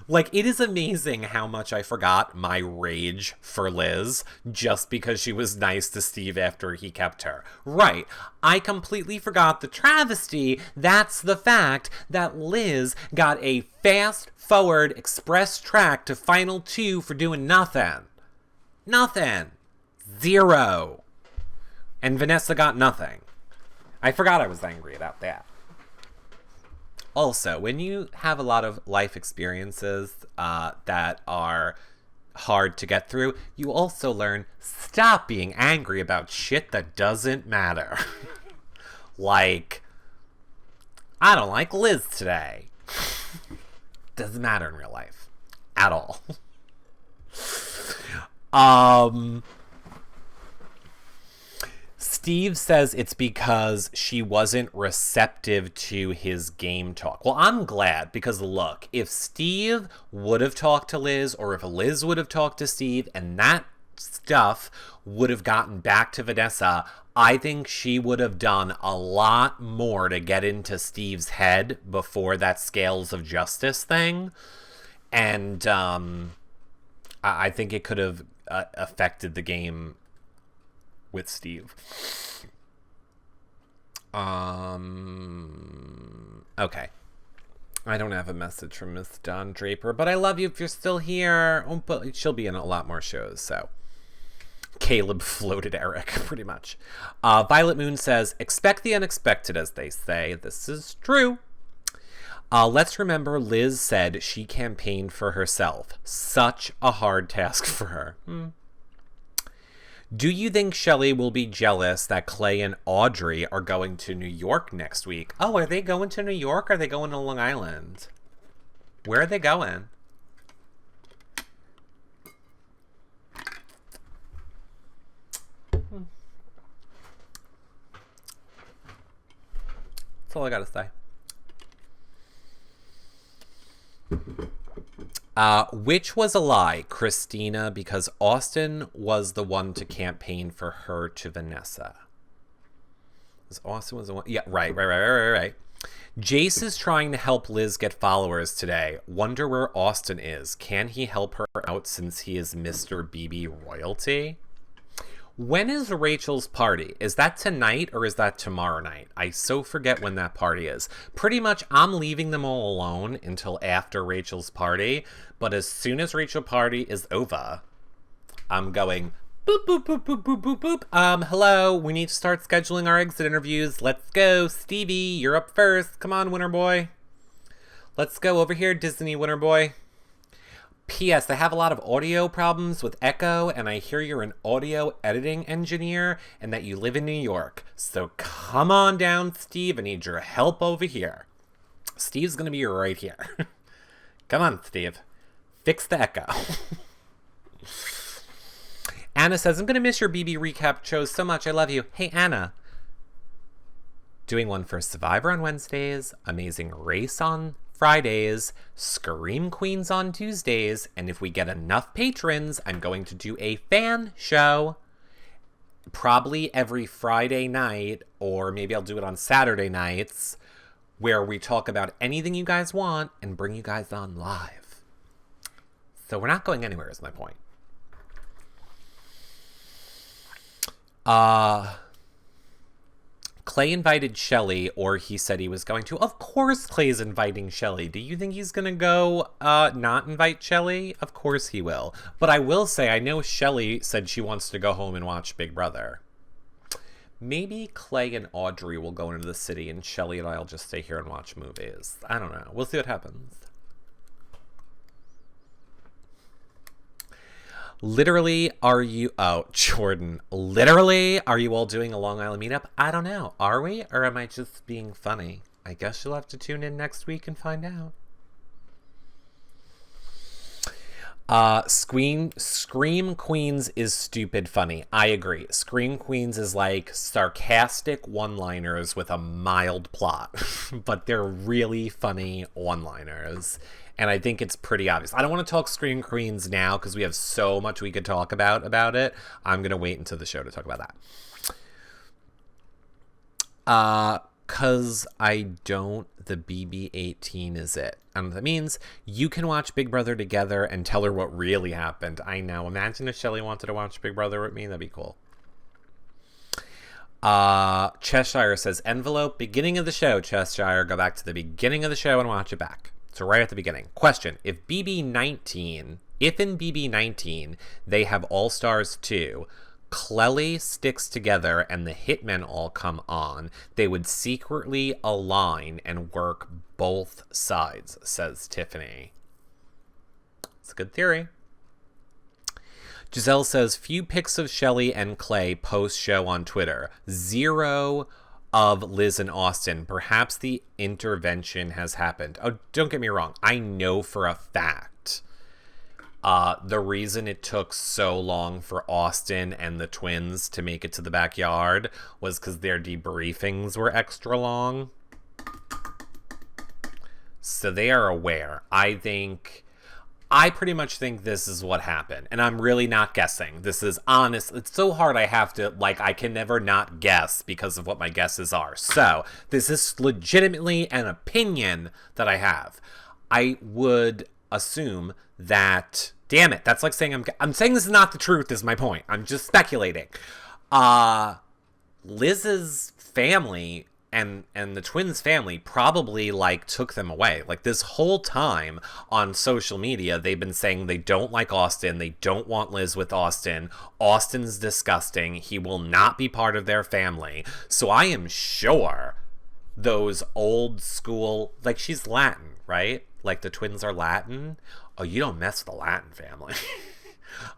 Like, it is amazing how much I forgot my rage for Liz just because she was nice to Steve after he kept her. Right. I completely forgot the travesty. That's the fact that Liz got a fast-forward express track to Final 2 for doing nothing. Nothing. Zero. And Vanessa got nothing. I forgot I was angry about that. Also, when you have a lot of life experiences that are hard to get through, you also learn, stop being angry about shit that doesn't matter. Like, I don't like Liz today. Doesn't matter in real life. At all. Steve says it's because she wasn't receptive to his game talk. Well, I'm glad, because look, if Steve would have talked to Liz, or if Liz would have talked to Steve, and that stuff would have gotten back to Vanessa, I think she would have done a lot more to get into Steve's head before that scales of justice thing. And I think it could have affected the game with Steve. Okay. I don't have a message from Miss Dawn Draper, but I love you if you're still here. Oh, but she'll be in a lot more shows, so. Caleb floated Eric, pretty much. Violet Moon says, expect the unexpected, as they say. This is true. Let's remember Liz said she campaigned for herself. Such a hard task for her. Do you think Shelley will be jealous that Clay and Audrey are going to New York next week? Oh, are they going to New York? Or are they going to Long Island? Where are they going? That's all I gotta say. Which was a lie, Christina, because Austin was the one to campaign for her to Vanessa. Austin was the one. Yeah, right. Jace is trying to help Liz get followers today. Wonder where Austin is. Can he help her out since he is Mr. BB royalty? When is Rachel's party? Is that tonight or is that tomorrow night? I so forget when that party is. Pretty much, I'm leaving them all alone until after Rachel's party. But as soon as Rachel's party is over, I'm going boop, boop, boop, boop, boop, boop, boop. Hello, we need to start scheduling our exit interviews. Let's go. Stevie, you're up first. Come on, Winter Boy. Let's go over here, Disney Winter Boy. P.S. I have a lot of audio problems with Echo, and I hear you're an audio editing engineer and that you live in New York. So come on down, Steve. I need your help over here. Steve's going to be right here. Come on, Steve. Fix the Echo. Anna says, I'm going to miss your BB recap shows so much. I love you. Hey, Anna. Doing one for Survivor on Wednesdays, Amazing Race on Fridays, Scream Queens on Tuesdays, and if we get enough patrons, I'm going to do a fan show probably every Friday night, or maybe I'll do it on Saturday nights, where we talk about anything you guys want and bring you guys on live. So we're not going anywhere is my point. Clay invited Shelley, or he said he was going to. Of course Clay's inviting Shelley. Do you think he's going to go not invite Shelley? Of course he will. But I will say, I know Shelley said she wants to go home and watch Big Brother. Maybe Clay and Audrey will go into the city and Shelley and I'll just stay here and watch movies. I don't know. We'll see what happens. Literally, are you... Oh, Jordan. Literally, are you all doing a Long Island meetup? I don't know. Are we? Or am I just being funny? I guess you'll have to tune in next week and find out. Scream Queens is stupid funny. I agree. Scream Queens is like sarcastic one-liners with a mild plot. But they're really funny one-liners. And I think it's pretty obvious. I don't want to talk Scream Queens now because we have so much we could talk about it. I'm going to wait until the show to talk about that. Because I don't, the BB-18 is it. And that means you can watch Big Brother together and tell her what really happened. I know. Imagine if Shelley wanted to watch Big Brother with me. That'd be cool. Cheshire says, envelope, beginning of the show, Cheshire. Go back to the beginning of the show and watch it back. So right at the beginning. Question, if in BB-19 they have All-Stars 2, Clelly sticks together and the hitmen all come on, they would secretly align and work both sides, says Tiffany. It's a good theory. Giselle says, few pics of Shelley and Clay post-show on Twitter. 0 of Liz and Austin. Perhaps the intervention has happened. Oh, don't get me wrong. I know for a fact The reason it took so long for Austin and the twins to make it to the backyard was because their debriefings were extra long. So they are aware. I pretty much think this is what happened. And I'm really not guessing. This is honest. It's so hard I have to, I can never not guess because of what my guesses are. So this is legitimately an opinion that I have. I would assume that, damn it, that's like saying I'm saying this is not the truth is my point. I'm just speculating. Liz's family and the twins' family probably took them away. This whole time on social media, they've been saying they don't like Austin. They don't want Liz with Austin. Austin's disgusting. He will not be part of their family. So I am sure those old school, she's Latin, right? The twins are Latin. Oh, you don't mess with the Latin family.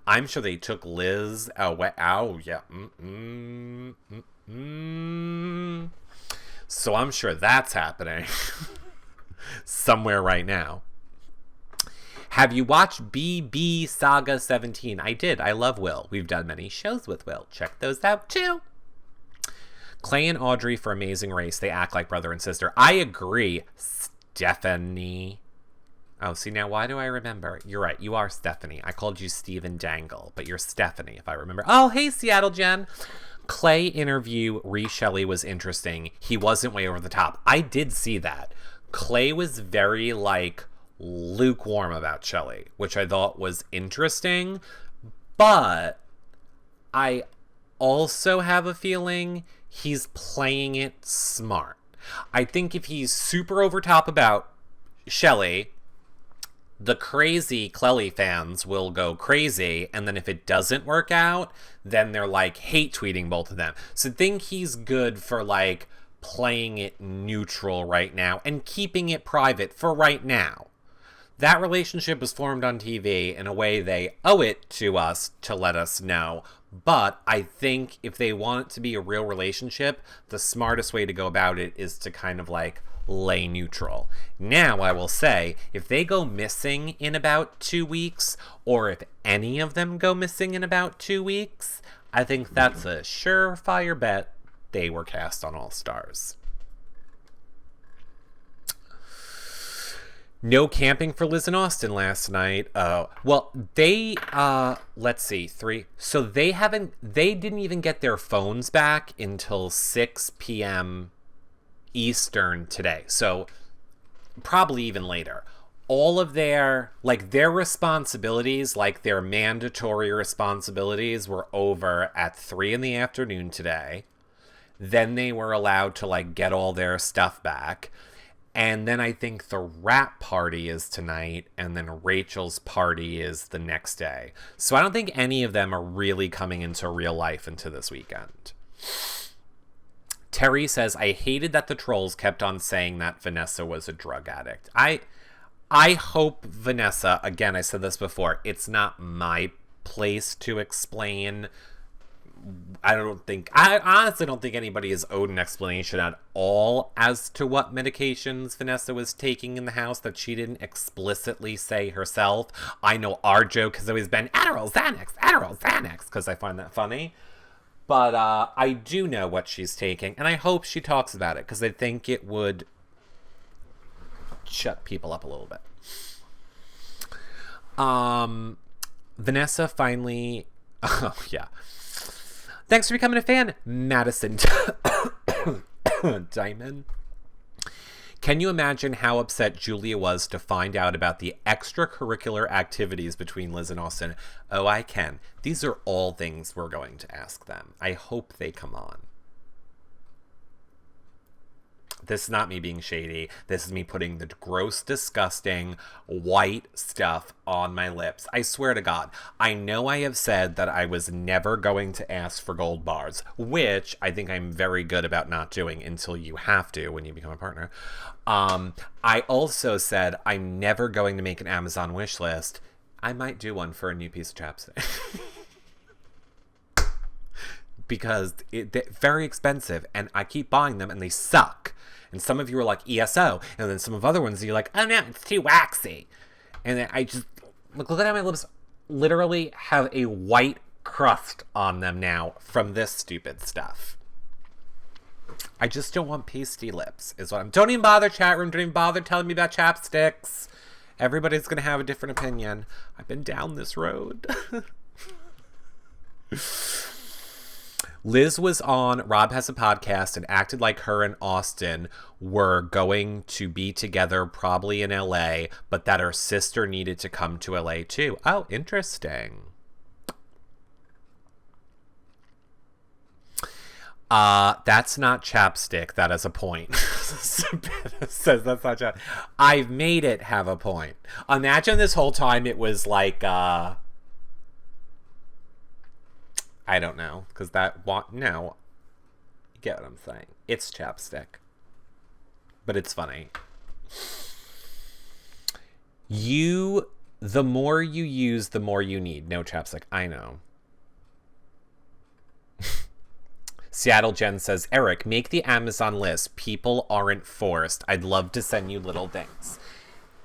I'm sure they took Liz away. Oh, yeah. So I'm sure that's happening somewhere right now. Have you watched BB Saga 17? I did. I love Will. We've done many shows with Will. Check those out too. Clay and Audrey for Amazing Race. They act like brother and sister. I agree. Stephanie. Oh, see, now why do I remember? You're right. You are Stephanie. I called you Steven Dangle, but you're Stephanie if I remember. Oh, hey, Seattle Jen. Clay interview Shelley was interesting. He wasn't way over the top. I did see that. Clay was very lukewarm about Shelley, which I thought was interesting. But I also have a feeling he's playing it smart. I think if he's super over top about Shelley, the crazy Clelly fans will go crazy, and then if it doesn't work out, then they're hate tweeting both of them. So I think he's good for playing it neutral right now and keeping it private for right now. That relationship was formed on TV in a way they owe it to us to let us know. But I think if they want it to be a real relationship, the smartest way to go about it is to kind of lay neutral. Now, I will say, if they go missing in about 2 weeks, or if any of them go missing in about 2 weeks, I think that's a surefire bet they were cast on All Stars. No camping for Liz and Austin last night. Well, they, let's see, 3. So they didn't even get their phones back until 6 p.m. Eastern today. So probably even later. All of their responsibilities, their mandatory responsibilities were over at 3 in the afternoon today. Then they were allowed to get all their stuff back. And then I think the wrap party is tonight, and then Rachel's party is the next day. So I don't think any of them are really coming into real life into this weekend. Terry says, I hated that the trolls kept on saying that Vanessa was a drug addict. I hope Vanessa, again, I said this before, it's not my place to explain. I honestly don't think anybody is owed an explanation at all as to what medications Vanessa was taking in the house that she didn't explicitly say herself. I know our joke has always been Adderall, Xanax, because I find that funny. But I do know what she's taking, and I hope she talks about it, because I think it would shut people up a little bit. Vanessa finally... Oh, yeah. Thanks for becoming a fan, Madison Diamond. Can you imagine how upset Julia was to find out about the extracurricular activities between Liz and Austin? Oh, I can. These are all things we're going to ask them. I hope they come on. This is not me being shady. This is me putting the gross, disgusting, white stuff on my lips. I swear to God, I know I have said that I was never going to ask for gold bars, which I think I'm very good about not doing until you have to when you become a partner. I also said I'm never going to make an Amazon wish list. I might do one for a new piece of chapstick. Because they're very expensive, and I keep buying them, and they suck. And some of you are like, ESO. And then some of other ones, you're like, oh no, it's too waxy. And then I just, look at how my lips literally have a white crust on them now from this stupid stuff. I just don't want pasty lips, is what I'm... Don't even bother, chat room. Don't even bother telling me about chapsticks. Everybody's going to have a different opinion. I've been down this road. Liz was on Rob Has a Podcast and acted like her and Austin were going to be together probably in LA, but that her sister needed to come to LA too. Oh, interesting. That's not chapstick. That is a point. Says that's not chapstick. I've made it have a point. Imagine this whole time it was like, I don't know, because no, you get what I'm saying. It's chapstick, but it's funny. The more you use, the more you need. No chapstick. I know. Seattle Jen says, Eric, make the Amazon list. People aren't forced. I'd love to send you little things.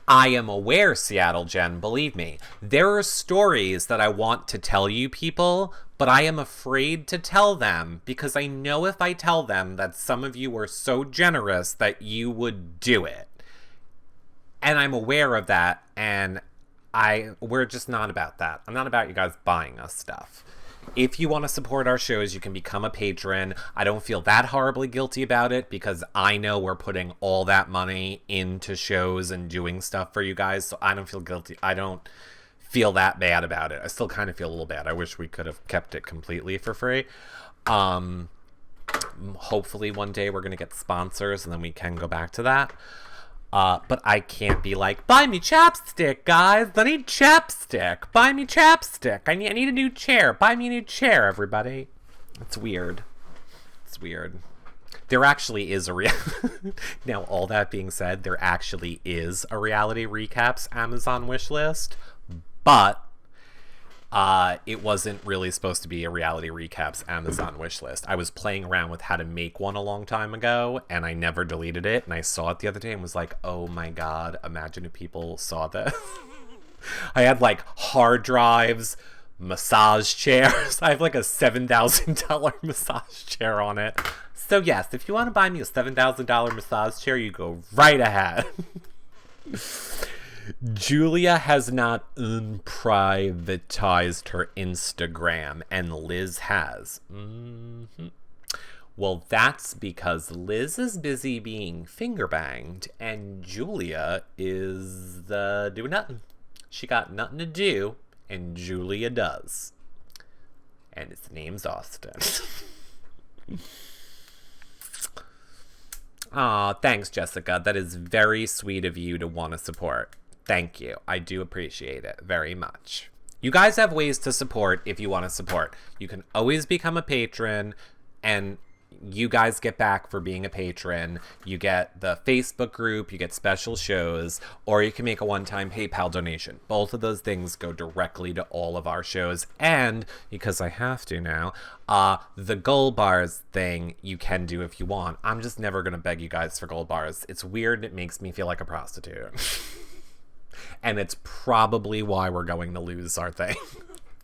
I am aware, Seattle Jen, believe me. There are stories that I want to tell you people, but I am afraid to tell them because I know if I tell them that some of you are so generous that you would do it. And I'm aware of that, and we're just not about that. I'm not about you guys buying us stuff. If you want to support our shows, you can become a patron. I don't feel that horribly guilty about it because I know we're putting all that money into shows and doing stuff for you guys, so I don't feel guilty. I don't feel that bad about it. I still kind of feel a little bad. I wish we could have kept it completely for free. Hopefully one day we're going to get sponsors and then we can go back to that. But I can't be like, buy me chapstick, guys. I need chapstick. Buy me chapstick. I need a new chair. Buy me a new chair, everybody. It's weird. It's weird. There actually is now, all that being said, there actually is a Reality Recaps Amazon wish list, but it wasn't really supposed to be a Reality Recaps Amazon wish list. I was playing around with how to make one a long time ago, and I never deleted it, and I saw it the other day and was like, oh my god, imagine if people saw this. I had like hard drives, massage chairs. I have like a $7,000 massage chair on it. So yes, if you want to buy me a $7,000 massage chair, you go right ahead. Julia has not unprivatized her Instagram, and Liz has. Well, that's because Liz is busy being finger banged, and Julia is doing nothing. She got nothing to do, and Julia does. And his name's Austin. Aw, thanks, Jessica. That is very sweet of you to want to support. Thank you. I do appreciate it very much. You guys have ways to support if you want to support. You can always become a patron, and you guys get back for being a patron. You get the Facebook group, you get special shows, or you can make a one-time PayPal donation. Both of those things go directly to all of our shows. And, because I have to now, the gold bars thing you can do if you want. I'm just never going to beg you guys for gold bars. It's weird. It makes me feel like a prostitute. And it's probably why we're going to lose our thing.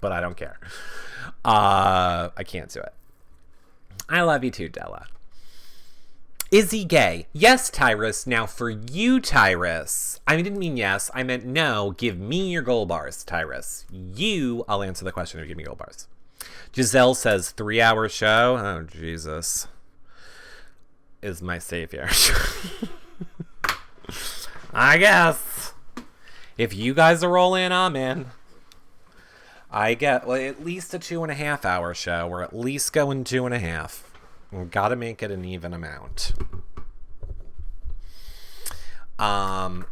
But I don't care. I can't do it. I love you too, Della. Is he gay? Yes, Tyrus. Now for you, Tyrus. I didn't mean yes. I meant no. Give me your gold bars, Tyrus. I'll answer the question if you give me gold bars. Giselle says 3-hour show. Oh, Jesus. Is my savior. I guess. If you guys are all in, I'm in. I get at least a 2.5-hour show. We're at least going 2.5. We've got to make it an even amount.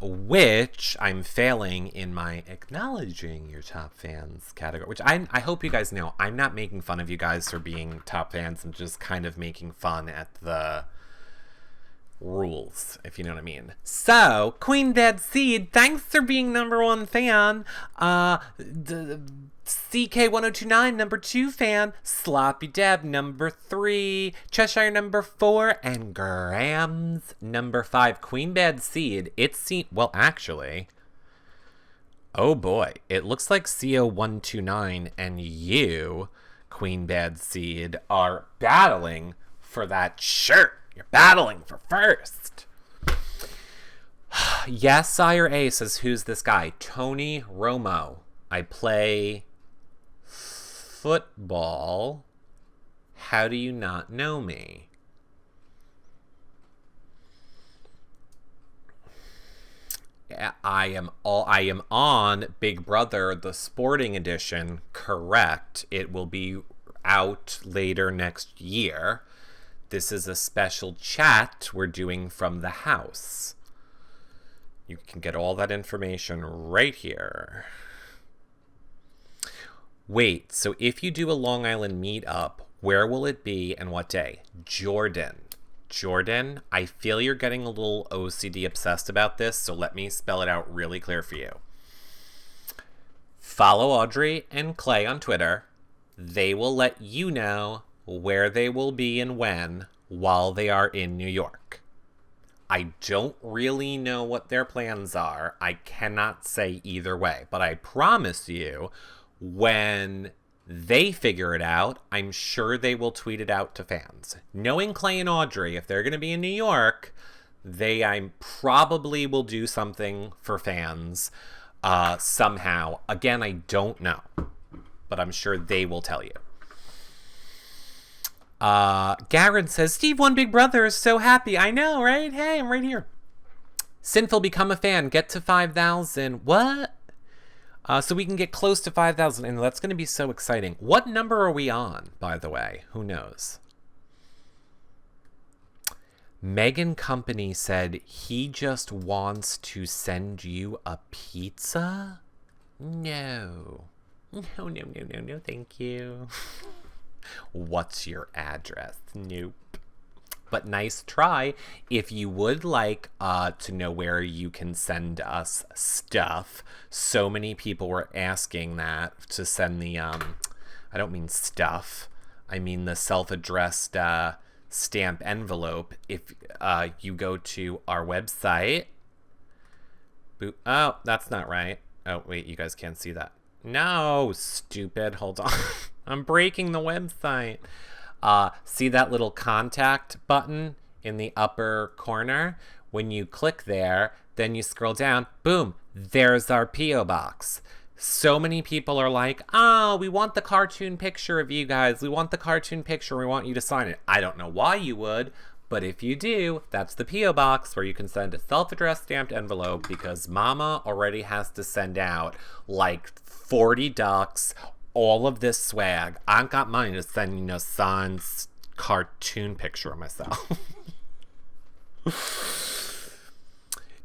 Which I'm failing in my acknowledging your top fans category. Which I hope you guys know. I'm not making fun of you guys for being top fans. I'm just kind of making fun at the rules, if you know what I mean. So, Queen Dead Seed, thanks for being #1 fan. CK1029, #2 fan. Sloppy Deb, #3. Cheshire, #4. And Grams, #5. Queen Bad Seed, it's seen, well, actually, Oh boy, it looks like CO129 and you, Queen Bad Seed, are battling for that shirt. You're battling for first. Yes, Sire A says, who's this guy? Tony Romo. I play football. How do you not know me? I am on Big Brother, the sporting edition, correct. It will be out later next year. This is a special chat we're doing from the house. You can get all that information right here. Wait, so if you do a Long Island meetup, where will it be and what day? Jordan, I feel you're getting a little OCD obsessed about this, so let me spell it out really clear for you. Follow Audrey and Clay on Twitter. They will let you know where they will be and when while they are in New York. I don't really know what their plans are. I cannot say either way, but I promise you, when they figure it out, I'm sure they will tweet it out to fans. Knowing Clay and Audrey, if they're going to be in New York, I probably will do something for fans somehow. Again, I don't know, but I'm sure they will tell you. Garen says, Steve won Big Brother, is so happy. I know, right? Hey, I'm right here. Sinful, become a fan. Get to 5,000. What? So we can get close to 5,000, and that's going to be so exciting. What number are we on, by the way? Who knows? Megan Company said he just wants to send you a pizza? No. No, thank you. What's your address? Nope. But nice try. If you would like to know where you can send us stuff, so many people were asking that to send the, I don't mean stuff, I mean the self-addressed stamp envelope. If you go to our website, oh, that's not right. Oh, wait, you guys can't see that. No, stupid, hold on. I'm breaking the website. See that little contact button in the upper corner? When you click there, then you scroll down, boom, there's our P.O. box. So many people are like, oh, we want the cartoon picture of you guys. We want the cartoon picture. We want you to sign it. I don't know why you would, but if you do, that's the P.O. box where you can send a self-addressed stamped envelope because Mama already has to send out like 40 ducks, all of this swag. I ain't got money to send, signed cartoon picture of myself.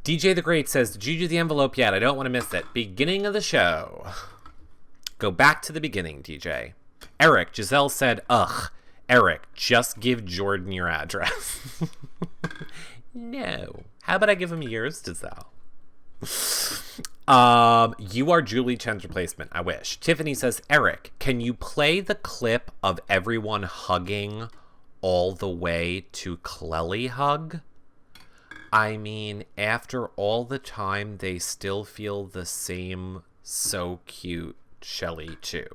DJ the Great says, did you do the envelope yet? I don't want to miss it. Beginning of the show. Go back to the beginning, DJ. Eric, Giselle said, ugh. Eric, just give Jordan your address. No. How about I give him yours, Giselle? You are Julie Chen's replacement. I wish. Tiffany says, Eric, can you play the clip of everyone hugging all the way to Clelly hug? I mean, after all the time, they still feel the same. So cute, Shelly too.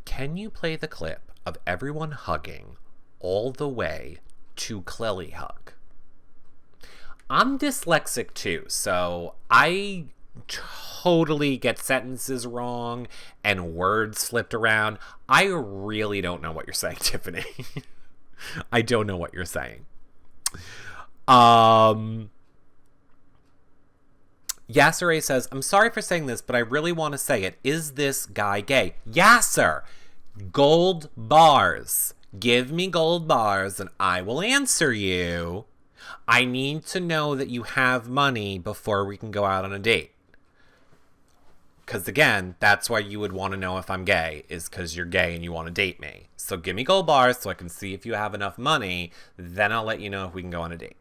Can you play the clip of everyone hugging all the way to Clelly hug? I'm dyslexic too, so I totally get sentences wrong and words flipped around. I really don't know what you're saying, Tiffany. I don't know what you're saying. Yasser A says, I'm sorry for saying this, but I really want to say it. Is this guy gay? Yasser! Gold bars. Give me gold bars and I will answer you. I need to know that you have money before we can go out on a date. Because again, that's why you would want to know if I'm gay, is because you're gay and you want to date me. So give me gold bars so I can see if you have enough money. Then I'll let you know if we can go on a date.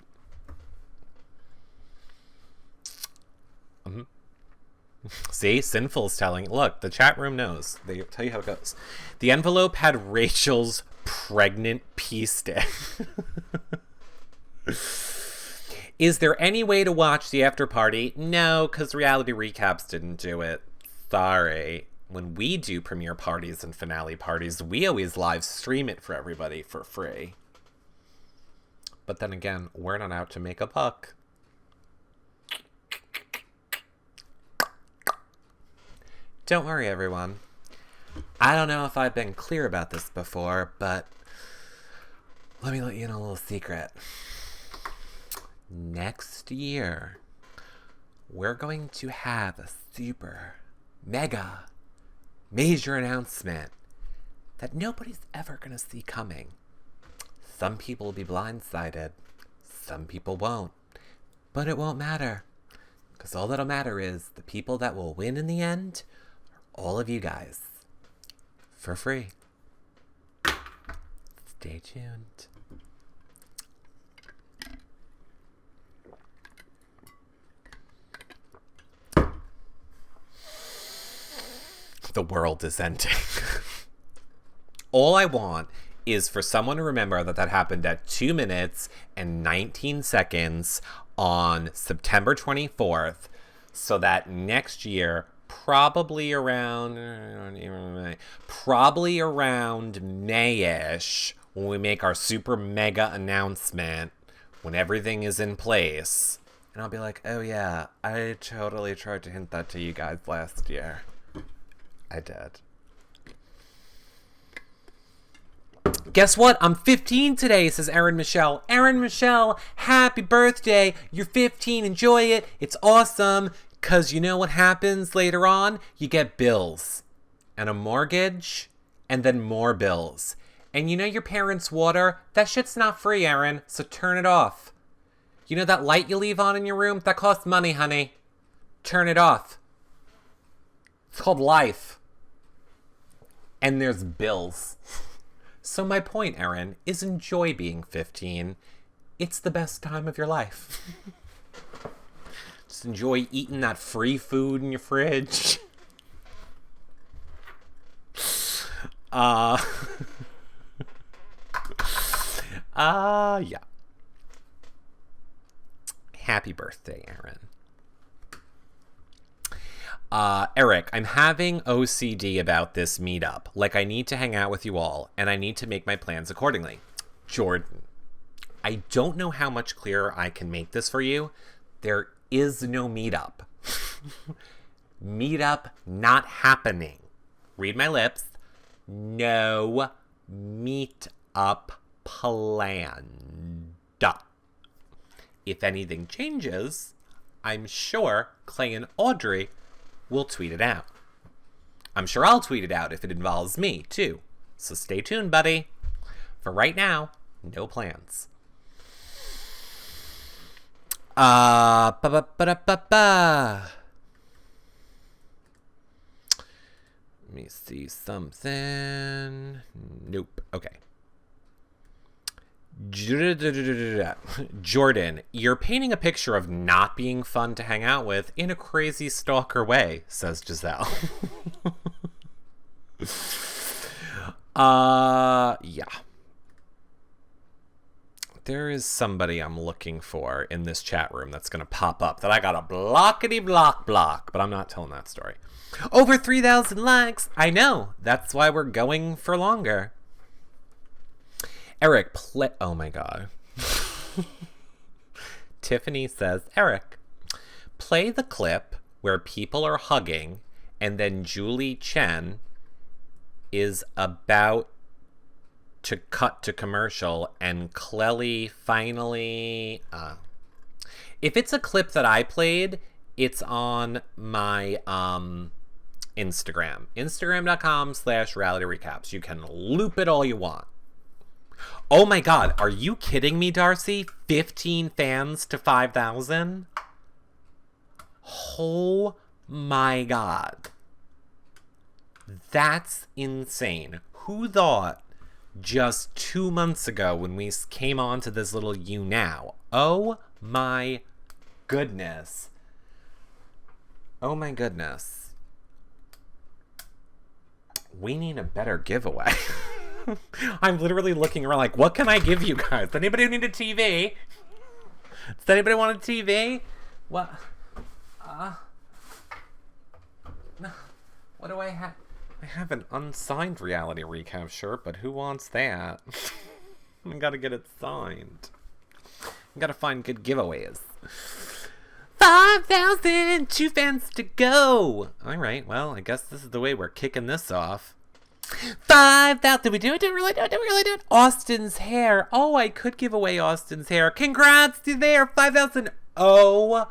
See, Sinful's telling. Look, the chat room knows. They tell you how it goes. The envelope had Rachel's pregnant pee stick. Is there any way to watch the after party? No, because Reality Recaps didn't do it. Sorry. When we do premiere parties and finale parties, we always live stream it for everybody for free. But then again, we're not out to make a buck. Don't worry, everyone. I don't know if I've been clear about this before, but let me let you in a little secret. Next year, we're going to have a super, mega, major announcement that nobody's ever going to see coming. Some people will be blindsided. Some people won't. But it won't matter. Because all that'll matter is the people that will win in the end are all of you guys. For free. Stay tuned. The world is ending. All I want is for someone to remember that happened at 2 minutes and 19 seconds on September 24th, so that next year, probably around May-ish, when we make our super mega announcement, when everything is in place, and I'll be like, oh yeah, I totally tried to hint that to you guys last year. I did. Guess what? I'm 15 today, says Erin Michelle. Erin Michelle, happy birthday. You're 15. Enjoy it. It's awesome. Because you know what happens later on? You get bills. And a mortgage. And then more bills. And you know your parents' water? That shit's not free, Erin. So turn it off. You know that light you leave on in your room? That costs money, honey. Turn it off. It's called life. And there's bills. So my point, Erin, is enjoy being 15. It's the best time of your life. Just enjoy eating that free food in your fridge. Yeah. Happy birthday, Erin. Eric, I'm having OCD about this meetup. Like, I need to hang out with you all, and I need to make my plans accordingly. Jordan, I don't know how much clearer I can make this for you. There is no meetup. Meetup not happening. Read my lips. No meetup planned. If anything changes, I'm sure Clay and Audrey will tweet it out. I'm sure I'll tweet it out if it involves me, too. So stay tuned, buddy. For right now, no plans. Let me see something. Nope. Okay. Jordan, you're painting a picture of not being fun to hang out with in a crazy stalker way, says Giselle. Yeah. There is somebody I'm looking for in this chat room that's going to pop up that I got a block, but I'm not telling that story. Over 3,000 likes. I know. That's why we're going for longer. Eric, oh my god. Tiffany says, Eric, play the clip where people are hugging and then Julie Chen is about to cut to commercial and Clelly finally... If it's a clip that I played, it's on my Instagram. Instagram.com/realityrecaps. You can loop it all you want. Oh my god, are you kidding me, Darcy? 15 fans to 5,000? Oh my god. That's insane. Who thought just 2 months ago when we came on to this little You Now? Oh my goodness. Oh my goodness. We need a better giveaway. I'm literally looking around like, what can I give you guys? Anybody need a TV? Does anybody want a TV? What? No. What do I have? I have an unsigned reality recap shirt, but who wants that? I gotta get it signed. I gotta find good giveaways. 5,000! 2 fans to go! Alright, well, I guess this is the way we're kicking this off. 5,000! Did we do it? Did we really do it? Did we really do it? Austin's hair. Oh, I could give away Austin's hair. Congrats to there! 5,000! Oh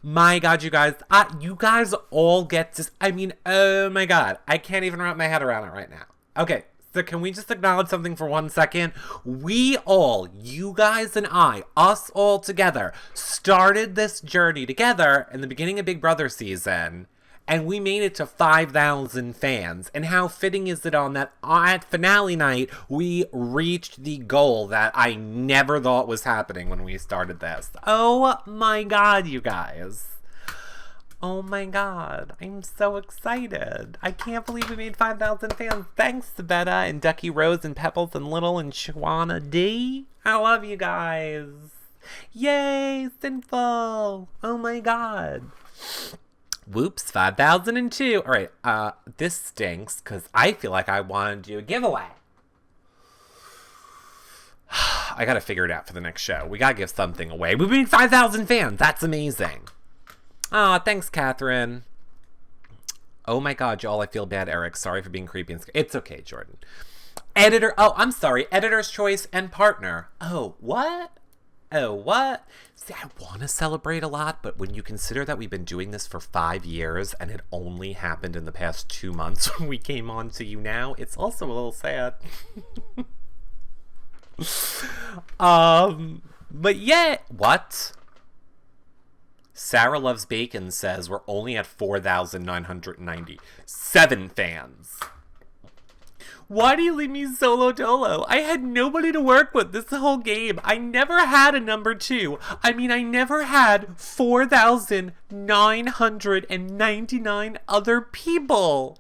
my god, you guys. You guys all get to... I mean, oh my god. I can't even wrap my head around it right now. Okay. So can we just acknowledge something for 1 second? We all, you guys and I, us all together, started this journey together in the beginning of Big Brother season, and we made it to 5,000 fans. And how fitting is it on that at finale night, we reached the goal that I never thought was happening when we started this. Oh my god, you guys. Oh my god, I'm so excited. I can't believe we made 5,000 fans. Thanks to Betta and Ducky Rose and Pebbles and Little and Shawana D. I love you guys. Yay, Sinful. Oh my god. Whoops, 5,002. All right, this stinks because I feel like I want to do a giveaway. I got to figure it out for the next show. We got to give something away. We made 5,000 fans. That's amazing. Aw, thanks, Catherine. Oh my god, y'all, I feel bad, Eric. Sorry for being creepy and It's okay, Jordan. Editor, oh, I'm sorry. Editor's choice and partner. Oh, what? Oh, what? See, I want to celebrate a lot, but when you consider that we've been doing this for 5 years and it only happened in the past 2 months when we came on to you now, it's also a little sad. But yeah, what? Sarah Loves Bacon says we're only at 4,997 fans. Why do you leave me solo dolo? I had nobody to work with this whole game. I never had a number 2. I mean, I never had 4,999 other people.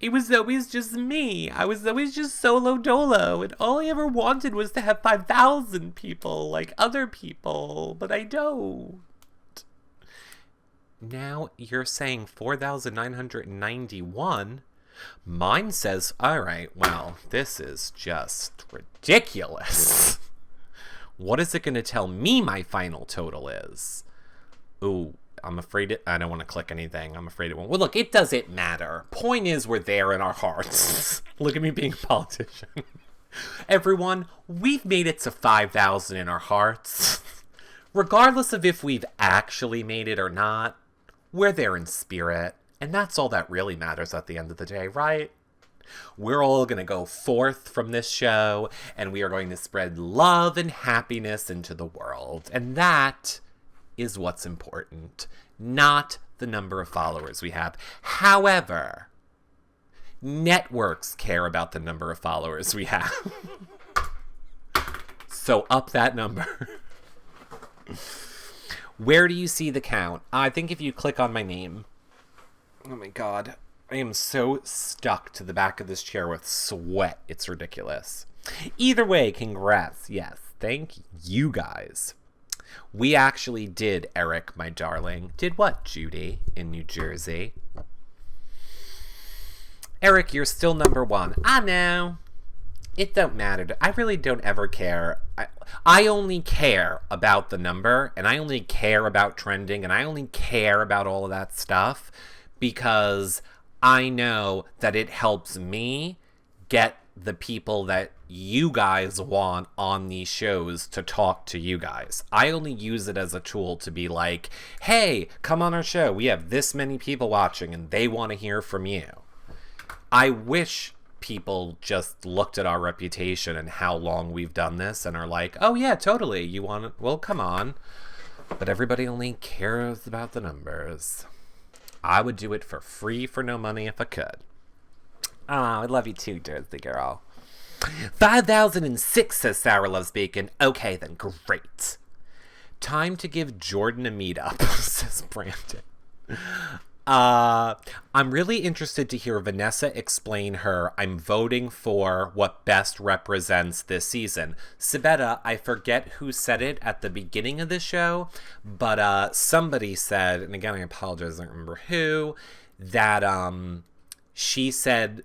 It was always just me. I was always just solo dolo. And all I ever wanted was to have 5,000 people like other people. But I don't. Now you're saying 4,991. Mine says, all right, well, this is just ridiculous. What is it going to tell me my final total is? Ooh, I'm afraid I don't want to click anything. I'm afraid it won't. Well, look, it doesn't matter. Point is, we're there in our hearts. Look at me being a politician. Everyone, we've made it to 5,000 in our hearts. Regardless of if we've actually made it or not, we're there in spirit, and that's all that really matters at the end of the day, right? We're all going to go forth from this show, and we are going to spread love and happiness into the world. And that is what's important, not the number of followers we have. However, networks care about the number of followers we have. So up that number. Where do you see the count? I think if you click on my name. Oh my god. I am so stuck to the back of this chair with sweat. It's ridiculous. Either way, congrats. Yes, thank you guys. We actually did, Eric, my darling. Did what, Judy, in New Jersey? Eric, you're still number 1. I know. It don't matter. I really don't ever care. I only care about the number, and I only care about trending, and I only care about all of that stuff because I know that it helps me get the people that you guys want on these shows to talk to you guys. I only use it as a tool to be like, hey, come on our show. We have this many people watching, and they want to hear from you. I wish people just looked at our reputation and how long we've done this and are like, oh yeah, totally, you want it? Well, come on. But everybody only cares about the numbers. I would do it for free for no money if I could. Oh, I love you too, Jersey girl. 5,006, says Sarah Loves Bacon. Okay then, great. Time to give Jordan a meetup, says Brandon. I'm really interested to hear Vanessa explain her "I'm voting for" what best represents this season. Sibetta, I forget who said it at the beginning of the show, but somebody said, and again I apologize, I don't remember who, that she said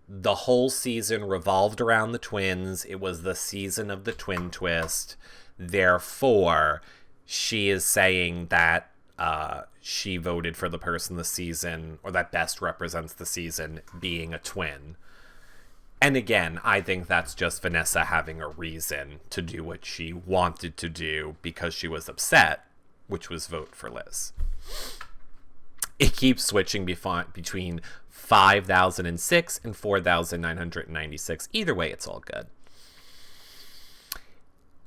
the whole season revolved around the twins. It was the season of the twin twist. Therefore, she is saying that she voted for the person this season, or that best represents the season, being a twin. And again, I think that's just Vanessa having a reason to do what she wanted to do because she was upset, which was vote for Liz. It keeps switching between 5,006 and 4,996. Either way, it's all good.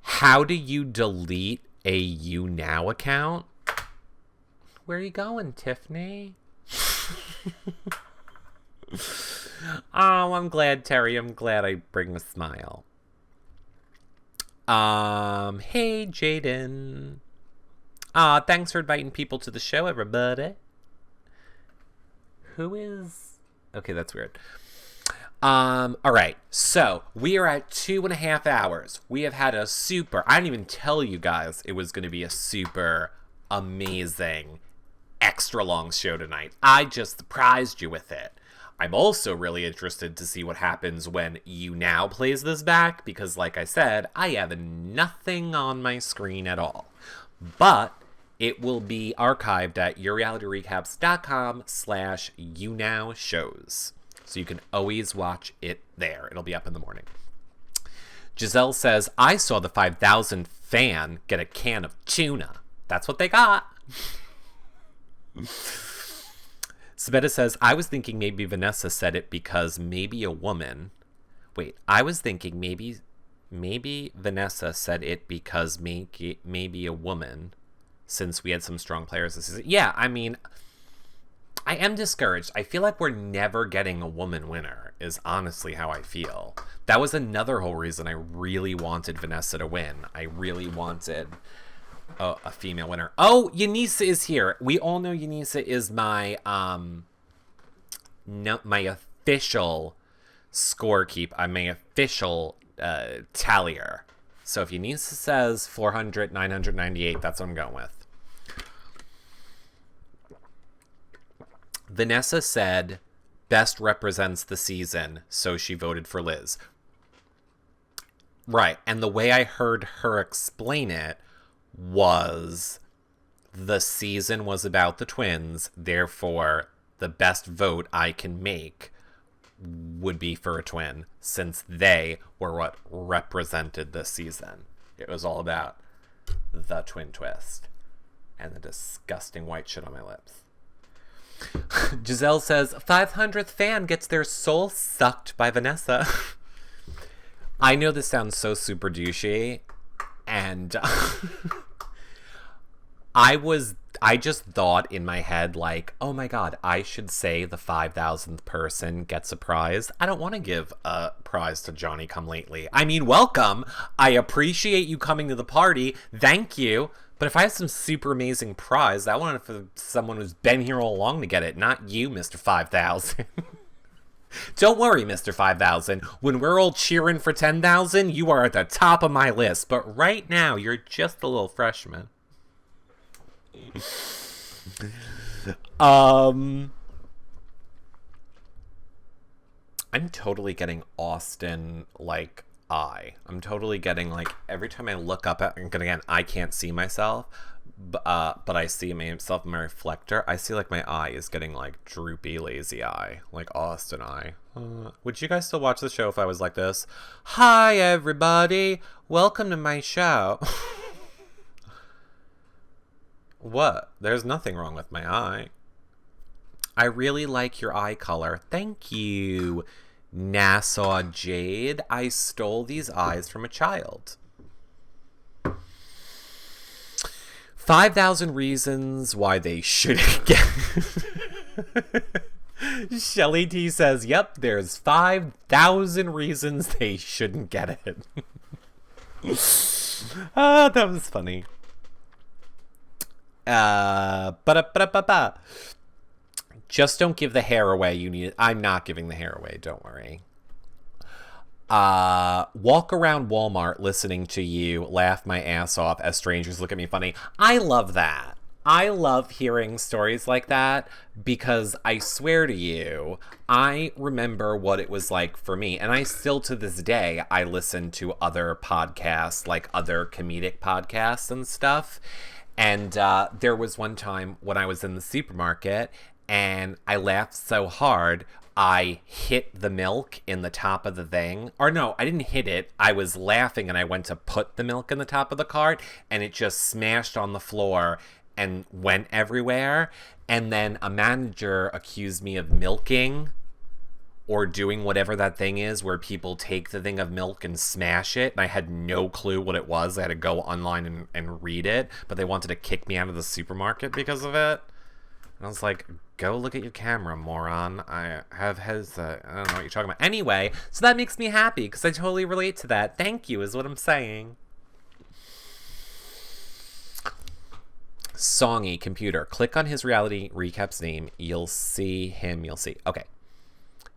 How do you delete a YouNow account? Where are you going, Tiffany? Oh, I'm glad, Terry. I'm glad I bring a smile. Hey, Jaden. Thanks for inviting people to the show, everybody. Who is... Okay, that's weird. All right. So, we are at 2.5 hours. We have had a super... I didn't even tell you guys it was going to be a super amazing, extra long show tonight. I just surprised you with it. I'm also really interested to see what happens when YouNow plays this back, because like I said, I have nothing on my screen at all. But it will be archived at yourrealityrecaps.com/YouNowShows. So you can always watch it there. It'll be up in the morning. Giselle says, I saw the 5,000 fan get a can of tuna. That's what they got. Sabetta says, I was thinking maybe Vanessa said it because maybe a woman. Wait, I was thinking maybe Vanessa said it because maybe a woman, since we had some strong players this season. Yeah, I mean, I am discouraged. I feel like we're never getting a woman winner, is honestly how I feel. That was another whole reason I really wanted Vanessa to win. I really wanted a female winner. Oh, Yanisa is here. We all know Yanisa is my my official scorekeep. I'm my official tallier. So if Yanisa says 400, 998, that's what I'm going with. Vanessa said best represents the season, so she voted for Liz. Right, and the way I heard her explain it was the season was about the twins, therefore the best vote I can make would be for a twin, since they were what represented this season. It was all about the twin twist and the disgusting white shit on my lips. Giselle says 500th fan gets their soul sucked by Vanessa. I know this sounds so super douchey, and I just thought in my head, like, oh my god, I should say the 5,000th person gets a prize. I don't want to give a prize to Johnny Come Lately. I mean, welcome. I appreciate you coming to the party. Thank you. But if I have some super amazing prize, I want it for someone who's been here all along to get it, not you, Mr. 5,000. Don't worry, Mr. 5,000. When we're all cheering for 10,000, you are at the top of my list. But right now, you're just a little freshman. I'm totally getting Austin, like, I'm totally getting, like, every time I look up at, and again, I can't see myself, but I see myself in my reflector, I see, like, my eye is getting, like, droopy, lazy eye, like Austin eye. Would you guys still watch the show if I was like this? Hi, everybody! Welcome to my show. What? There's nothing wrong with my eye. I really like your eye color. Thank you, Nassau Jade. I stole these eyes from a child. 5,000 reasons why they shouldn't get... Shelly T says, yep, there's 5,000 reasons they shouldn't get it. That was funny. Just don't give the hair away. I'm not giving the hair away. Don't worry. Walk around Walmart listening to you laugh my ass off as strangers look at me funny. I love that. I love hearing stories like that because I swear to you, I remember what it was like for me. And I still, to this day, I listen to other podcasts, like other comedic podcasts and stuff. And there was one time when I was in the supermarket and I laughed so hard, I hit the milk in the top of the thing. Or no, I didn't hit it. I was laughing and I went to put the milk in the top of the cart and it just smashed on the floor and went everywhere. And then a manager accused me of milking or doing whatever that thing is where people take the thing of milk and smash it. And I had no clue what it was. I had to go online and read it. But they wanted to kick me out of the supermarket because of it. And I was like, go look at your camera, moron. I don't know what you're talking about. Anyway, so that makes me happy because I totally relate to that. Thank you is what I'm saying. Songy computer. Click on his reality recap's name. You'll see him. You'll see. Okay.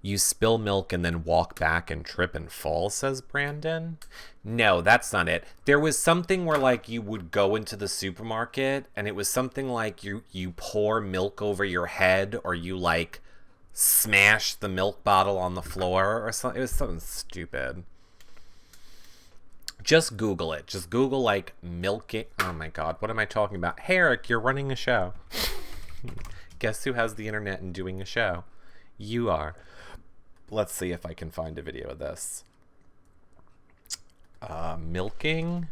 You spill milk and then walk back and trip and fall, says Brandon. No, that's not it. There was something where like you would go into the supermarket and it was something like you pour milk over your head or you like smash the milk bottle on the floor or something. It was something stupid. Just Google it. Just Google, like, milking. Oh, my God. What am I talking about? Hey, Eric, you're running a show. Guess who has the internet and doing a show? You are. Let's see if I can find a video of this. Milking.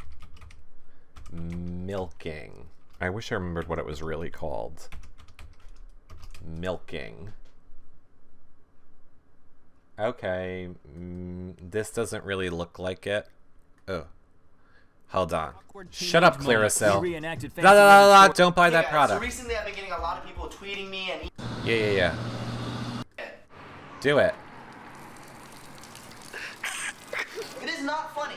Milking. I wish I remembered what it was really called. Milking. Okay. This doesn't really look like it. Oh, hold on. Shut up, Claricel. Don't buy that product. So recently I've been getting a lot of people tweeting me and... Yeah. Do it. It is not funny.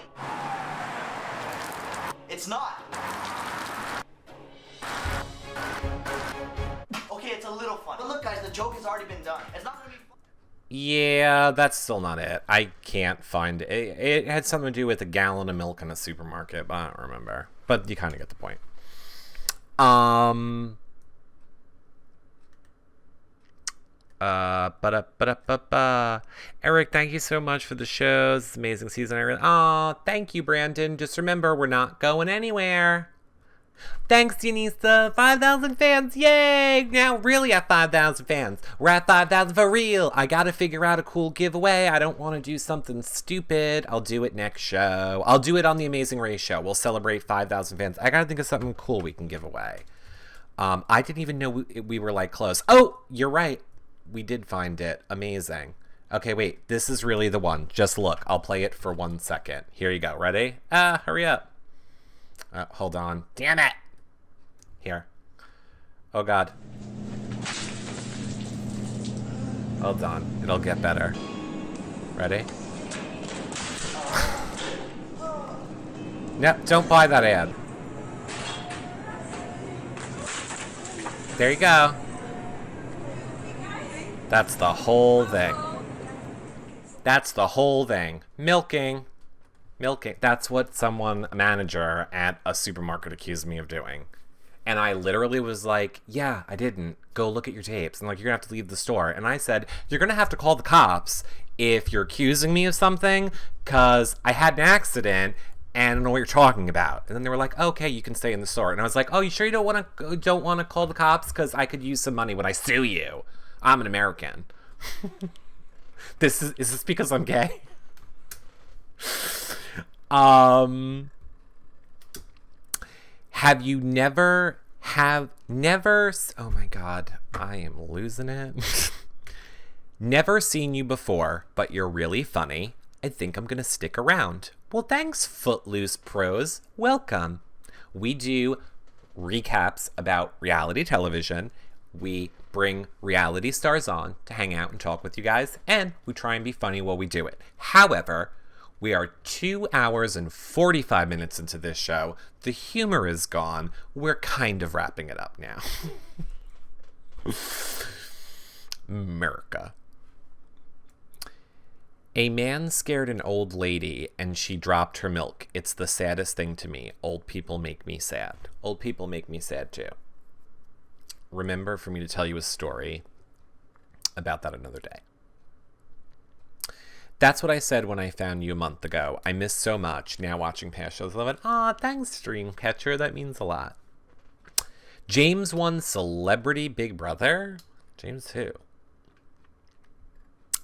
It's not. Okay, it's a little funny. But look, guys, the joke has already been done. It's not gonna be funny. Yeah, that's still not it. I can't find it. It had something to do with a gallon of milk in a supermarket, but I don't remember. But you kind of get the point. Eric, thank you so much for the shows. It's an amazing season. Aw, thank you, Brandon. Just remember, we're not going anywhere. Thanks, Janisa. 5,000 fans. Yay! Now really at 5,000 fans. We're at 5,000 for real. I gotta figure out a cool giveaway. I don't want to do something stupid. I'll do it next show. I'll do it on the Amazing Race show. We'll celebrate 5,000 fans. I gotta think of something cool we can give away. I didn't even know we were like close. Oh, you're right. We did find it. Amazing. Okay, wait. This is really the one. Just look. I'll play it for 1 second. Here you go. Ready? Hurry up. Hold on. Damn it! Here. Oh, God. Hold on. It'll get better. Ready? Nope, don't buy that ad. There you go. That's the whole thing. That's the whole thing. Milking. That's what a manager at a supermarket accused me of doing. And I literally was like, yeah, I didn't. Go look at your tapes. And like, you're going to have to leave the store. And I said, you're going to have to call the cops if you're accusing me of something because I had an accident and I don't know what you're talking about. And then they were like, okay, you can stay in the store. And I was like, oh, you sure you don't want to call the cops? Because I could use some money when I sue you. I'm an American. Is this because I'm gay? Oh my God, I am losing it. Never seen you before, but you're really funny. I think I'm gonna stick around. Well, thanks, Footloose Pros. Welcome. We do recaps about reality television. We bring reality stars on to hang out and talk with you guys, and we try and be funny while we do it. However, we are 2 hours and 45 minutes into this show. The humor is gone. We're kind of wrapping it up now. America. A man scared an old lady and she dropped her milk. It's the saddest thing to me. Old people make me sad. Old people make me sad too. Remember for me to tell you a story about that another day. That's what I said when I found you a month ago. I missed so much. Now watching past shows, I love it. Aw, thanks, Dreamcatcher. That means a lot. James won Celebrity Big Brother? James who?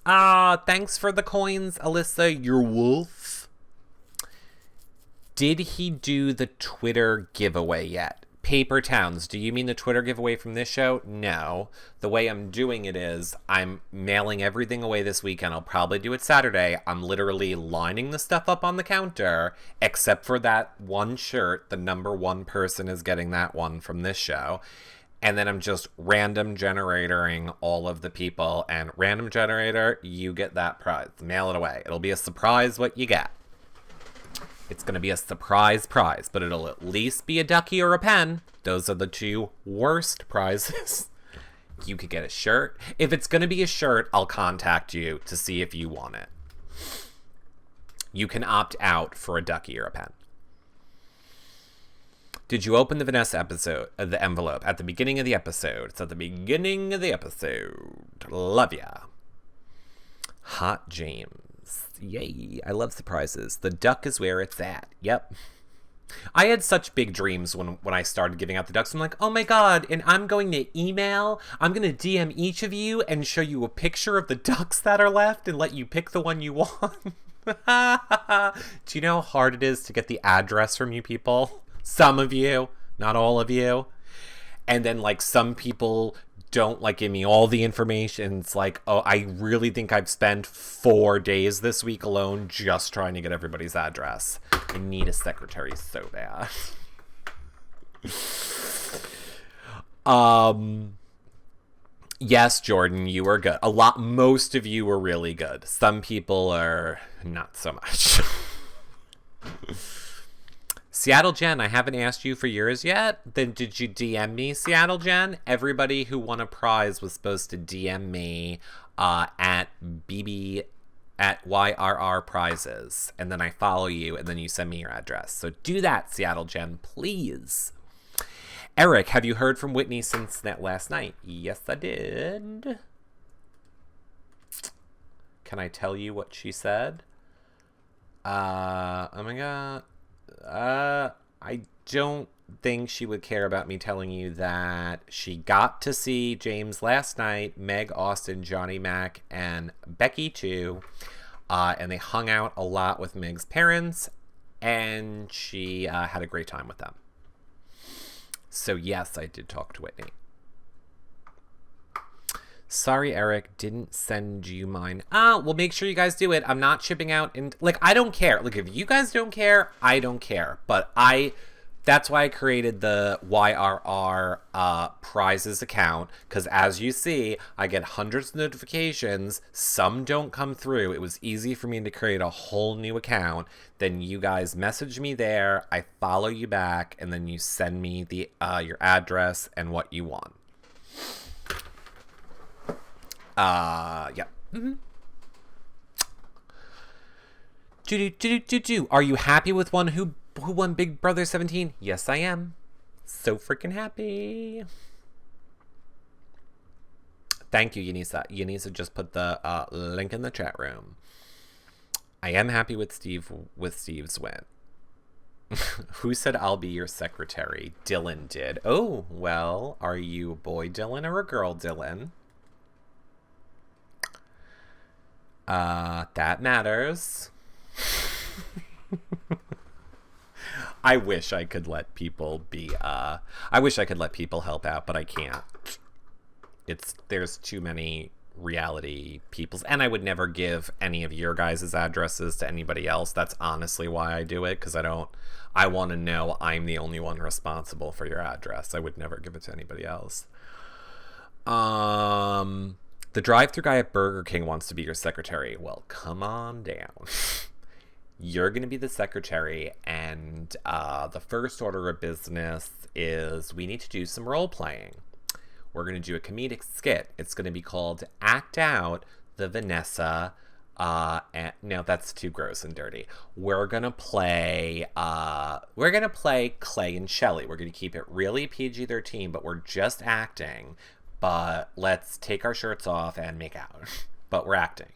Thanks for the coins, Alyssa, your wolf. Did he do the Twitter giveaway yet? Paper Towns, do you mean the Twitter giveaway from this show? No. The way I'm doing it is I'm mailing everything away this weekend. I'll probably do it Saturday. I'm literally lining the stuff up on the counter, except for that one shirt. The number one person is getting that one from this show. And then I'm just random generatoring all of the people. And random generator, you get that prize. Mail it away. It'll be a surprise what you get. It's going to be a surprise prize, but it'll at least be a ducky or a pen. Those are the two worst prizes. You could get a shirt. If it's going to be a shirt, I'll contact you to see if you want it. You can opt out for a ducky or a pen. Did you open the Vanessa episode, the envelope at the beginning of the episode? It's at the beginning of the episode. Love ya. Hot James. Yay. I love surprises. The duck is where it's at. Yep. I had such big dreams when I started giving out the ducks. I'm like, oh my God. And I'm going to I'm going to DM each of you and show you a picture of the ducks that are left and let you pick the one you want. Do you know how hard it is to get the address from you people? Some of you, not all of you. And then like some people don't like give me all the information. It's like, oh, I really think I've spent 4 days this week alone just trying to get everybody's address. I need a secretary so bad. Yes, Jordan, you were good. Most of you were really good. Some people are not so much. Seattle Jen, I haven't asked you for yours yet. Then did you DM me, Seattle Jen? Everybody who won a prize was supposed to DM me at YRR prizes. And then I follow you and then you send me your address. So do that, Seattle Jen, please. Eric, have you heard from Whitney since that last night? Yes, I did. Can I tell you what she said? Oh my God. I don't think she would care about me telling you that she got to see James last night, Meg, Austin, Johnny Mac, and Becky too. And they hung out a lot with Meg's parents, and she had a great time with them. So yes, I did talk to Whitney. Sorry, Eric, didn't send you mine. Well, make sure you guys do it. I'm not shipping out. And like, I don't care. Like, if you guys don't care, I don't care. But that's why I created the YRR prizes account. Because as you see, I get hundreds of notifications. Some don't come through. It was easy for me to create a whole new account. Then you guys message me there. I follow you back. And then you send me the your address and what you want. Yeah. Mm-hmm. Are you happy with one who won Big Brother 17? Yes, I am. So freaking happy. Thank you, Yanisa. Yanisa just put the link in the chat room. I am happy with Steve's win. Who said I'll be your secretary? Dylan did. Oh, well, are you a boy Dylan or a girl Dylan? That matters. I wish I could let people be, I wish I could let people help out, but I can't. There's too many reality peoples, and I would never give any of your guys' addresses to anybody else. That's honestly why I do it, because I want to know I'm the only one responsible for your address. I would never give it to anybody else. The drive-thru guy at Burger King wants to be your secretary. Well, come on down. You're going to be the secretary, and the first order of business is we need to do some role-playing. we're going to do a comedic skit. It's going to be called Act Out the Vanessa. And no, that's too gross and dirty. We're gonna play Clay and Shelley. We're gonna keep it really PG-13, but we're just acting. But let's take our shirts off and make out. But we're acting.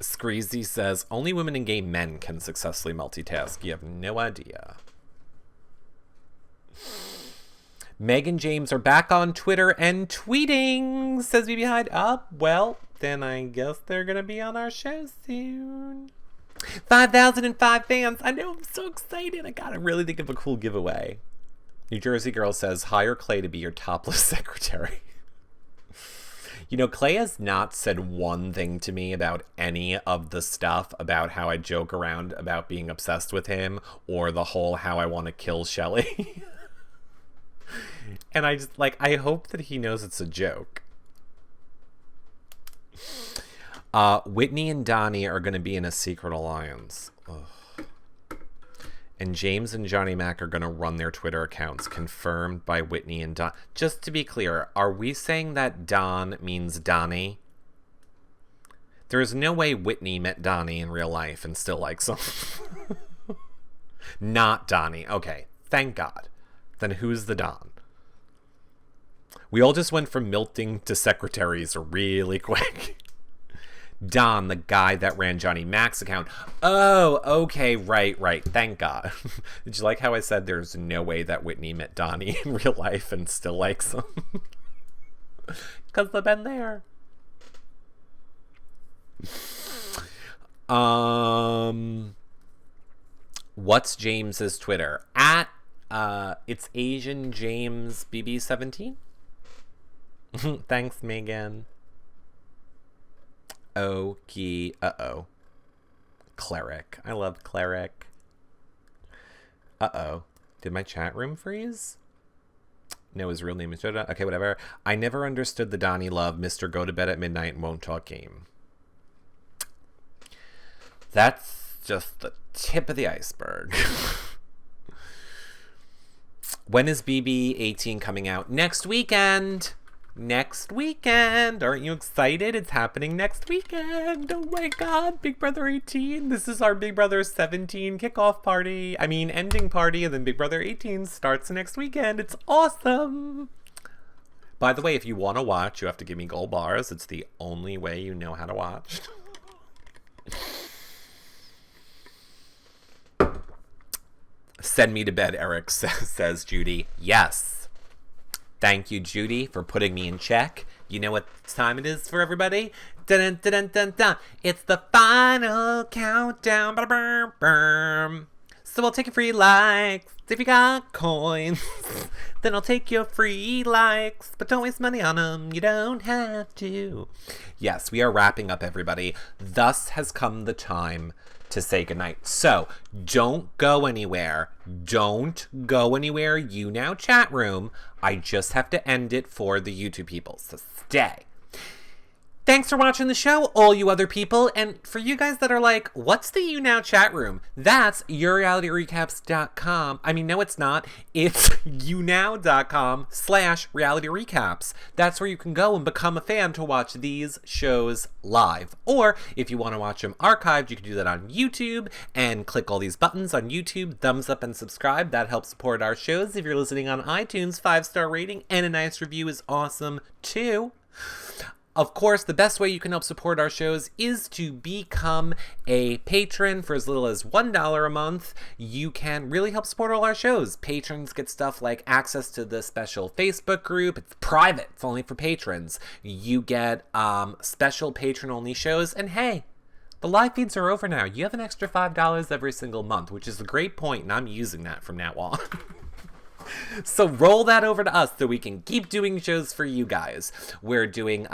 Screezy says, only women and gay men can successfully multitask. You have no idea. Meg and James are back on Twitter and tweeting, says BB Hyde. Well, then I guess they're going to be on our show soon. 5,005 fans. I know, I'm so excited. I got to really think of a cool giveaway. New Jersey Girl says, hire Clay to be your topless secretary. You know, Clay has not said one thing to me about any of the stuff about how I joke around about being obsessed with him or the whole how I want to kill Shelley. And I just, like, I hope that he knows it's a joke. Whitney and Donnie are going to be in a secret alliance. Ugh. And James and Johnny Mac are going to run their Twitter accounts, confirmed by Whitney and Don. Just to be clear, are we saying that Don means Donnie? There is no way Whitney met Donnie in real life and still likes him. Not Donnie. Okay, thank God. Then who's the Don? We all just went from milting to secretaries really quick. Don, the guy that ran Johnny Mac's account. Oh, okay, right. Thank God. Did you like how I said there's no way that Whitney met Donnie in real life and still likes him? Because they've been there. What's James's Twitter? It's Asian James BB17. Thanks, Megan. Okie. Cleric. I love Cleric. Did my chat room freeze? No, his real name is Joda. Okay, whatever. I never understood the Donnie Love Mr. Go to Bed at Midnight and Won't Talk game. That's just the tip of the iceberg. When is BB18 coming out? Next weekend! Next weekend! Aren't you excited? It's happening next weekend! Oh my god, Big Brother 18! This is our Big Brother 17 kickoff party. Ending party, and then Big Brother 18 starts next weekend. It's awesome! By the way, if you want to watch, you have to give me gold bars. It's the only way you know how to watch. Send me to bed, Eric, says Judy. Yes. Thank you, Judy, for putting me in check. You know what time it is for everybody? Dun, dun, dun, dun, dun. It's the final countdown. So I'll take your free likes. If you got coins, then I'll take your free likes. But don't waste money on them. You don't have to. Yes, we are wrapping up, everybody. Thus has come the time to say goodnight. So don't go anywhere. Don't go anywhere. You now chat room. I just have to end it for the YouTube people. So stay. Thanks for watching the show, all you other people. And for you guys that are like, what's the You Now chat room? That's yourrealityrecaps.com. I mean, no, it's not. It's younow.com/realityrecaps. That's where you can go and become a fan to watch these shows live. Or if you want to watch them archived, you can do that on YouTube and click all these buttons on YouTube. Thumbs up and subscribe. That helps support our shows. If you're listening on iTunes, 5-star rating and a nice review is awesome too. Of course, the best way you can help support our shows is to become a patron for as little as $1 a month. You can really help support all our shows. Patrons get stuff like access to the special Facebook group. It's private. It's only for patrons. You get special patron-only shows. And hey, the live feeds are over now. You have an extra $5 every single month, which is a great point, and I'm using that from now on. So roll that over to us so we can keep doing shows for you guys. We're doing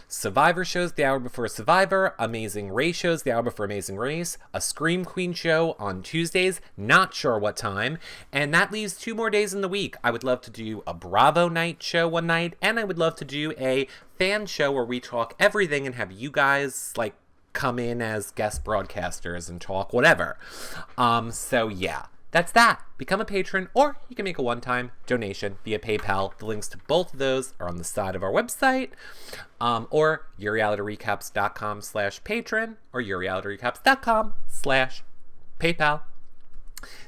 Survivor shows the hour before Survivor, Amazing Race shows the hour before Amazing Race, a Scream Queen show on Tuesdays, not sure what time, and that leaves 2 more days in the week. I would love to do a Bravo night show one night, and I would love to do a fan show where we talk everything and have you guys come in as guest broadcasters and talk whatever. So yeah. that's that. Become a patron, or you can make a one-time donation via PayPal. The links to both of those are on the side of our website, or yourrealityrecaps.com/patron, or yourrealityrecaps.com/PayPal.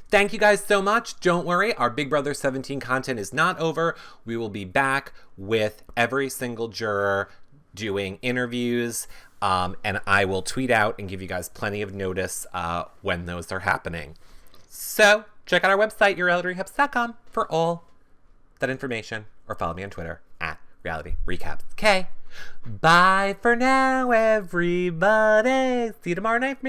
Thank you guys so much. Don't worry, our Big Brother 17 content is not over. We will be back with every single juror doing interviews, and I will tweet out and give you guys plenty of notice when those are happening. So check out our website, yourrealityrecaps.com, for all that information, or follow me on Twitter @realityrecaps. Bye for now, everybody. See you tomorrow night for